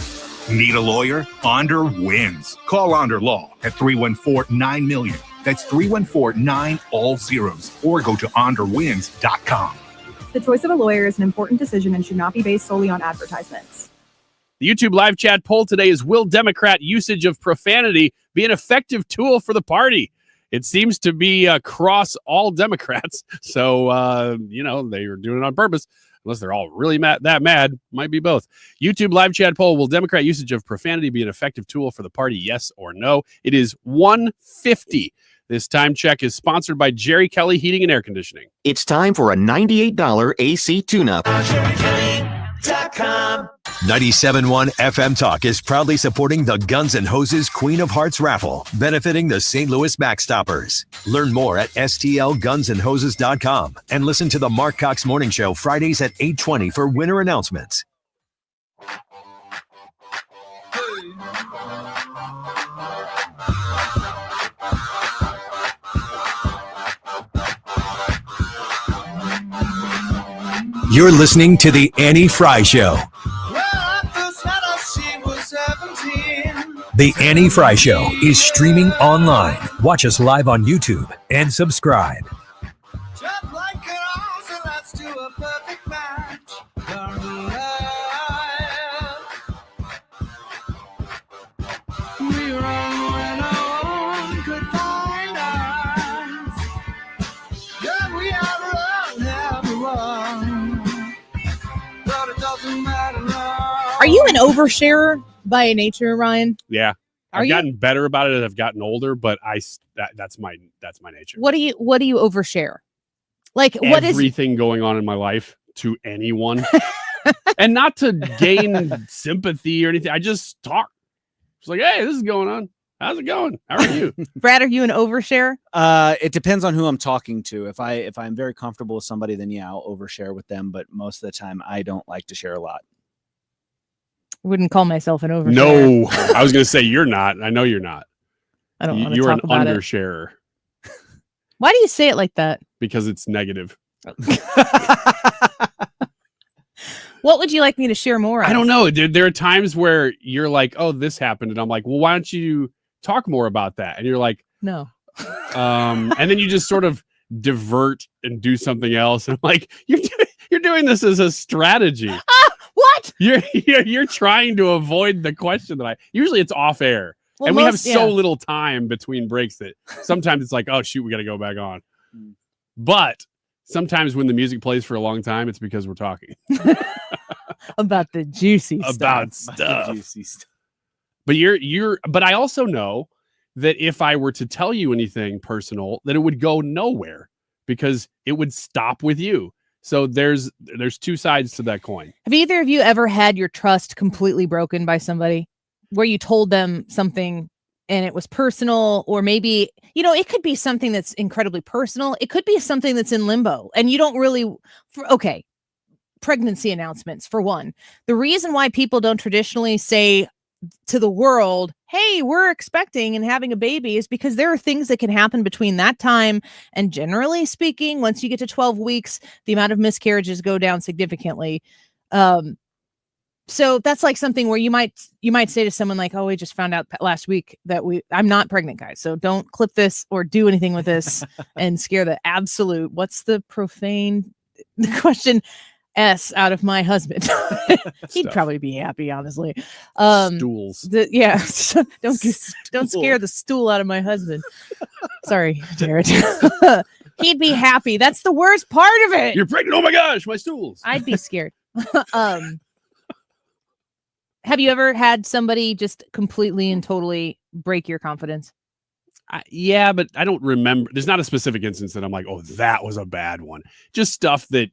Need a lawyer? Onder wins. Call Onder Law at 314-9-MILLION. That's 314-9-all-zeros. Or go to onderwins.com. The choice of a lawyer is an important decision and should not be based solely on advertisements. The YouTube live chat poll today is, will Democrat usage of profanity be an effective tool for the party? It seems to be across all Democrats. So, they are doing it on purpose. Unless they're all really that mad. Might be both. YouTube live chat poll, will Democrat usage of profanity be an effective tool for the party? Yes or no? It is 150. This time check is sponsored by Jerry Kelly Heating and Air Conditioning. It's time for a $98 AC tune-up. 97.1 FM Talk is proudly supporting the Guns N' Hoses Queen of Hearts raffle, benefiting the St. Louis Backstoppers. Learn more at stlgunsandhoses.com and listen to the Mark Cox Morning Show Fridays at 8:20 for winner announcements. You're listening to The Annie Fry Show. The Annie Fry Show is streaming online. Watch us live on YouTube and subscribe. Are you an oversharer by nature, Ryan? Yeah. I've gotten better about it as I've gotten older, but that's my nature. What do you overshare? Like, what is everything going on in my life to anyone? And not to gain sympathy or anything. I just talk. It's like, hey, this is going on. How's it going? How are you? Brad, are you an overshare? It depends on who I'm talking to. If I'm very comfortable with somebody, then yeah, I'll overshare with them. But most of the time, I don't like to share a lot. Wouldn't call myself an oversharer. No, I was going to say you're not. I know you're not. I don't want to You're talk an about undersharer. Why do you say it like that? Because it's negative. What would you like me to share more of? I don't know, dude. There are times where you're like, oh, this happened. And I'm like, well, why don't you talk more about that? And you're like, no. And then you just sort of divert and do something else. And I'm like, you're doing this as a strategy. What? You're trying to avoid the question that usually it's off air. Well, and we have most- so yeah. little time between breaks that sometimes it's like, oh shoot, we got to go back on. But sometimes when the music plays for a long time, it's because we're talking about the juicy about stuff. stuff. But I also know that if I were to tell you anything personal, that it would go nowhere because it would stop with you. So there's two sides to that coin. Have either of you ever had your trust completely broken by somebody where you told them something and it was personal, or maybe, it could be something that's incredibly personal. It could be something that's in limbo and you don't really, pregnancy announcements for one. The reason why people don't traditionally say to the world, hey, we're expecting and having a baby is because there are things that can happen between that time. And generally speaking, once you get to 12 weeks, the amount of miscarriages go down significantly. So that's like something where you might say to someone like, oh, we just found out last week that I'm not pregnant, guys. So don't clip this or do anything with this and scare the absolute, what's the profane question? S out of my husband. He'd probably be happy, honestly. Stools. Don't scare the stool out of my husband. Sorry, Jared. He'd be happy. That's the worst part of it. You're pregnant. Oh my gosh, my stools. I'd be scared. Have you ever had somebody just completely and totally break your confidence? Yeah, but I don't remember. There's not a specific instance that I'm like, oh, that was a bad one. Just stuff that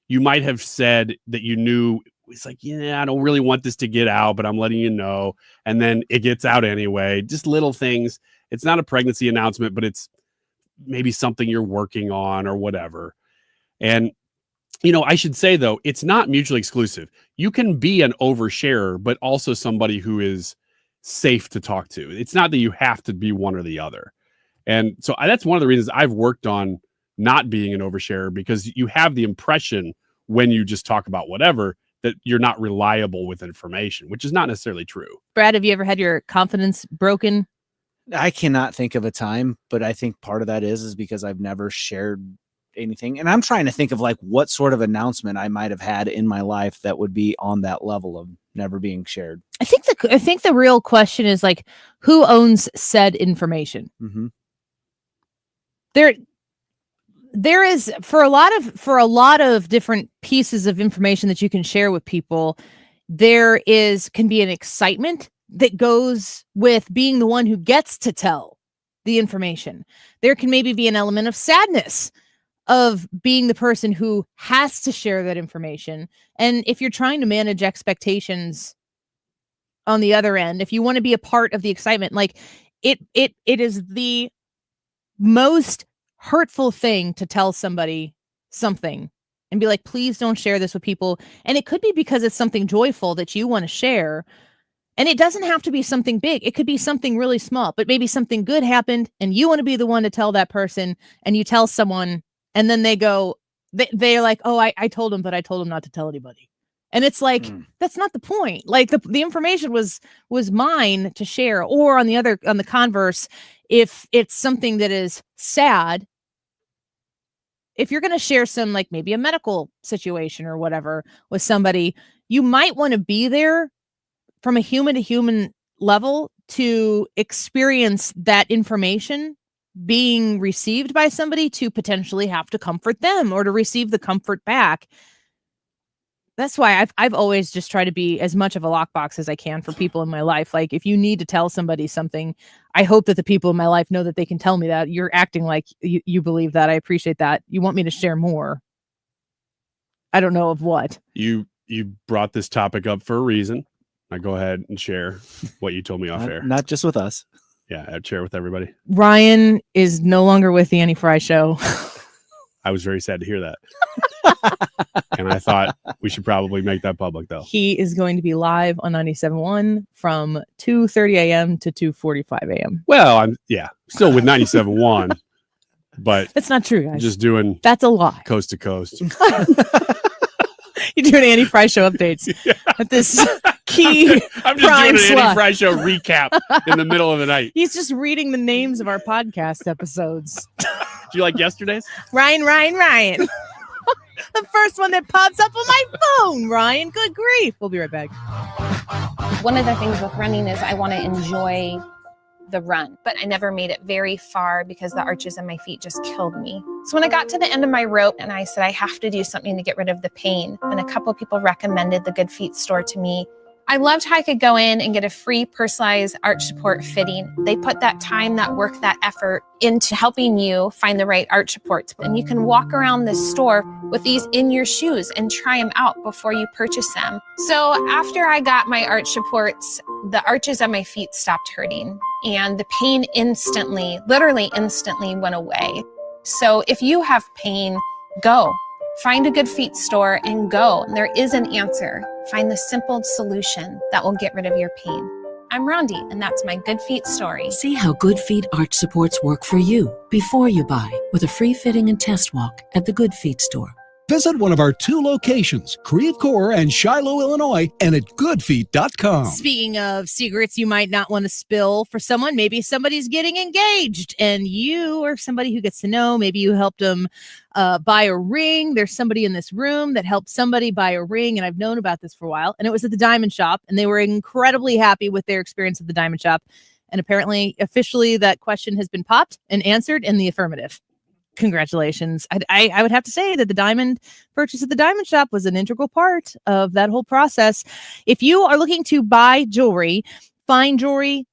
you might have said that you knew. It's like, yeah, I don't really want this to get out, but I'm letting you know. And then it gets out anyway. Just little things. It's not a pregnancy announcement, but it's maybe something you're working on or whatever. And, I should say, though, it's not mutually exclusive. You can be an oversharer, but also somebody who is safe to talk to. It's not that you have to be one or the other. And so that's one of the reasons I've worked on not being an oversharer, because you have the impression when you just talk about whatever that you're not reliable with information, which is not necessarily true. Brad, have you ever had your confidence broken? I cannot think of a time, but I think part of that is because I've never shared anything. And I'm trying to think of like what sort of announcement I might have had in my life that would be on that level of never being shared. I think the real question is like, who owns said information? Mm-hmm. There is for a lot of different pieces of information that you can share with people, can be an excitement that goes with being the one who gets to tell the information. There can maybe be an element of sadness of being the person who has to share that information. And if you're trying to manage expectations on the other end, if you want to be a part of the excitement, like it is the most hurtful thing to tell somebody something and be like, please don't share this with people. And it could be because it's something joyful that you want to share. And it doesn't have to be something big. It could be something really small, but maybe something good happened and you want to be the one to tell that person, and you tell someone and then they go, they're like, oh, I told him, but I told him not to tell anybody. And it's like, that's not the point. Like the information was mine to share. Or on the converse, if it's something that is sad, if you're going to share some, like maybe a medical situation or whatever with somebody, you might want to be there from a human to human level to experience that information being received by somebody, to potentially have to comfort them or to receive the comfort back. That's why I've always just tried to be as much of a lockbox as I can for people in my life. Like if you need to tell somebody something, I hope that the people in my life know that they can tell me that. You're acting like you believe that. I appreciate that. You want me to share more. I don't know of what. You brought this topic up for a reason. Now go ahead and share what you told me off air. Not just with us. Yeah, I'd share with everybody. Ryan is no longer with the Annie Fry Show. I was very sad to hear that. And I thought we should probably make that public, though. He is going to be live on 97.1 from 2:30 a.m. to 2:45 a.m. Well, I'm still with 97.1, but that's not true, guys. Just doing that's a lie. Coast to coast. You're doing Annie Fry Show updates at this key. I'm just prime doing an slot. Annie Fry Show recap in the middle of the night. He's just reading the names of our podcast episodes. Do you like yesterday's? Ryan. The first one that pops up on my phone, Ryan. Good grief. We'll be right back. One of the things with running is I want to enjoy the run, but I never made it very far because the arches on my feet just killed me. So when I got to the end of my rope and I said, I have to do something to get rid of the pain, and a couple people recommended the Good Feet store to me. I loved how I could go in and get a free personalized arch support fitting. They put that time, that work, that effort into helping you find the right arch supports. And you can walk around this store with these in your shoes and try them out before you purchase them. So after I got my arch supports, the arches on my feet stopped hurting and the pain instantly, literally instantly went away. So if you have pain, go. Find a Good Feet store and go. There is an answer. Find the simple solution that will get rid of your pain. I'm Rondi, and that's my Good Feet story. See how Good Feet arch supports work for you before you buy with a free fitting and test walk at the Good Feet store. Visit one of our 2 locations, Creve Coeur and Shiloh, Illinois, and at goodfeet.com. Speaking of secrets you might not want to spill for someone, maybe somebody's getting engaged and you are somebody who gets to know, maybe you helped them buy a ring. There's somebody in this room that helped somebody buy a ring, and I've known about this for a while, and it was at the Diamond Shop, and they were incredibly happy with their experience at the Diamond Shop. And apparently, officially, that question has been popped and answered in the affirmative. Congratulations. I would have to say that the diamond purchase at the Diamond Shop was an integral part of that whole process. If you are looking to buy jewelry, fine jewelry,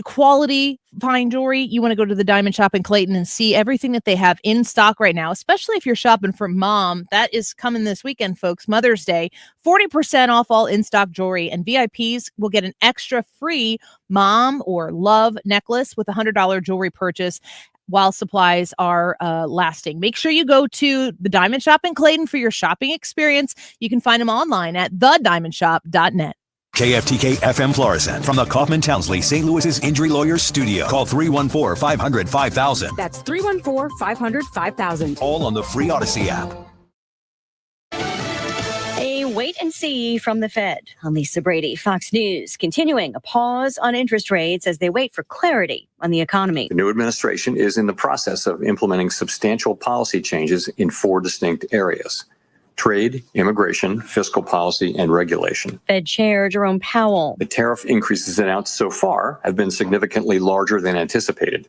quality fine jewelry, you want to go to the Diamond Shop in Clayton and see everything that they have in stock right now, especially if you're shopping for mom. That is coming this weekend, folks. Mother's Day, 40% off all in-stock jewelry, and VIPs will get an extra free mom or love necklace with a $100 jewelry purchase while supplies are lasting. Make sure you go to the Diamond Shop in Clayton for your shopping experience. You can find them online at thediamondshop.net. KFTK FM Florissant from the Kaufman Townsley St. Louis's Injury Lawyers Studio. Call 314-500-5000. That's 314-500-5000. All on the free Odyssey app. A wait and see from the Fed. I'm Lisa Brady, Fox News, continuing a pause on interest rates as they wait for clarity on the economy. The new administration is in the process of implementing substantial policy changes in 4 distinct areas: trade, immigration, fiscal policy, and regulation. Fed Chair Jerome Powell. The tariff increases announced so far have been significantly larger than anticipated.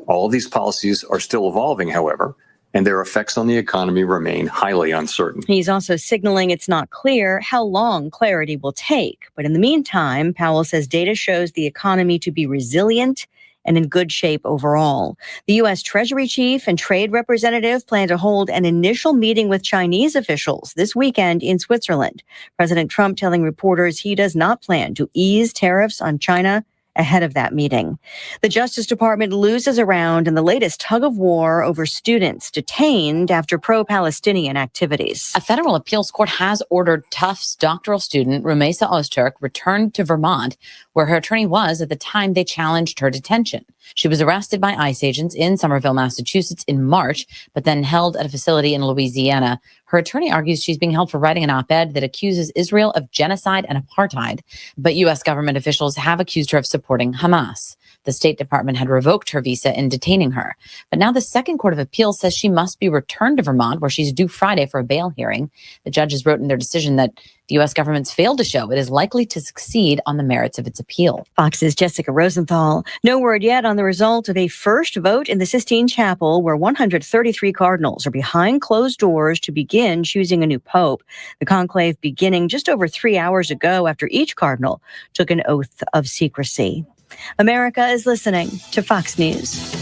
All of these policies are still evolving, however, and their effects on the economy remain highly uncertain. He's also signaling it's not clear how long clarity will take. But in the meantime, Powell says data shows the economy to be resilient and in good shape overall. The U.S. Treasury Chief and Trade Representative plan to hold an initial meeting with Chinese officials this weekend in Switzerland. President Trump telling reporters he does not plan to ease tariffs on China ahead of that meeting. The Justice Department loses a round in the latest tug of war over students detained after pro-Palestinian activities. A federal appeals court has ordered Tufts doctoral student Rumeysa Ozturk returned to Vermont, where her attorney was at the time they challenged her detention. She was arrested by ICE agents in Somerville, Massachusetts in March, but then held at a facility in Louisiana. Her attorney argues she's being held for writing an op-ed that accuses Israel of genocide and apartheid, but U.S. government officials have accused her of supporting Hamas. The State Department had revoked her visa in detaining her. But now the Second Court of Appeals says she must be returned to Vermont, where she's due Friday for a bail hearing. The judges wrote in their decision that the U.S. government's failed to show it is likely to succeed on the merits of its appeal. Fox's Jessica Rosenthal. No word yet on the result of a first vote in the Sistine Chapel, where 133 cardinals are behind closed doors to begin choosing a new pope. The conclave beginning just over 3 hours ago after each cardinal took an oath of secrecy. America is listening to Fox News.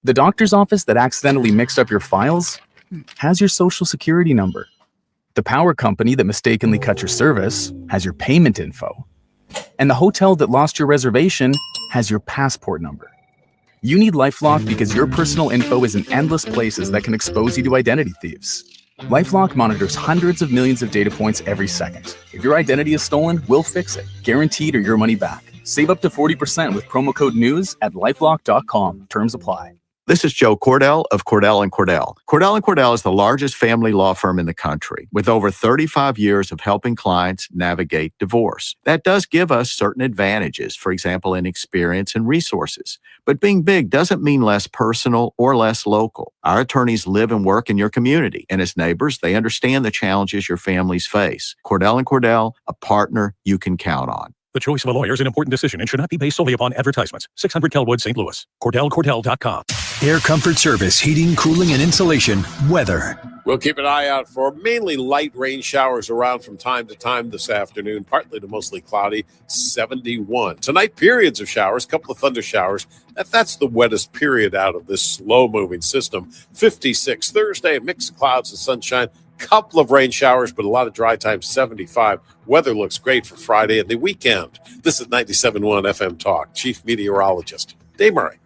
The doctor's office that accidentally mixed up your files has your social security number. The power company that mistakenly cut your service has your payment info. And the hotel that lost your reservation has your passport number. You need LifeLock because your personal info is in endless places that can expose you to identity thieves. LifeLock monitors hundreds of millions of data points every second. If your identity is stolen, we'll fix it, guaranteed or your money back. Save up to 40% with promo code NEWS at LifeLock.com. Terms apply. This is Joe Cordell of Cordell & Cordell. Cordell & Cordell is the largest family law firm in the country with over 35 years of helping clients navigate divorce. That does give us certain advantages, for example, in experience and resources. But being big doesn't mean less personal or less local. Our attorneys live and work in your community, and as neighbors, they understand the challenges your families face. Cordell & Cordell, a partner you can count on. The choice of a lawyer is an important decision and should not be based solely upon advertisements. 600 Kelwood, St. Louis. CordellCordell.com. Air Comfort Service, heating, cooling, and insulation. Weather. We'll keep an eye out for mainly light rain showers around from time to time this afternoon, partly to mostly cloudy, 71. Tonight, periods of showers, a couple of thunder showers. That's the wettest period out of this slow-moving system. 56. Thursday, a mix of clouds and sunshine. Couple of rain showers, but a lot of dry time, 75. Weather looks great for Friday and the weekend. This is 97.1 FM Talk. Chief Meteorologist Dave Murray.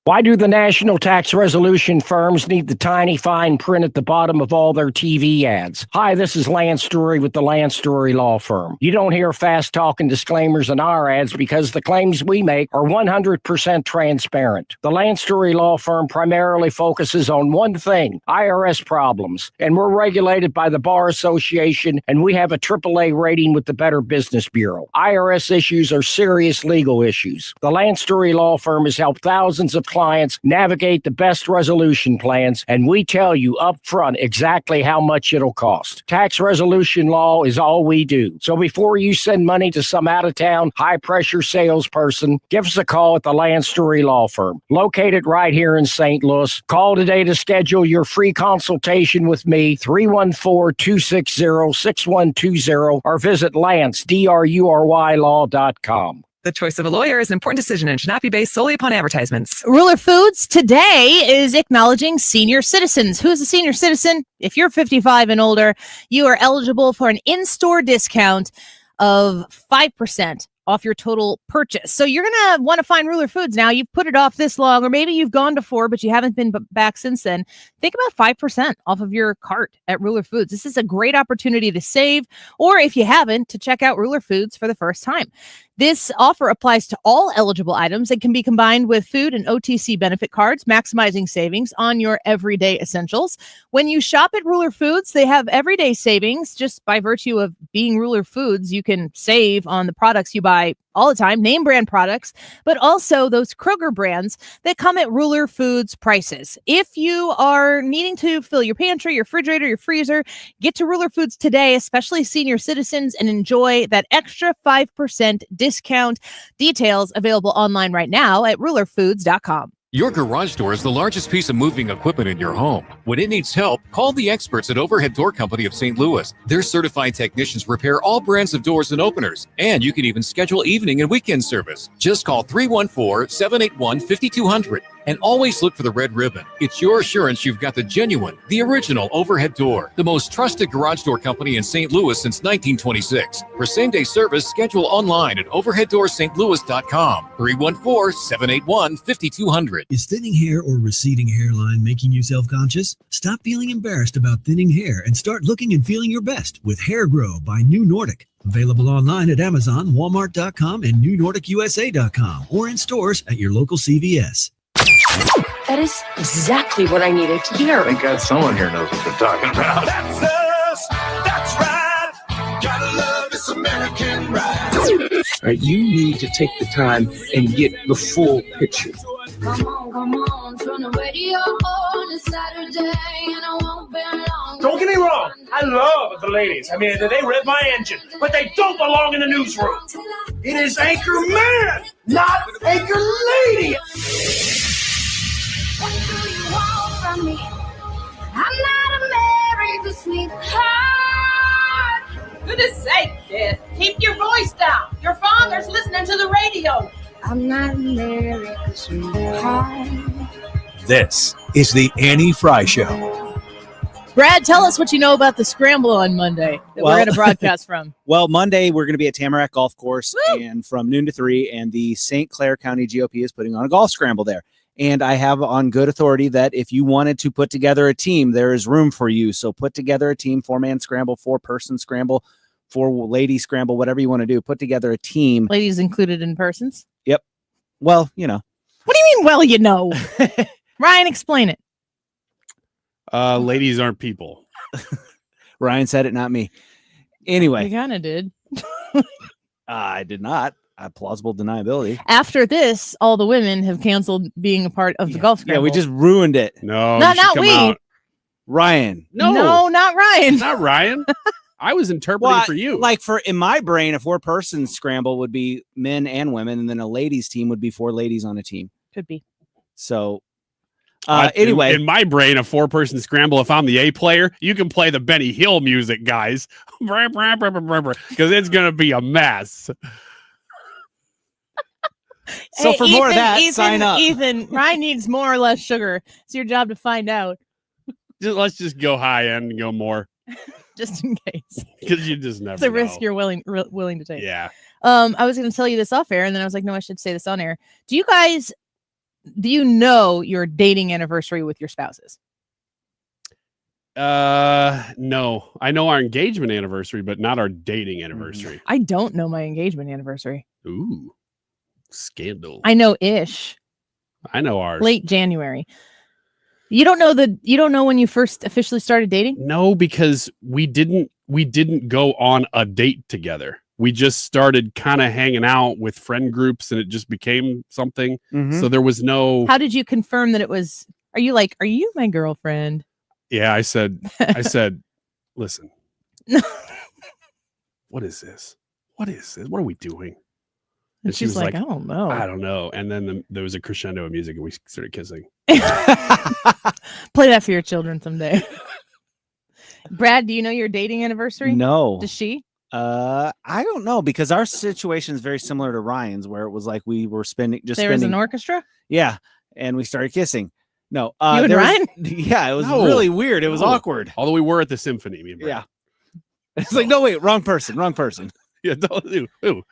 Why do the national tax resolution firms need the tiny fine print at the bottom of all their TV ads? Hi, this is Lance Drury with the Lance Drury Law Firm. You don't hear fast-talking disclaimers in our ads because the claims we make are 100% transparent. The Lance Drury Law Firm primarily focuses on one thing, IRS problems, and we're regulated by the Bar Association, and we have a AAA rating with the Better Business Bureau. IRS issues are serious legal issues. The Lance Drury Law Firm has helped thousands of clients navigate the best resolution plans, and we tell you up front exactly how much it'll cost. Tax resolution law is all we do. So before you send money to some out-of-town, high-pressure salesperson, give us a call at the Lance Drury Law Firm, located right here in St. Louis. Call today to schedule your free consultation with me, 314-260-6120, or visit LanceDruryLaw.com. The choice of a lawyer is an important decision and should not be based solely upon advertisements. Ruler Foods today is acknowledging senior citizens. Who's a senior citizen? If you're 55 and older, you are eligible for an in-store discount of 5% off your total purchase. So you're going to want to find Ruler Foods now. You've put it off this long, or maybe you've gone before, but you haven't been back since then. Think about 5% off of your cart at Ruler Foods. This is a great opportunity to save, or if you haven't, to check out Ruler Foods for the first time. This offer applies to all eligible items and can be combined with food and OTC benefit cards, maximizing savings on your everyday essentials. When you shop at Ruler Foods, they have everyday savings. Just by virtue of being Ruler Foods, you can save on the products you buy all the time, name brand products, but also those Kroger brands that come at Ruler Foods prices. If you are needing to fill your pantry, your refrigerator, your freezer, get to Ruler Foods today, especially senior citizens, and enjoy that extra 5% discount. Details available online right now at rulerfoods.com. Your garage door is the largest piece of moving equipment in your home. When it needs help, call the experts at Overhead Door Company of St. Louis. Their certified technicians repair all brands of doors and openers, and you can even schedule evening and weekend service. Just call 314-781-5200 and always look for the red ribbon. It's your assurance you've got the genuine, the original Overhead Door, the most trusted garage door company in St. Louis since 1926. For same-day service, schedule online at overheaddoorsstlouis.com. 314-781-5200. Is thinning hair or receding hairline making you self-conscious? Stop feeling embarrassed about thinning hair and start looking and feeling your best with Hair Grow by New Nordic. Available online at Amazon, Walmart.com, and NewNordicUSA.com, or in stores at your local CVS. That is exactly what I needed to hear. Thank God someone here knows what they're talking about. That's us. That's right. Gotta love this American ride. You need to take the time and get the full picture. Come on, turn the radio on. It's Saturday and I won't be long. Don't get me wrong, I love the ladies. I mean, they rev my engine, but they don't belong in the newsroom. It is Anchor Man, not Anchor Lady. What do you want from me? I'm not America's sweetheart. Goodness sake, kid. Keep your voice down. Your father's listening to the radio. I'm not America's sweetheart. This is the Annie Fry Show. Brad, tell us what you know about the scramble on Monday that we're going to broadcast from. Well, Monday, we're going to be at Tamarack Golf Course and from noon to 3, and the St. Clair County GOP is putting on a golf scramble there. And I have on good authority that if you wanted to put together a team, there is room for you. So put together a team, 4-man scramble, 4-person scramble, 4-lady scramble, whatever you want to do. Put together a team. Ladies included in persons? Yep. Well, you know. What do you mean, well, you know? Ryan, explain it. Ladies aren't people. Ryan said it, not me. Anyway. You kind of did. I did not. Plausible deniability. After this, all the women have canceled being a part of the golf scramble. Yeah, we just ruined it. No, not we. Ryan. No, not Ryan. Not Ryan. I was interpreting for you. Like in my brain, a 4-person scramble would be men and women, and then a ladies team would be 4 ladies on a team. Could be. So anyway, in my brain, a 4-person scramble, if I'm the A player, you can play the Benny Hill music, guys. Because it's going to be a mess. So for more of that, sign up. Ethan, Ryan needs more or less sugar. It's your job to find out. Let's just go high end and go more. Just in case. Because you just never It's a know. risk you're willing to take. Yeah. I was going to tell you this off air, and then I was like, no, I should say this on air. Do you know your dating anniversary with your spouses? No. I know our engagement anniversary, but not our dating anniversary. I don't know my engagement anniversary. Ooh. Scandal. I know ish. I know ours. Late January. You don't know when you first officially started dating? No, because we didn't go on a date together. We just started kind of hanging out with friend groups, and it just became something. Mm-hmm. So there was no. How did you confirm that it was? Are you my girlfriend? Yeah, I said, listen. What is this? What is this? What are we doing? And she was like, I don't know. I don't know. And then there was a crescendo of music, and we started kissing. Play that for your children someday. Brad, do you know your dating anniversary? No. Does she? I don't know, because our situation is very similar to Ryan's, where it was like we were spending. Was an orchestra? Yeah, and we started kissing. No, you and Ryan? Yeah, it was really weird. It was awkward. Although we were at the symphony, me and Brad. Yeah. It's like, no, wait, wrong person. Yeah, ew.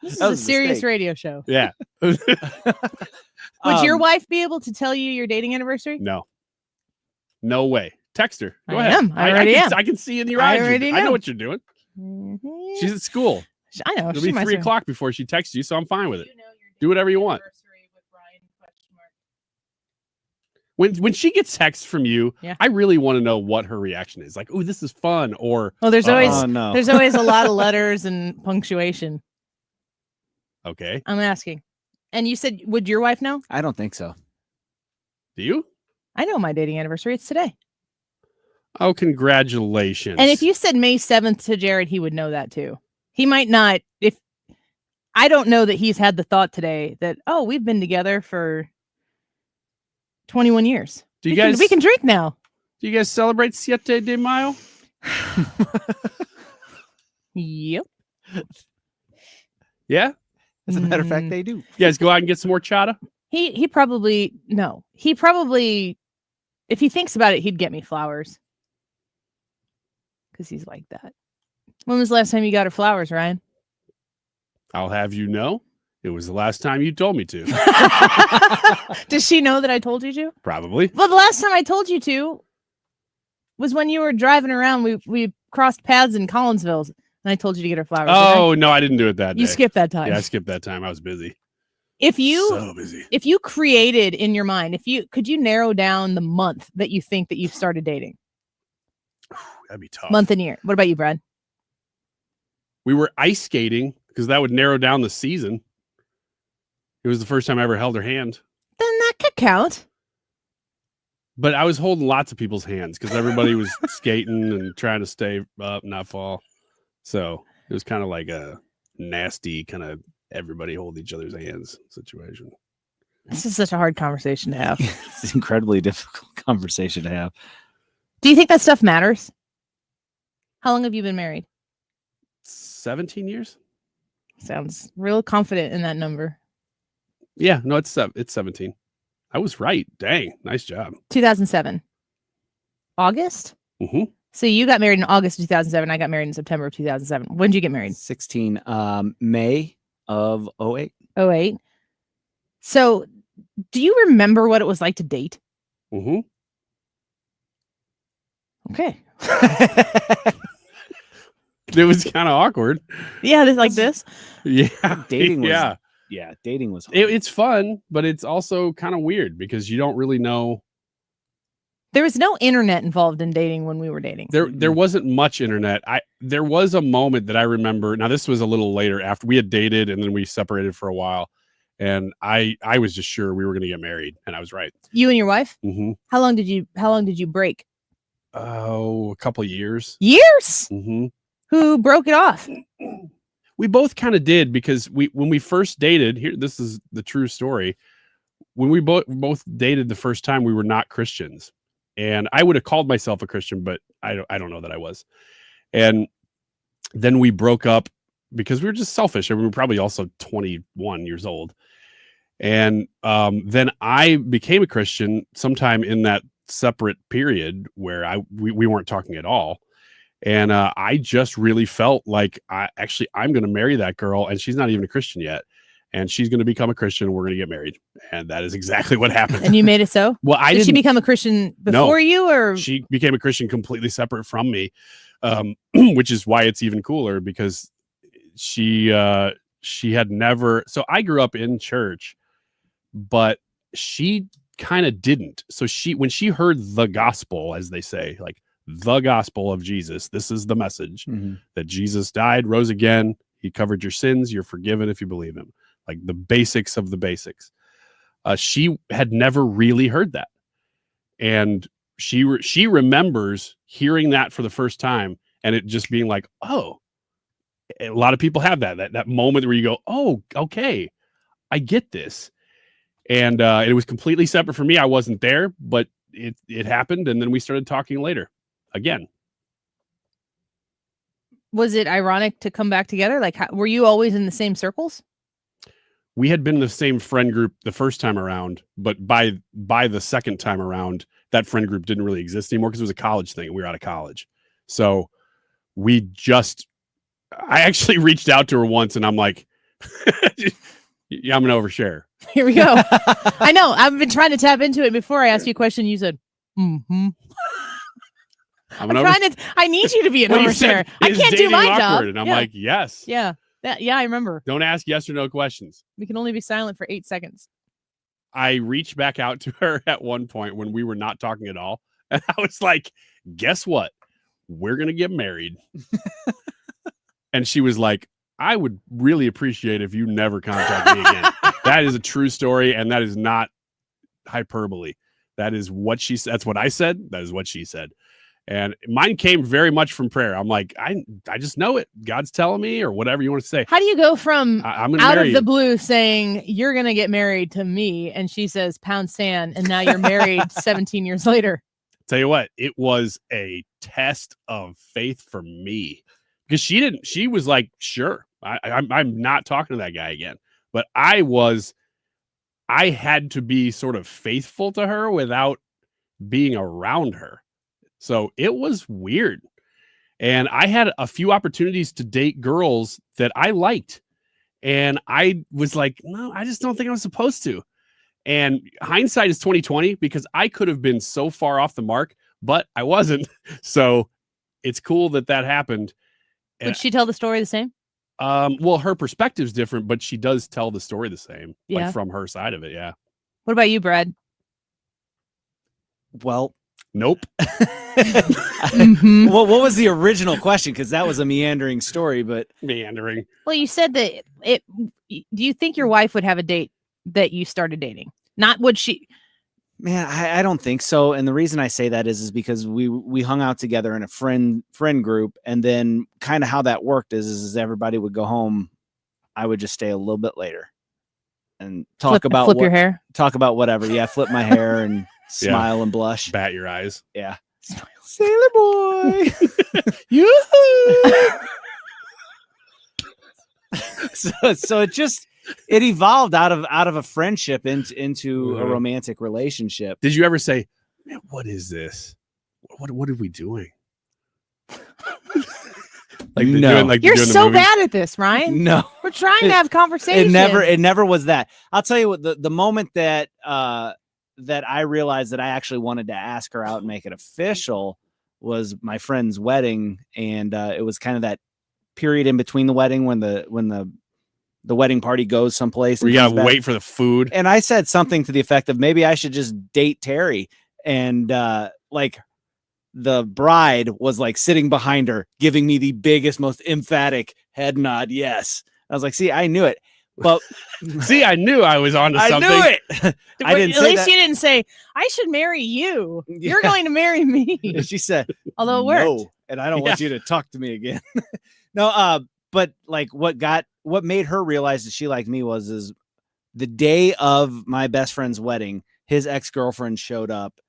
This is a serious radio show. Yeah. Would your wife be able to tell you your dating anniversary? No way. Text her. Go I ahead. am. I already am. I can see in your eyes. I I know what you're doing. Mm-hmm. She's at school. I know. It'll be 3:00 before she texts you, so I'm fine with it. Do whatever you want. When she gets texts from you, I really want to know what her reaction is. Like, "Ooh, this is fun," or there's always a lot of letters and punctuation. Okay. I'm asking. And you said, would your wife know? I don't think so. Do you? I know my dating anniversary. It's today. Oh, congratulations. And if you said May 7th to Jared, he would know that too. He might not. I don't know that he's had the thought today that, we've been together for 21 years. We can drink now. Do you guys celebrate Siete de Mayo? Yep. Yeah? As a matter of fact, they do. You guys go out and get some more chata? He probably, if he thinks about it, he'd get me flowers. Because he's like that. When was the last time you got her flowers, Ryan? I'll have you know, it was the last time you told me to. Does she know that I told you to? Probably. Well, the last time I told you to was when you were driving around. We crossed paths in Collinsville, and I told you to get her flowers. Oh, no, I didn't do it that day. You skipped that time. Yeah, I skipped that time. I was busy. So busy. If you created in your mind, could you narrow down the month that you think that you've started dating? That'd be tough. Month and year. What about you, Brad? We were ice skating because that would narrow down the season. It was the first time I ever held her hand. Then that could count. But I was holding lots of people's hands because everybody was skating and trying to stay up, not fall. So it was kind of like a nasty kind of everybody hold each other's hands situation. This is such a hard conversation to have. It's an incredibly difficult conversation to have. Do you think that stuff matters? How long have you been married? 17 years. Sounds real confident in that number. Yeah, no, it's 17. I was right. Dang, nice job. 2007. August? Mm-hmm. So you got married in August of 2007. I got married in September of 2007. When did you get married? 16. May of 08. 08. So do you remember what it was like to date? Mm-hmm. Okay. It was kind of awkward. Yeah, like this. Yeah. Dating was yeah, dating was it's fun, but it's also kind of weird because you don't really know. There was no internet involved in dating when we were dating. There wasn't much internet. There was a moment that I remember. Now this was a little later after we had dated and then we separated for a while, and I was just sure we were going to get married, and I was right. You and your wife? Mm-hmm. How long did you break? Oh, a couple of years. Years? Mm-hmm. Who broke it off? We both kind of did, because when we first dated, here, this is the true story. When we both dated the first time, we were not Christians, and I would have called myself a Christian, but I don't know that I was. And then we broke up because we were just selfish. I mean, we were probably also 21 years old. And then I became a Christian sometime in that separate period where we weren't talking at all. And I just really felt like I'm going to marry that girl, and she's not even a Christian yet. And she's going to become a Christian, and we're going to get married. And that is exactly what happened. And you made it so? Well, Did she become a Christian before you, or she became a Christian completely separate from me, which is why it's even cooler, because she had never. So I grew up in church, but she kind of didn't. So when she heard the gospel, as they say, like the gospel of Jesus, this is the message that Jesus died, rose again. He covered your sins. You're forgiven if you believe him. Like the basics of the basics. She had never really heard that. And she remembers hearing that for the first time, and it just being like, oh, a lot of people have that moment where you go, oh, okay, I get this. And it was completely separate from me. I wasn't there, but it happened. And then we started talking later again. was it ironic to come back together? Like, were you always in the same circles? We had been in the same friend group the first time around, but by the second time around, that friend group didn't really exist anymore because it was a college thing. We were out of college. So I actually reached out to her once, and I'm like, yeah, I'm going to overshare. Here we go. I know. I've been trying to tap into it. Before I asked you a question, you said, mm-hmm. I need you to be an overshare. I can't do my job. And I'm like, yes. Yeah. Yeah, I remember. Don't ask yes or no questions. We can only be silent for 8 seconds. I reached back out to her at one point when we were not talking at all. And I was like, guess what? We're going to get married. And she was like, I would really appreciate if you never contact me again. That is a true story, and that is not hyperbole. That is what she said. That's what I said. That is what she said. And mine came very much from prayer. I'm like, I just know it. God's telling me, or whatever you want to say. How do you go from I'm out of the blue saying you're going to get married to me, and she says pound sand, and now you're married 17 years later? Tell you what, it was a test of faith for me, because she was like, sure, I'm not talking to that guy again. But I had to be sort of faithful to her without being around her. So it was weird. And I had a few opportunities to date girls that I liked. And I was like, no, I just don't think I was supposed to. And hindsight is 2020, because I could have been so far off the mark, but I wasn't. So it's cool that happened. Would she tell the story the same? Well, her perspective's different, but she does tell the story the same, Yeah. like from her side of it. Yeah. What about you, Brad? Well, nope. Well, what was the original question? Because that was a meandering story, but meandering. Well, you said that do you think your wife would have a date that you started dating? Not would she? Man, I don't think so. And the reason I say that is because we hung out together in a friend group, and then kind of how that worked is everybody would go home. I would just stay a little bit later and talk about your hair, talk about whatever. Yeah, flip my hair and smile and blush, bat your eyes. Yeah, sailor boy. So it evolved out of a friendship into a romantic relationship. Did you ever say, man, what is this? What are we doing? No. You're so bad at this, Ryan. No, we're trying to have conversation. It never was that. I'll tell you what, the moment that I realized that I actually wanted to ask her out and make it official was my friend's wedding. And it was kind of that period in between the wedding when the the wedding party goes someplace. You gotta wait for the food. And I said something to the effect of maybe I should just date Terry. And like the bride was like sitting behind her, giving me the biggest, most emphatic head nod. Yes. I was like, see, I knew it. But see, I knew I was onto something. I knew it. I didn't At say least that. you didn't say, I should marry you. You're going to marry me. She said, although it worked. no, and I don't want you to talk to me again. No, but like what made her realize that she liked me is the day of my best friend's wedding, his ex-girlfriend showed up,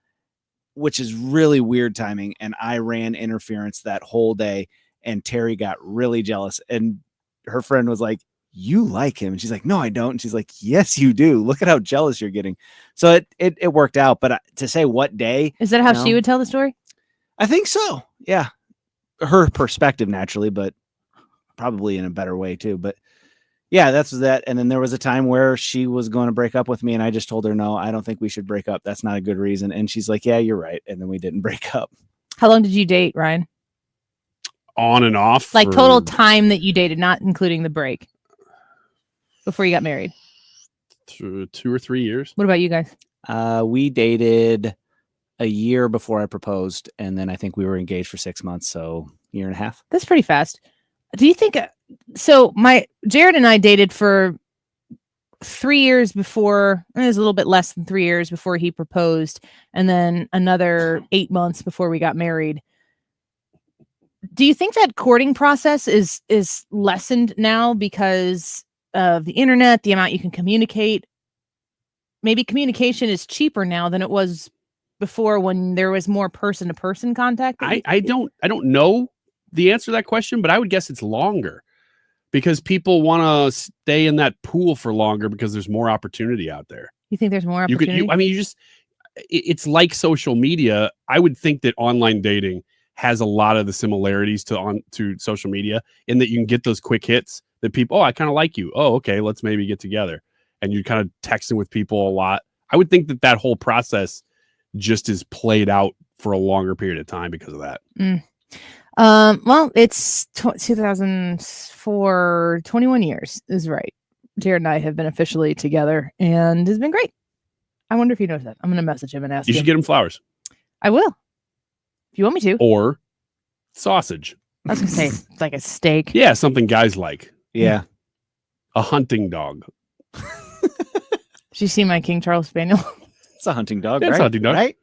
which is really weird timing. And I ran interference that whole day, and Terry got really jealous. And her friend was like, you like him? And she's like, no, I don't. And she's like, yes, you do. Look at how jealous you're getting. So it worked out. But to say what day. Is that how she would tell the story? I think so. Yeah. Her perspective naturally, but probably in a better way too. But yeah, that's that. And then there was a time where she was going to break up with me, and I just told her, no, I don't think we should break up. That's not a good reason. And she's like, yeah, you're right. And then we didn't break up. How long did you date, Ryan? On and off? Like total time that you dated, not including the break before you got married? 2 or 3 years. What about you guys? We dated a year before I proposed, and then I think we were engaged for 6 months. So year and a half. That's pretty fast. Do you think so? Jared and I dated for 3 years before. It was a little bit less than 3 years before he proposed, and then another 8 months before we got married. Do you think that courting process is lessened now because of the internet, the amount you can communicate? Maybe communication is cheaper now than it was before, when there was more person-to-person contact. I don't know the answer to that question, but I would guess it's longer because people want to stay in that pool for longer because there's more opportunity out there. You think there's more opportunity? It's like social media. I would think that online dating has a lot of the similarities to social media, in that you can get those quick hits that people, I kind of like you. Oh, okay, let's maybe get together. And you're kind of texting with people a lot. I would think that whole process just is played out for a longer period of time because of that. Well, it's 2004, 21 years is right. Jared and I have been officially together, and it's been great. I wonder if he knows that. I'm going to message him and ask him. You should get him flowers. I will. If you want me to. Or sausage. I was going to say like a steak. Yeah, something guys like. Yeah. A hunting dog. Did you see my King Charles Spaniel? It's a hunting dog, It's right? a hunting dog. Right?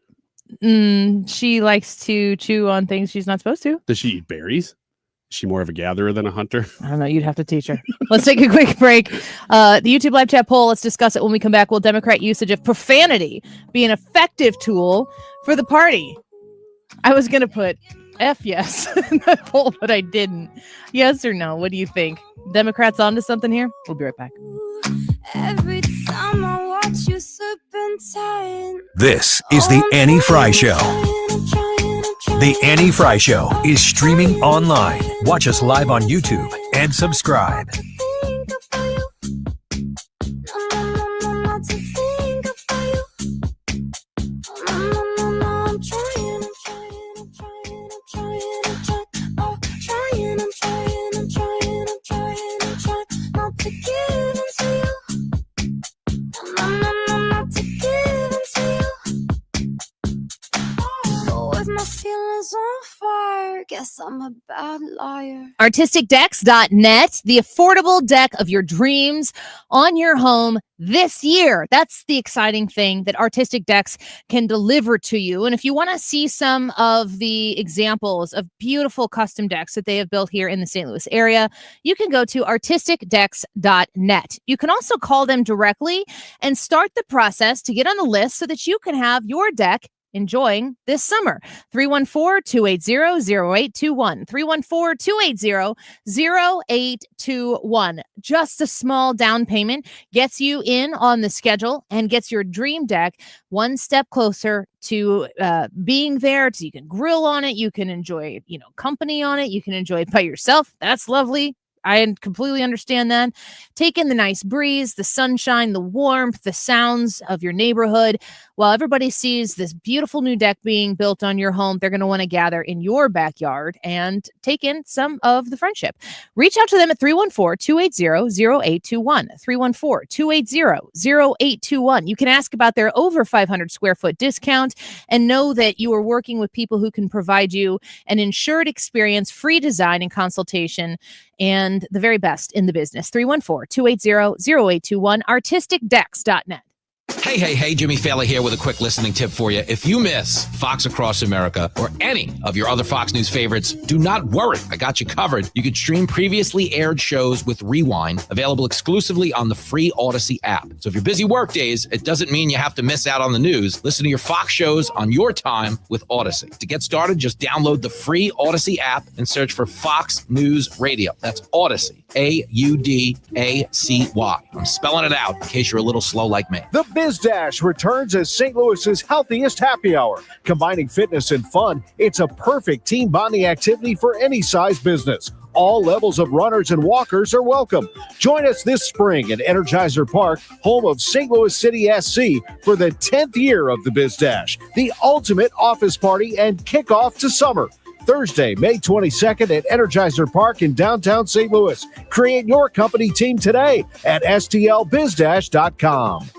She likes to chew on things she's not supposed to. Does she eat berries? Is she more of a gatherer than a hunter? I don't know. You'd have to teach her. Let's take a quick break. The YouTube live chat poll. Let's discuss it when we come back. Will Democrat usage of profanity be an effective tool for the party? I was going to put F yes in the poll, but I didn't. Yes or no? What do you think? Democrats onto something here? We'll be right back. Every time I watch you serpentine. This is the Annie Fry Show. The Annie Fry Show is streaming online. Watch us live on YouTube and subscribe. Guess I'm a bad liar. ArtisticDecks.net, the affordable deck of your dreams on your home this year. That's the exciting thing that Artistic Decks can deliver to you. And if you want to see some of the examples of beautiful custom decks that they have built here in the St. Louis area, you can go to ArtisticDecks.net. You can also call them directly and start the process to get on the list so that you can have your deck enjoying this summer. 314-280-0821. 314-280-0821. Just a small down payment gets you in on the schedule and gets your dream deck one step closer to being there. So you can grill on it. You can enjoy, company on it. You can enjoy it by yourself. That's lovely. I completely understand that. Take in the nice breeze, the sunshine, the warmth, the sounds of your neighborhood. While everybody sees this beautiful new deck being built on your home, they're going to want to gather in your backyard and take in some of the friendship. Reach out to them at 314-280-0821. 314-280-0821. You can ask about their over 500 square foot discount and know that you are working with people who can provide you an insured experience, free design and consultation, and the very best in the business. 314-280-0821, artisticdecks.net. Hey, Jimmy Fallon here with a quick listening tip for you. If you miss Fox Across America or any of your other Fox News favorites, do not worry. I got you covered. You can stream previously aired shows with Rewind, available exclusively on the free Odyssey app. So if you're busy work days, it doesn't mean you have to miss out on the news. Listen to your Fox shows on your time with Odyssey. To get started, just download the free Odyssey app and search for Fox News Radio. That's Odyssey, Audacy. I'm spelling it out in case you're a little slow like me. The Biz Dash returns as St. Louis's healthiest happy hour. Combining fitness and fun, it's a perfect team bonding activity for any size business. All levels of runners and walkers are welcome. Join us this spring at Energizer Park, home of St. Louis City SC, for the 10th year of the Biz Dash, the ultimate office party and kickoff to summer. Thursday, May 22nd at Energizer Park in downtown St. Louis. Create your company team today at stlbizdash.com.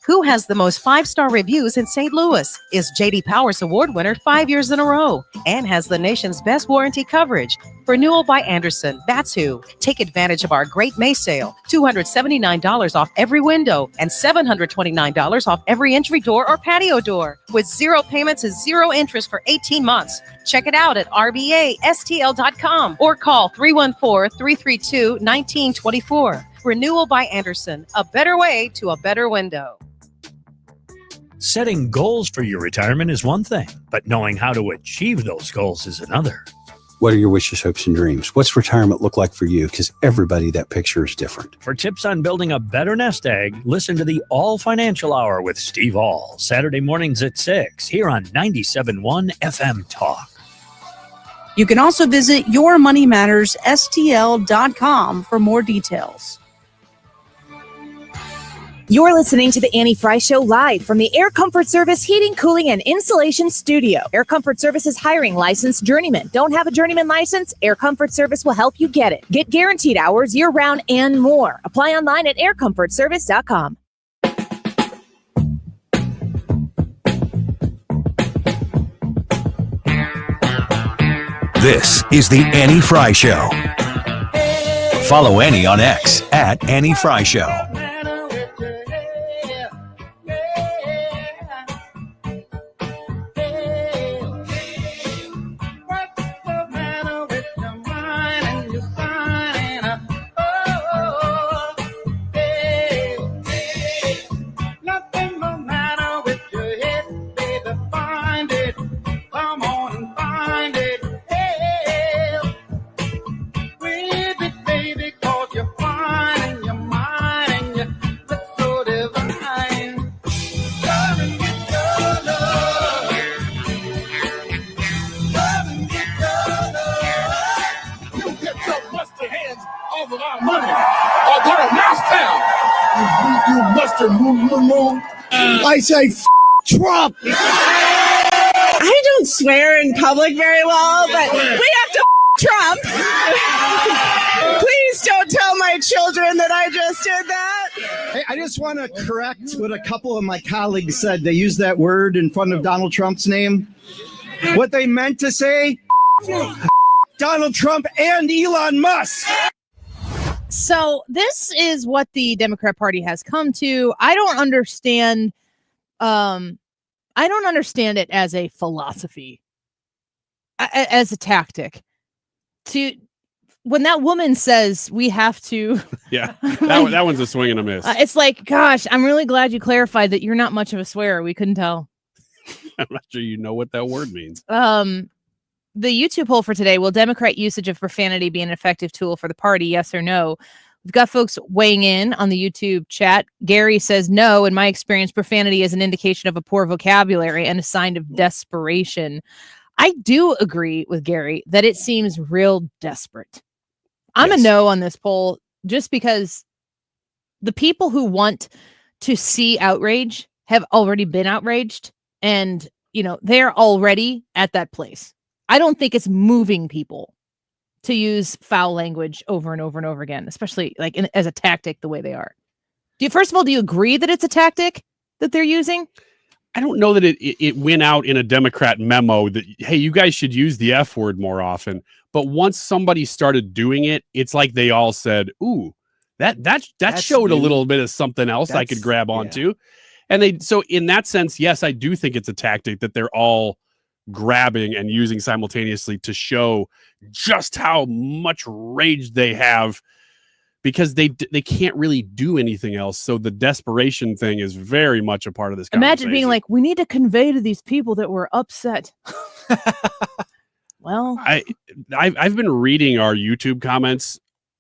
Who has the most 5-star reviews in St. Louis? Is J.D. Powers Award winner 5 years in a row and has the nation's best warranty coverage. Renewal by Andersen, that's who. Take advantage of our great May sale. $279 off every window and $729 off every entry door or patio door with 0 payments and 0 interest for 18 months. Check it out at rbastl.com or call 314-332-1924. Renewal by Andersen, a better way to a better window. Setting goals for your retirement is one thing, but knowing how to achieve those goals is another. What are your wishes, hopes, and dreams? What's retirement look like for you? Because everybody, that picture is different. For tips on building a better nest egg, listen to the All Financial Hour with Steve All, Saturday mornings at 6, here on 97.1 FM Talk. You can also visit yourmoneymattersstl.com for more details. You're listening to the Annie Fry Show live from the Air Comfort Service Heating, Cooling, and Insulation Studio. Air Comfort Service is hiring licensed journeymen. Don't have a journeyman license? Air Comfort Service will help you get it. Get guaranteed hours year-round and more. Apply online at aircomfortservice.com. This is the Annie Fry Show. Follow Annie on X at Annie Fry Show. I say Trump. I don't swear in public very well, but we have to Trump. Please don't tell my children that I just did that. Hey, I just want to correct what a couple of my colleagues said. They used that word in front of Donald Trump's name. What they meant to say, Donald Trump and Elon Musk. So this is what the Democrat Party has come to. I don't understand it as a philosophy, as a tactic. When that woman says we have to, yeah, that one's a swing and a miss. It's like, gosh, I'm really glad you clarified that you're not much of a swearer. We couldn't tell. I'm not sure you know what that word means. The YouTube poll for today: will Democrat usage of profanity be an effective tool for the party? Yes or no? We've got folks weighing in on the YouTube chat. Gary says no. In my experience, profanity is an indication of a poor vocabulary and a sign of desperation. I do agree with Gary that it seems real desperate. I'm a no on this poll just because the people who want to see outrage have already been outraged, and they're already at that place. I don't think it's moving people to use foul language over and over and over again, especially as a tactic the way they are. First of all, do you agree that it's a tactic that they're using? I don't know that it went out in a Democrat memo that, hey, you guys should use the F word more often. But once somebody started doing it, it's like they all said, ooh, that showed a little bit of something else I could grab onto. And so in that sense, yes, I do think it's a tactic that they're all grabbing and using simultaneously to show just how much rage they have, because they can't really do anything else. So the desperation thing is very much a part of this conversation. Imagine being like, we need to convey to these people that we're upset. Well, I've been reading our YouTube comments.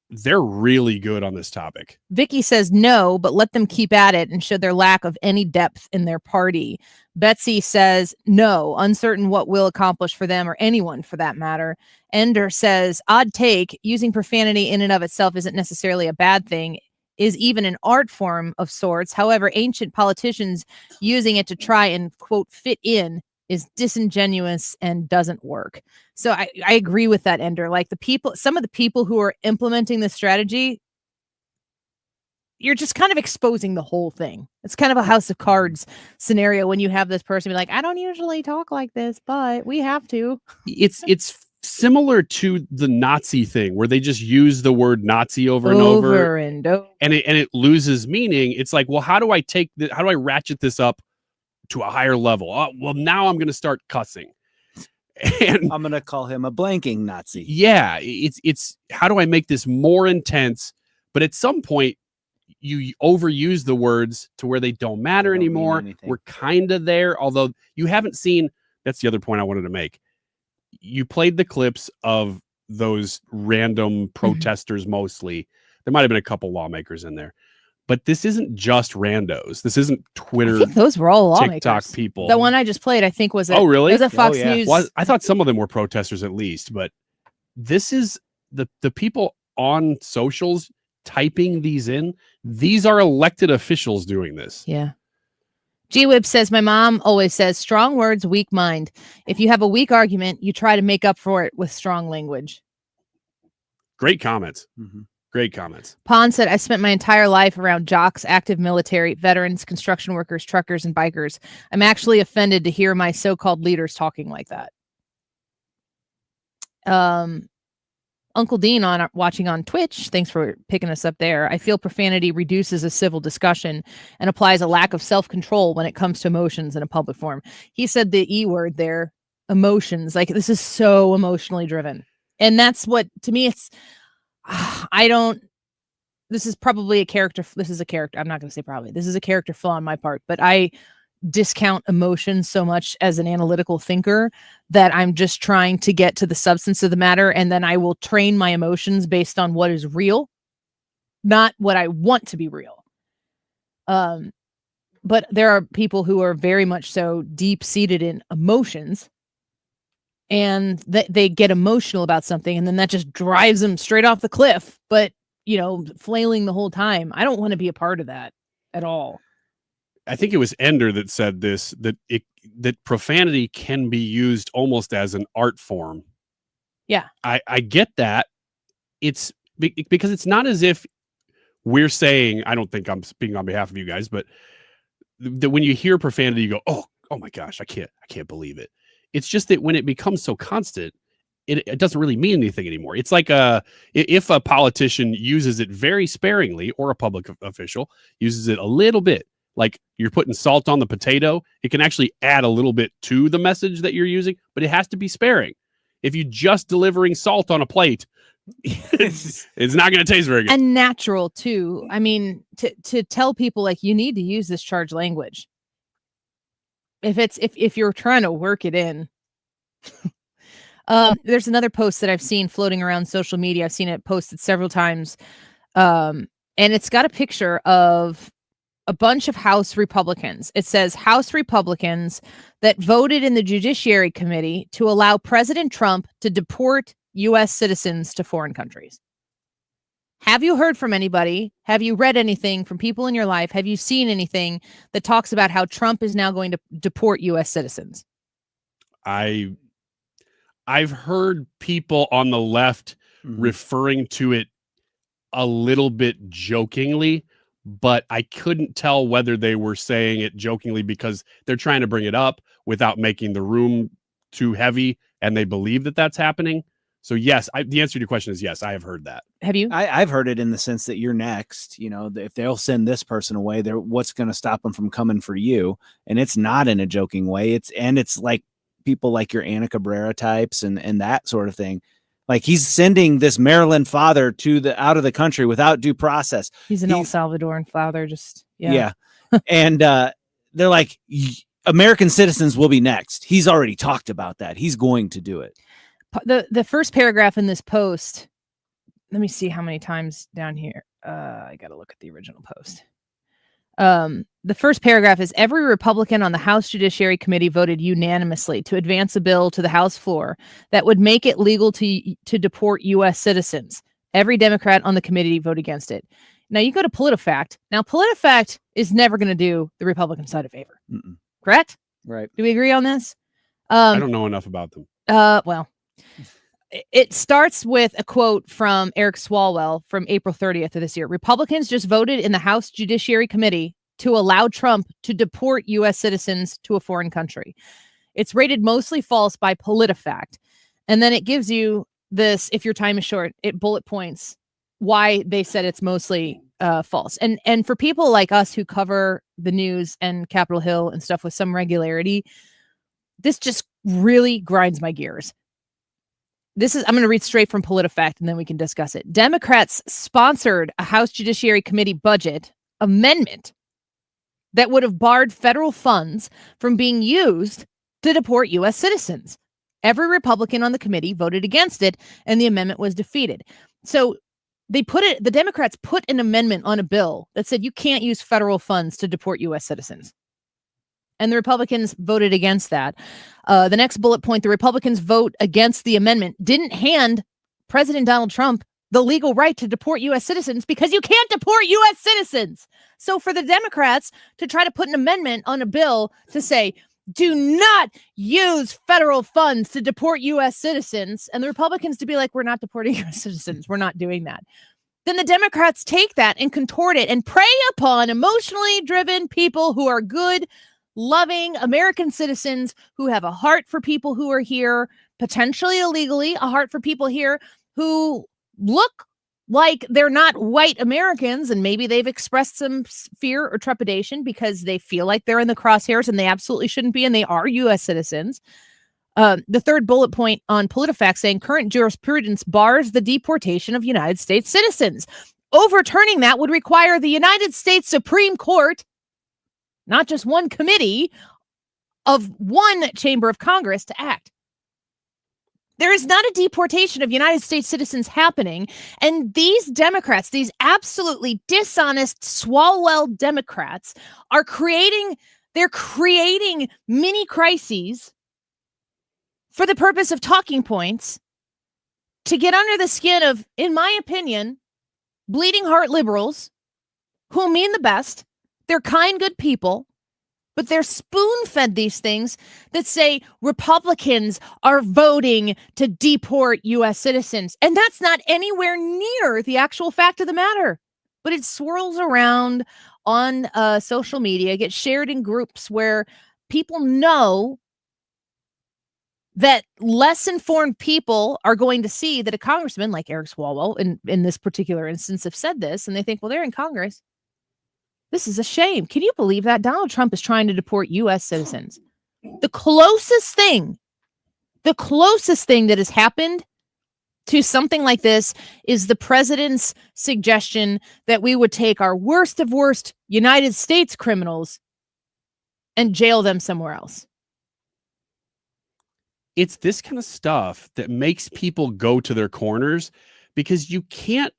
They're really good on this topic. Vicky says no, but let them keep at it and show their lack of any depth in their party. Betsy says no, uncertain what will accomplish for them or anyone for that matter. Ender says, odd take, using profanity in and of itself isn't necessarily a bad thing, is even an art form of sorts. However, ancient politicians using it to try and, quote, fit in is disingenuous and doesn't work. So I agree with that, Ender. Like some of the people who are implementing this strategy, you're just kind of exposing the whole thing. It's kind of a House of Cards scenario when you have this person be like, I don't usually talk like this, but we have to. It's similar to the Nazi thing where they just use the word Nazi over and over and it loses meaning. It's like, well, how do I ratchet this up to a higher level? Well, now I'm going to start cussing. And I'm going to call him a blanking Nazi. Yeah, it's how do I make this more intense? But at some point, you overuse the words to where they don't matter anymore. We're kind of there, although you haven't seen. That's the other point I wanted to make. You played the clips of those random protesters mostly. There might have been a couple lawmakers in there. But this isn't just randos. This isn't Twitter. I think those were all lawmakers. TikTok people. The one I just played, I think, was oh, really? It was a Fox News. Well, I thought some of them were protesters at least, but this is the people on socials typing these in. These are elected officials doing this. Yeah. G-Whip says, my mom always says, strong words, weak mind. If you have a weak argument, you try to make up for it with strong language. Great comments. Mm-hmm. Great comments. Pon said, I spent my entire life around jocks, active military, veterans, construction workers, truckers, and bikers. I'm actually offended to hear my so-called leaders talking like that. Uncle Dean watching on Twitch. Thanks for picking us up there. I feel profanity reduces a civil discussion and applies a lack of self-control when it comes to emotions in a public forum. He said the E word there, emotions. Like, this is so emotionally driven. And that's what, to me, it's, this is probably a character. I'm not going to say probably. This is a character flaw on my part, but I discount emotions so much as an analytical thinker that I'm just trying to get to the substance of the matter. And then I will train my emotions based on what is real, not what I want to be real. But there are people who are very much so deep seated in emotions, and they get emotional about something, and then that just drives them straight off the cliff, but flailing the whole time. I don't want to be a part of that at all. I think it was Ender that said this, that profanity can be used almost as an art form. Yeah. I get that. It's because it's not as if we're saying, I don't think I'm speaking on behalf of you guys, but when you hear profanity, you go, oh my gosh, I can't believe it. It's just that when it becomes so constant, it doesn't really mean anything anymore. It's like if a politician uses it very sparingly, or a public official uses it a little bit, like you're putting salt on the potato, it can actually add a little bit to the message that you're using, but it has to be sparing. If you just delivering salt on a plate, it's not going to taste very good. And natural too. I mean, to tell people like, you need to use this charged language. If you're trying to work it in. There's another post that I've seen floating around social media. I've seen it posted several times. And it's got a picture of a bunch of House Republicans. It says House Republicans that voted in the Judiciary Committee to allow President Trump to deport U.S. citizens to foreign countries. Have you heard from anybody? Have you read anything from people in your life? Have you seen anything that talks about how Trump is now going to deport U.S. citizens? I've heard people on the left referring to it a little bit jokingly, but I couldn't tell whether they were saying it jokingly because they're trying to bring it up without making the room too heavy, and they believe that that's happening. So yes, the answer to your question is yes, I have heard that. Have you? I've heard it in the sense that you're next. You know, if they'll send this person away, what's going to stop them from coming for you? And it's not in a joking way. It's like people like your Ana Cabrera types and that sort of thing. Like he's sending this Maryland father out of the country without due process. He's an El Salvadoran father. Just yeah. And they're like, American citizens will be next. He's already talked about that. He's going to do it. The first paragraph in this post, let me see how many times down here. I got to look at the original post. The first paragraph is every Republican on the House Judiciary Committee voted unanimously to advance a bill to the House floor that would make it legal to deport U.S. citizens. Every Democrat on the committee voted against it. Now you go to PolitiFact. Now PolitiFact is never going to do the Republican side a favor. Correct? Right. Do we agree on this? I don't know enough about them. Well, it starts with a quote from Eric Swalwell from April 30th of this year. Republicans just voted in the House Judiciary Committee to allow Trump to deport U.S. citizens to a foreign country. It's rated mostly false by PolitiFact. And then it gives you this, if your time is short, it bullet points why they said it's mostly false. And for people like us who cover the news and Capitol Hill and stuff with some regularity, this just really grinds my gears. I'm going to read straight from PolitiFact and then we can discuss it. Democrats sponsored a House Judiciary Committee budget amendment that would have barred federal funds from being used to deport U.S. citizens. Every Republican on the committee voted against it and the amendment was defeated. So the Democrats put an amendment on a bill that said you can't use federal funds to deport U.S. citizens. And the Republicans voted against that. The next bullet point, the Republicans' vote against the amendment didn't hand President Donald Trump the legal right to deport U.S. citizens because you can't deport U.S. citizens. So for the Democrats to try to put an amendment on a bill to say, do not use federal funds to deport U.S. citizens, and the Republicans to be like, we're not deporting U.S. citizens, we're not doing that. Then the Democrats take that and contort it and prey upon emotionally driven people who are good, loving American citizens who have a heart for people who are here, potentially illegally, a heart for people here who look like they're not white Americans, and maybe they've expressed some fear or trepidation because they feel like they're in the crosshairs and they absolutely shouldn't be, and they are U.S. citizens. The third bullet point on PolitiFact saying current jurisprudence bars the deportation of United States citizens. Overturning that would require the United States Supreme Court, not just one committee of one chamber of Congress, to act. There is not a deportation of United States citizens happening. And these Democrats, these absolutely dishonest, Swalwell Democrats, are creating mini crises for the purpose of talking points to get under the skin of, in my opinion, bleeding heart liberals who mean the best. They're kind, good people. But they're spoon-fed these things that say Republicans are voting to deport U.S. citizens. And that's not anywhere near the actual fact of the matter. But it swirls around on social media, gets shared in groups where people know that less informed people are going to see that a congressman like Eric Swalwell, in this particular instance, have said this, and they think, well, they're in Congress. This is a shame. Can you believe that? Donald Trump is trying to deport U.S. citizens. The closest thing that has happened to something like this is the president's suggestion that we would take our worst of worst United States criminals and jail them somewhere else. It's this kind of stuff that makes people go to their corners because you can't.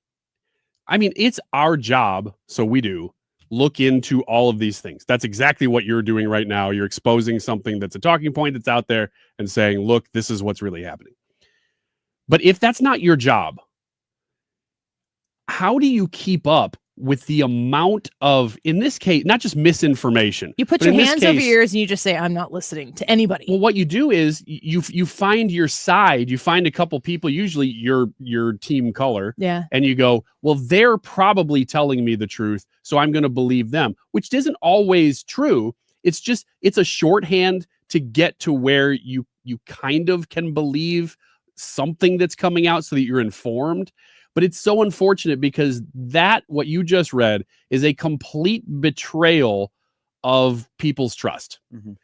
I mean, it's our job, so we do. Look into all of these things. That's exactly what you're doing right now. You're exposing something that's a talking point that's out there and saying, look, this is what's really happening. But if that's not your job, how do you keep up with the amount of, in this case, not just misinformation? You put but your in this hands over case, your ears and you just say, I'm not listening to anybody. Well, what you do is you find your side, you find a couple people, usually your team color, Yeah. and you go, well, they're probably telling me the truth, so I'm going to believe them, which isn't always true. It's a shorthand to get to where you kind of can believe something that's coming out so that you're informed. But it's so unfortunate because what you just read is a complete betrayal of people's trust. Mm-hmm.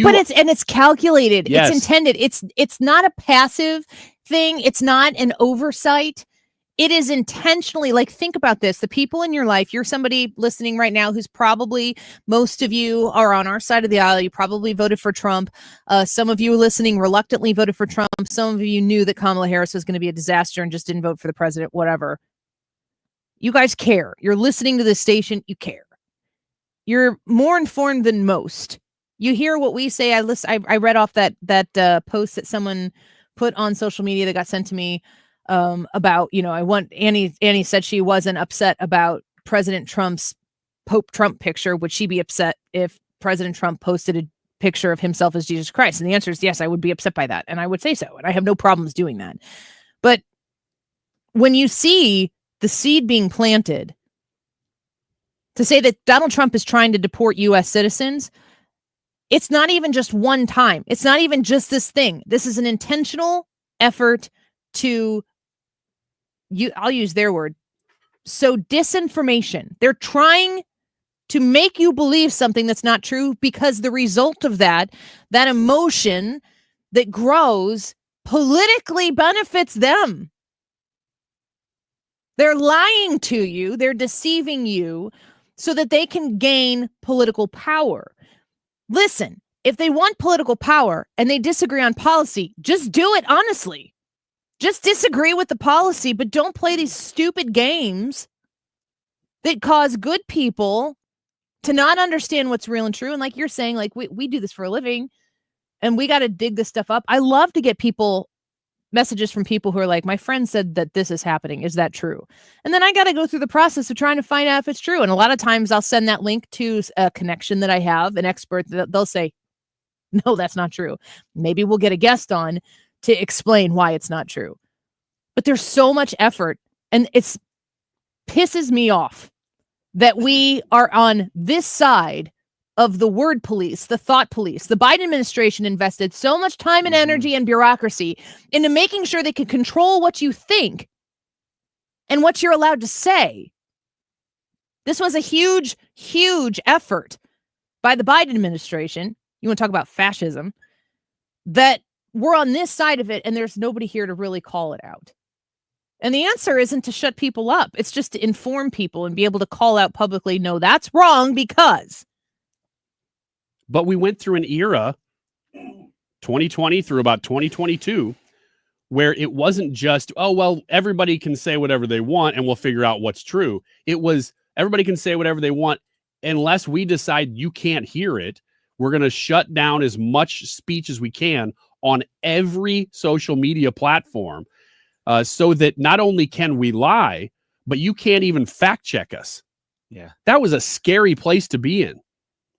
But it's calculated. Yes. It's intended. It's not a passive thing. It's not an oversight. It is intentionally, like, think about this. The people in your life, you're somebody listening right now who's probably, most of you are on our side of the aisle. You probably voted for Trump. Some of you listening reluctantly voted for Trump. Some of you knew that Kamala Harris was going to be a disaster and just didn't vote for the president, whatever. You guys care. You're listening to this station. You care. You're more informed than most. You hear what we say. I read off that post that someone put on social media that got sent to me about, Annie said she wasn't upset about President Trump's Pope Trump picture. Would she be upset if President Trump posted a picture of himself as Jesus Christ? And the answer is yes, I would be upset by that. And I would say so. And I have no problems doing that. But when you see the seed being planted to say that Donald Trump is trying to deport U.S. citizens, it's not even just one time. It's not even just this thing. This is an intentional effort to, I'll use their word, so disinformation. They're trying to make you believe something that's not true because the result of that emotion that grows politically benefits them. They're lying to you. They're deceiving you so that they can gain political power. Listen, if they want political power and they disagree on policy, just do it honestly. Just disagree with the policy, but don't play these stupid games that cause good people to not understand what's real and true. And like you're saying, like we do this for a living and we got to dig this stuff up. I love to get messages from people who are like, my friend said that this is happening. Is that true? And then I got to go through the process of trying to find out if it's true. And a lot of times I'll send that link to a connection that I have, an expert that they'll say, no, that's not true. Maybe we'll get a guest on to explain why it's not true. But there's so much effort and it pisses me off that we are on this side of the word police, the thought police. The Biden administration invested so much time and energy and bureaucracy into making sure they could control what you think and what you're allowed to say. This was a huge, huge effort by the Biden administration. You want to talk about fascism? That we're on this side of it and there's nobody here to really call it out. And the answer isn't to shut people up. It's just to inform people and be able to call out publicly, no, that's wrong because. But we went through an era, 2020 through about 2022, where it wasn't just, oh, well, everybody can say whatever they want and we'll figure out what's true. It was everybody can say whatever they want unless we decide you can't hear it. We're going to shut down as much speech as we can on every social media platform so that not only can we lie, but you can't even fact check us. Yeah. That was a scary place to be in.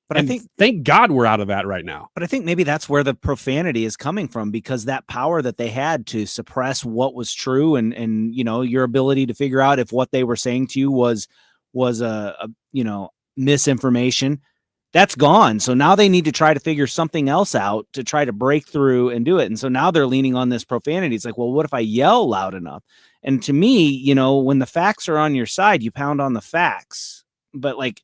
But I think, thank God we're out of that right now. But I think maybe that's where the profanity is coming from, because that power that they had to suppress what was true and your ability to figure out if what they were saying to you was a misinformation, that's gone. So now they need to try to figure something else out to try to break through and do it. And so now they're leaning on this profanity. It's like, well, what if I yell loud enough? And to me, when the facts are on your side, you pound on the facts. But like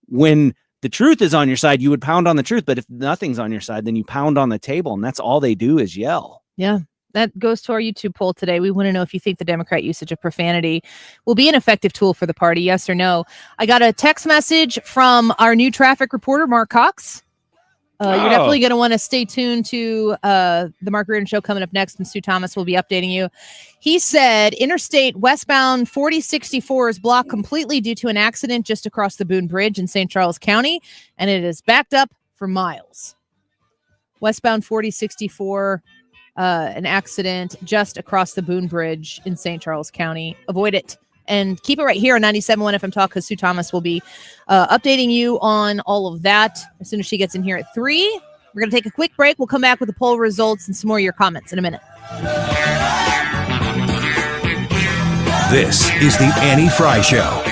when the truth is on your side, you would pound on the truth. But if nothing's on your side, then you pound on the table. And that's all they do is yell. Yeah. That goes to our YouTube poll today. We want to know if you think the Democrat usage of profanity will be an effective tool for the party, yes or no. I got a text message from our new traffic reporter, Mark Cox. You're definitely going to want to stay tuned to the Mark Reardon Show coming up next, and Sue Thomas will be updating you. He said interstate westbound 4064 is blocked completely due to an accident just across the Boone Bridge in St. Charles County, and it is backed up for miles. Westbound 4064, an accident just across the Boone Bridge in St. Charles County. Avoid it. And keep it right here on 97.1 FM Talk, because Sue Thomas will be updating you on all of that as soon as she gets in here at 3. We're going to take a quick break. We'll come back with the poll results and some more of your comments in a minute. This is the Annie Fry Show.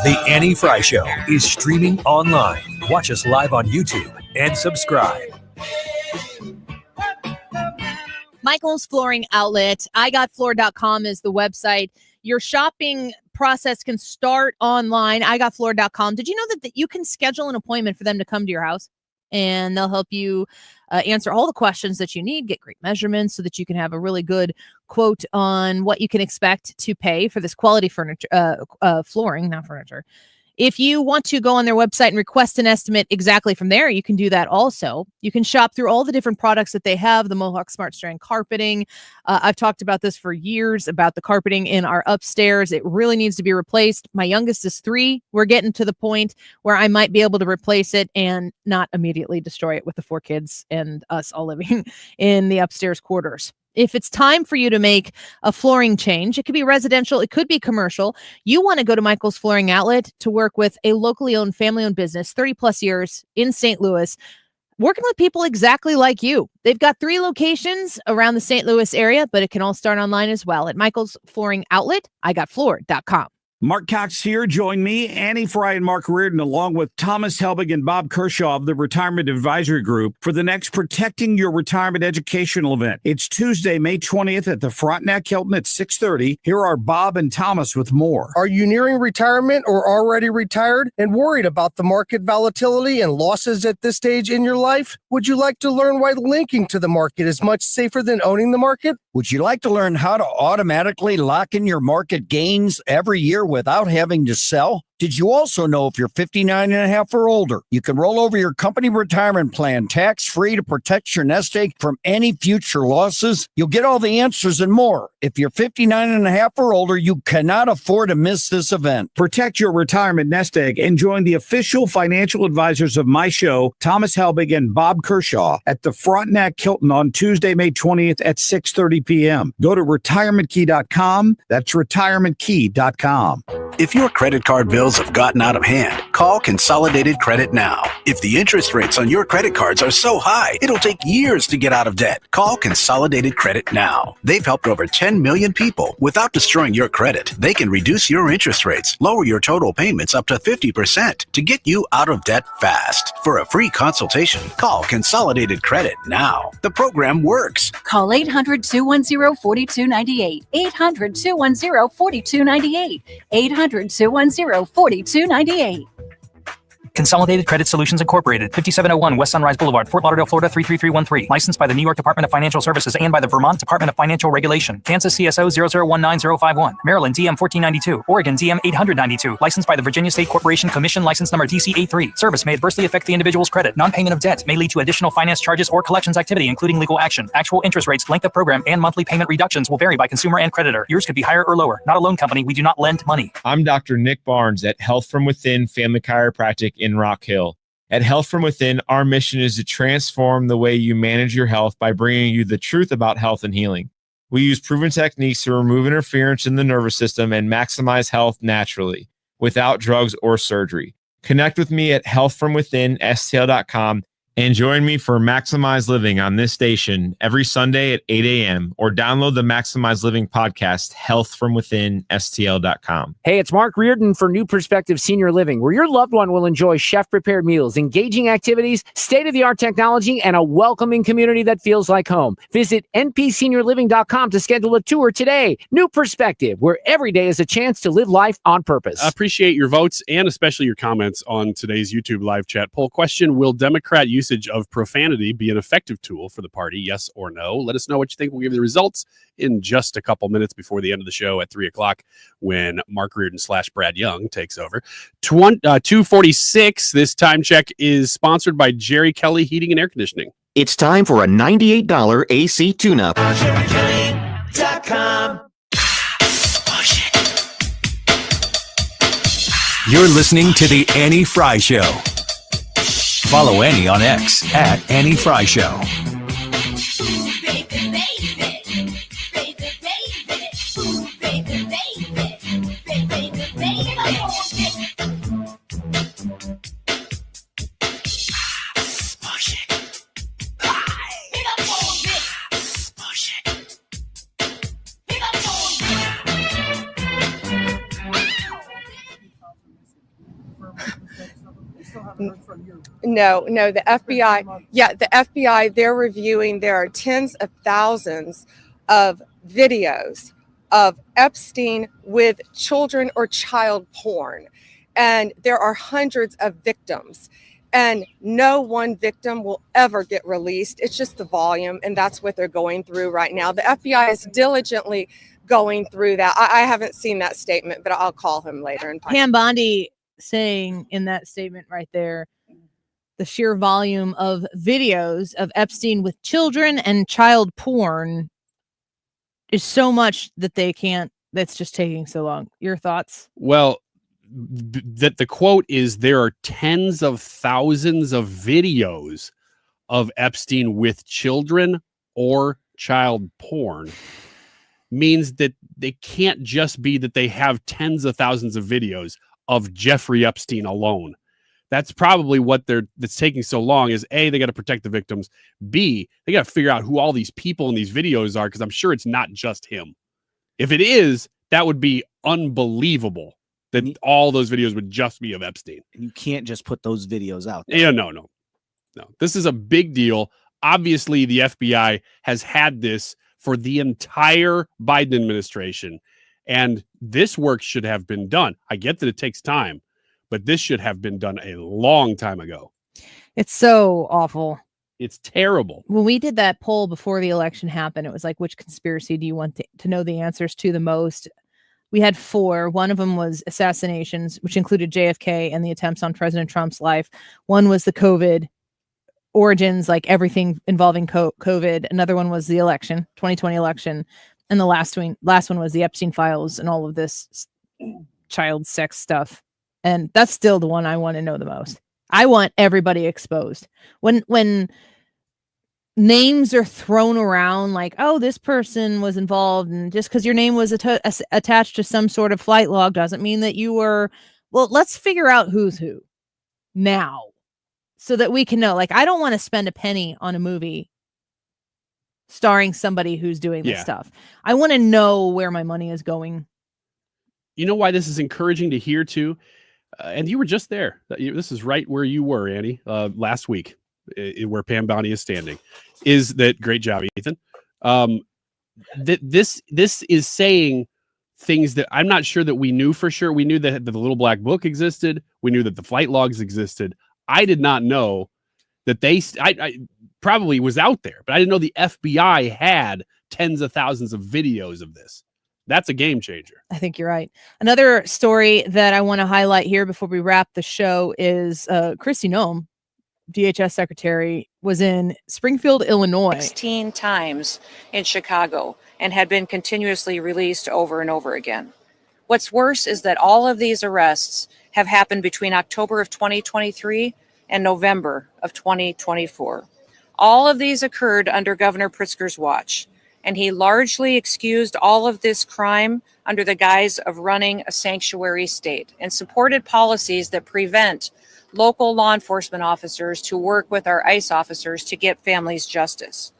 The Annie Fry Show is streaming online. Watch us live on YouTube and subscribe. Michael's Flooring Outlet. IGotFloor.com is the website. Your shopping process can start online. IGotFloor.com. Did you know that you can schedule an appointment for them to come to your house? And they'll help you answer all the questions that you need, get great measurements so that you can have a really good quote on what you can expect to pay for this quality furniture, flooring, not furniture. If you want to go on their website and request an estimate exactly from there, you can do that also. You can shop through all the different products that they have, the Mohawk Smart Strand carpeting. I've talked about this for years, about the carpeting in our upstairs. It really needs to be replaced. My youngest is 3. We're getting to the point where I might be able to replace it and not immediately destroy it with the 4 kids and us all living in the upstairs quarters. If it's time for you to make a flooring change, it could be residential, it could be commercial. You want to go to Michael's Flooring Outlet to work with a locally owned, family-owned business, 30 plus years in St. Louis, working with people exactly like you. They've got 3 locations around the St. Louis area, but it can all start online as well at Michael's Flooring Outlet, IGotFloor.com. Mark Cox here. Join me, Annie Fry, and Mark Reardon, along with Thomas Helbig and Bob Kershaw of the Retirement Advisory Group for the next Protecting Your Retirement educational event. It's Tuesday, May 20th at the Frontenac Hilton at 6:30. Here are Bob and Thomas with more. Are you nearing retirement or already retired and worried about the market volatility and losses at this stage in your life? Would you like to learn why linking to the market is much safer than owning the market? Would you like to learn how to automatically lock in your market gains every year without having to sell? Did you also know if you're 59 and a half or older, you can roll over your company retirement plan tax-free to protect your nest egg from any future losses? You'll get all the answers and more. If you're 59 and a half or older, you cannot afford to miss this event. Protect your retirement nest egg and join the official financial advisors of my show, Thomas Helbig and Bob Kershaw, at the Frontenac Hilton on Tuesday, May 20th at 6:30 p.m. Go to retirementkey.com. That's retirementkey.com. If your credit card bills have gotten out of hand, call Consolidated Credit now. If the interest rates on your credit cards are so high, it'll take years to get out of debt. Call Consolidated Credit now. They've helped over 10 million people without destroying your credit. They can reduce your interest rates, lower your total payments up to 50% to get you out of debt fast. For a free consultation, call Consolidated Credit now. The program works. Call 800-210-4298. 800-210-4298. 800-210-4298. Consolidated Credit Solutions Incorporated, 5701 West Sunrise Boulevard, Fort Lauderdale, Florida 33313. Licensed by the New York Department of Financial Services and by the Vermont Department of Financial Regulation. Kansas CSO 0019051. Maryland DM 1492. Oregon DM 892. Licensed by the Virginia State Corporation Commission, license number DC83. Service may adversely affect the individual's credit. Non-payment of debt may lead to additional finance charges or collections activity, including legal action. Actual interest rates, length of program, and monthly payment reductions will vary by consumer and creditor. Yours could be higher or lower. Not a loan company. We do not lend money. I'm Dr. Nick Barnes at Health From Within Family Chiropractic in Rock Hill. At Health From Within, our mission is to transform the way you manage your health by bringing you the truth about health and healing. We use proven techniques to remove interference in the nervous system and maximize health naturally, without drugs or surgery. Connect with me at healthfromwithinstl.com and join me for Maximize Living on this station every Sunday at 8 a.m. or download the Maximize Living podcast, healthfromwithinstl.com. Hey, it's Mark Reardon for New Perspective Senior Living, where your loved one will enjoy chef-prepared meals, engaging activities, state-of-the-art technology, and a welcoming community that feels like home. Visit npseniorliving.com to schedule a tour today. New Perspective, where every day is a chance to live life on purpose. I appreciate your votes and especially your comments on today's YouTube live chat poll question. Will Democrat usage of profanity be an effective tool for the party? Yes or no? Let us know what you think. We'll give you the results in just a couple minutes before the end of the show at 3 o'clock when Mark Reardon / Brad Young takes over. 246. This time check is sponsored by Jerry Kelly Heating and Air Conditioning. It's time for a $98 AC tune-up. You're listening to The Annie Fry Show. Follow Annie on X at Annie Fry Show. No, the FBI. Yeah, the FBI, they're reviewing, there are tens of thousands of videos of Epstein with children or child porn. And there are hundreds of victims. And no one victim will ever get released. It's just the volume. And that's what they're going through right now. The FBI is diligently going through that. I haven't seen that statement, but I'll call him later. And Pam Bondi saying in that statement right there, the sheer volume of videos of Epstein with children and child porn is so much that they can't, that's just taking so long. Your thoughts? Well, that the quote is there are tens of thousands of videos of Epstein with children or child porn means that they can't just be that they have tens of thousands of videos of Jeffrey Epstein alone. That's probably what that's taking so long is A, they got to protect the victims. B, they got to figure out who all these people in these videos are, because I'm sure it's not just him. If it is, that would be unbelievable that all those videos would just be of Epstein. You can't just put those videos out there. Yeah, no. This is a big deal. Obviously, the FBI has had this for the entire Biden administration, and this work should have been done. I get that it takes time, but this should have been done a long time ago. It's so awful. It's terrible. When we did that poll before the election happened, it was like, which conspiracy do you want to know the answers to the most? We had 4. One of them was assassinations, which included JFK and the attempts on President Trump's life. One was the COVID origins, like everything involving COVID. Another one was the election, 2020 election. And the last one was the Epstein files and all of this child sex stuff. And that's still the one I want to know the most. I want everybody exposed. When names are thrown around like, oh, this person was involved, and just because your name was attached to some sort of flight log doesn't mean that you were. Well, let's figure out who's who now so that we can know. Like, I don't want to spend a penny on a movie starring somebody who's doing this stuff. I want to know where my money is going. You know why this is encouraging to hear too? And you were just there. This is right where you were, Annie, last week, where Pam Bondi is standing. Is that great job, Ethan? That this is saying things that I'm not sure that we knew for sure. We knew that the little black book existed. We knew that the flight logs existed. I did not know that I probably was out there, but I didn't know the FBI had tens of thousands of videos of this. That's a game changer. I think you're right. Another story that I want to highlight here before we wrap the show is Kristi Noem, DHS secretary, was in Springfield, Illinois. 16 times in Chicago and had been continuously released over and over again. What's worse is that all of these arrests have happened between October of 2023 and November of 2024. All of these occurred under Governor Pritzker's watch, and he largely excused all of this crime under the guise of running a sanctuary state and supported policies that prevent local law enforcement officers to work with our ICE officers to get families justice.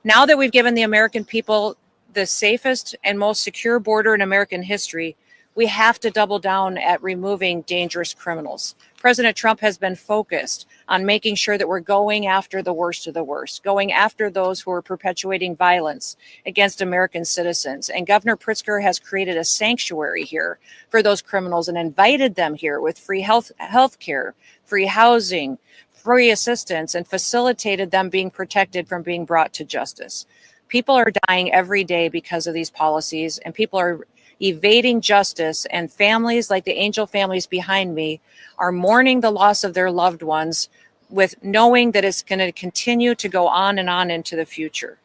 Now that we've given the American people the safest and most secure border in American history, we have to double down at removing dangerous criminals. President Trump has been focused on making sure that we're going after the worst of the worst, going after those who are perpetuating violence against American citizens. And Governor Pritzker has created a sanctuary here for those criminals and invited them here with free health care, free housing, free assistance, and facilitated them being protected from being brought to justice. People are dying every day because of these policies, and people are evading justice, and families like the angel families behind me are mourning the loss of their loved ones with knowing that it's going to continue to go on and on into the future.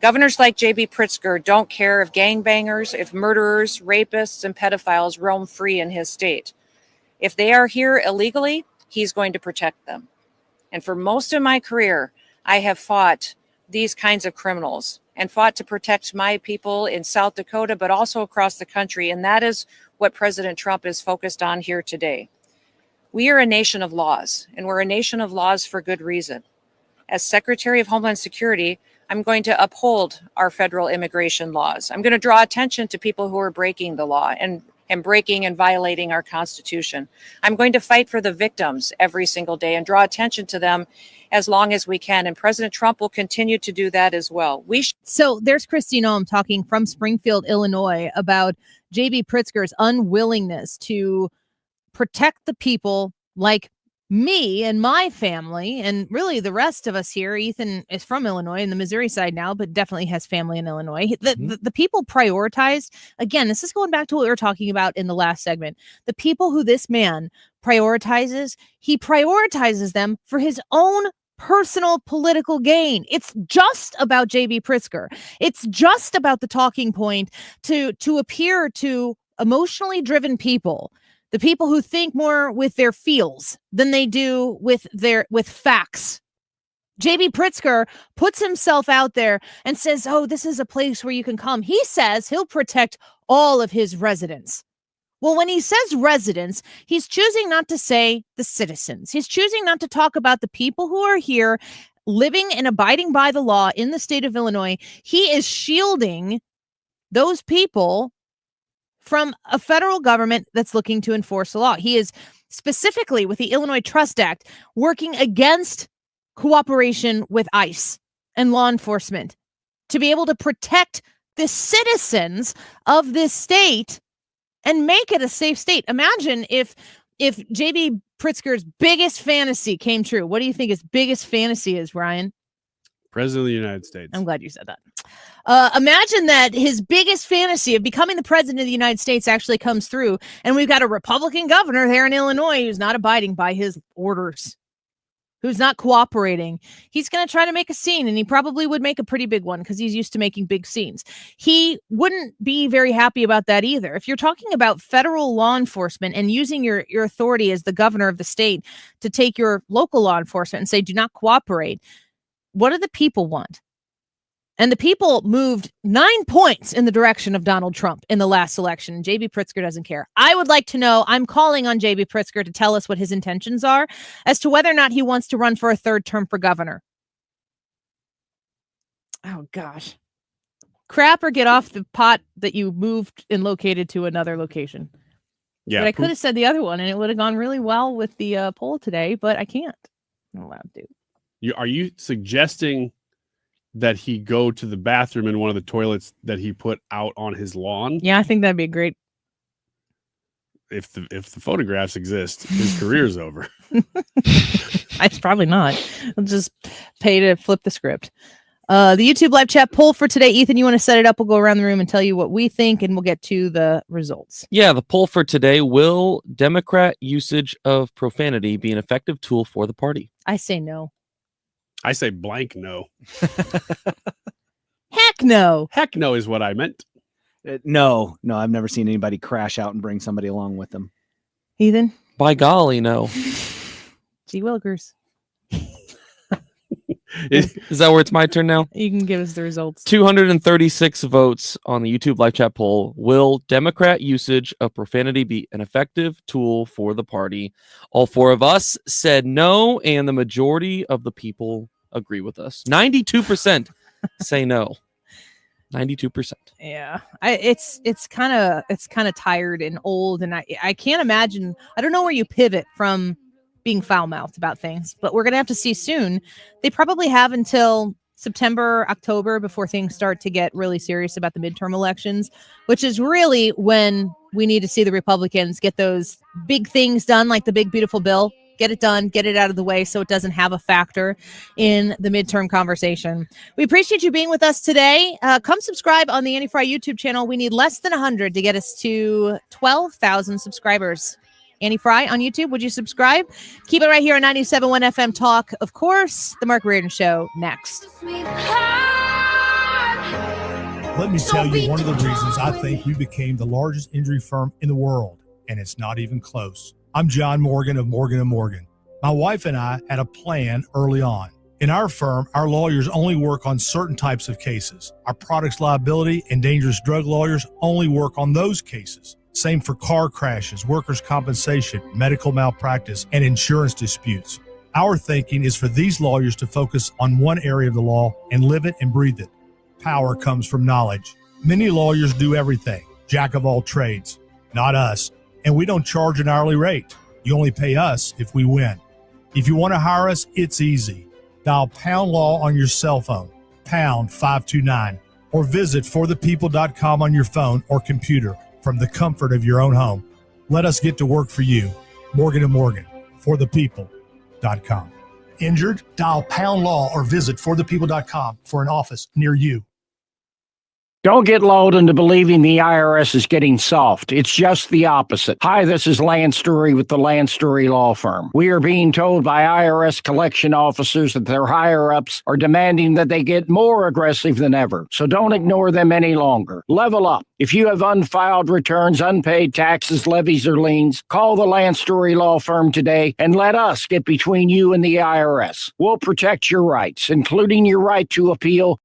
Governors like J.B. Pritzker don't care if gangbangers, if murderers, rapists, and pedophiles roam free in his state. If they are here illegally, he's going to protect them. And for most of my career, I have fought these kinds of criminals and fought to protect my people in South Dakota, but also across the country. And that is what President Trump is focused on here today. We are a nation of laws, and we're a nation of laws for good reason. As Secretary of Homeland Security, I'm going to uphold our federal immigration laws. I'm going to draw attention to people who are breaking the law and and breaking and violating our Constitution. I'm going to fight for the victims every single day and draw attention to them as long as we can. And President Trump will continue to do that as well. So there's Christine Ohm talking from Springfield, Illinois, about J.B. Pritzker's unwillingness to protect the people like me and my family, and really the rest of us here. Ethan is from Illinois and the Missouri side now, but definitely has family in Illinois. The people prioritized, again, this is going back to what we were talking about in the last segment. The people who this man prioritizes, he prioritizes them for his own personal political gain. It's just about J.B. Pritzker. It's just about the talking point to appear to emotionally driven people, the people who think more with their feels than they do with facts. J.B. Pritzker puts himself out there and says, oh, this is a place where you can come. He says he'll protect all of his residents. Well, when he says residents, he's choosing not to say the citizens. He's choosing not to talk about the people who are here living and abiding by the law in the state of Illinois. He is shielding those people from a federal government that's looking to enforce the law. He is specifically, with the Illinois Trust Act, working against cooperation with ICE and law enforcement to be able to protect the citizens of this state and make it a safe state. Imagine if J.B. Pritzker's biggest fantasy came true. What do you think his biggest fantasy is, Ryan? President of the United States. I'm glad you said that. Imagine that his biggest fantasy of becoming the president of the United States actually comes through, and we've got a Republican governor there in Illinois who's not abiding by his orders, who's not cooperating. He's going to try to make a scene, and he probably would make a pretty big one because he's used to making big scenes. He wouldn't be very happy about that either. If you're talking about federal law enforcement and using your authority as the governor of the state to take your local law enforcement and say, do not cooperate, what do the people want? And the people moved 9 points in the direction of Donald Trump in the last election. J.B. Pritzker doesn't care. I would like to know, I'm calling on J.B. Pritzker to tell us what his intentions are as to whether or not he wants to run for a third term for governor. Oh, gosh. Crap or get off the pot that you moved and located to another location. Yeah, but I could have said the other one, and it would have gone really well with the poll today, but I can't. I'm not allowed to. Are you suggesting that he go to the bathroom in one of the toilets that he put out on his lawn? Yeah, I think that'd be great. If the photographs exist, his career's over. It's probably not. I'll just pay to flip the script. The YouTube live chat poll for today. Ethan, you want to set it up? We'll go around the room and tell you what we think, and we'll get to the results. Yeah, the poll for today: will Democrat usage of profanity be an effective tool for the party? I say no. I say blank no. Heck no. Heck no is what I meant. No, I've never seen anybody crash out and bring somebody along with them. Ethan? By golly, no. Gee Willikers. Is that where it's my turn now? You can give us the results. 236 votes on the YouTube live chat poll. Will Democrat usage of profanity be an effective tool for the party? All four of us said no, and the majority of the people agree with us. 92% say no. 92%. Yeah, it's kind of tired and old, and I can't imagine. I don't know where you pivot from being foul-mouthed about things, but we're going to have to see soon. They probably have until September, October before things start to get really serious about the midterm elections, which is really when we need to see the Republicans get those big things done, like the big, beautiful bill. Get it done, get it out of the way so it doesn't have a factor in the midterm conversation. We appreciate you being with us today. Come subscribe on the Annie Fry YouTube channel. We need less than 100 to get us to 12,000 subscribers. Annie Fry on YouTube. Would you subscribe? Keep it right here on 97.1 FM Talk. Of course, The Mark Reardon Show next. Let me tell you one of the reasons I think we became the largest injury firm in the world, and it's not even close. I'm John Morgan of Morgan & Morgan. My wife and I had a plan early on. In our firm, our lawyers only work on certain types of cases. Our products liability and dangerous drug lawyers only work on those cases. Same for car crashes, workers' compensation, medical malpractice, and insurance disputes. Our thinking is for these lawyers to focus on one area of the law and live it and breathe it. Power comes from knowledge. Many lawyers do everything, jack of all trades. not us. And we don't charge an hourly rate. You only pay us if we win. If you want to hire us, it's easy. Dial Pound Law on your cell phone, pound 529, or visit forthepeople.com on your phone or computer from the comfort of your own home. Let us get to work for you. Morgan & Morgan, forthepeople.com. Injured? Dial Pound Law or visit forthepeople.com for an office near you. Don't get lulled into believing the IRS is getting soft. It's just the opposite. Hi, this is Lance Story with the Lance Story Law Firm. We are being told by IRS collection officers that their higher-ups are demanding that they get more aggressive than ever. So don't ignore them any longer. Level up. If you have unfiled returns, unpaid taxes, levies, or liens, call the Lance Story Law Firm today and let us get between you and the IRS. We'll protect your rights, including your right to appeal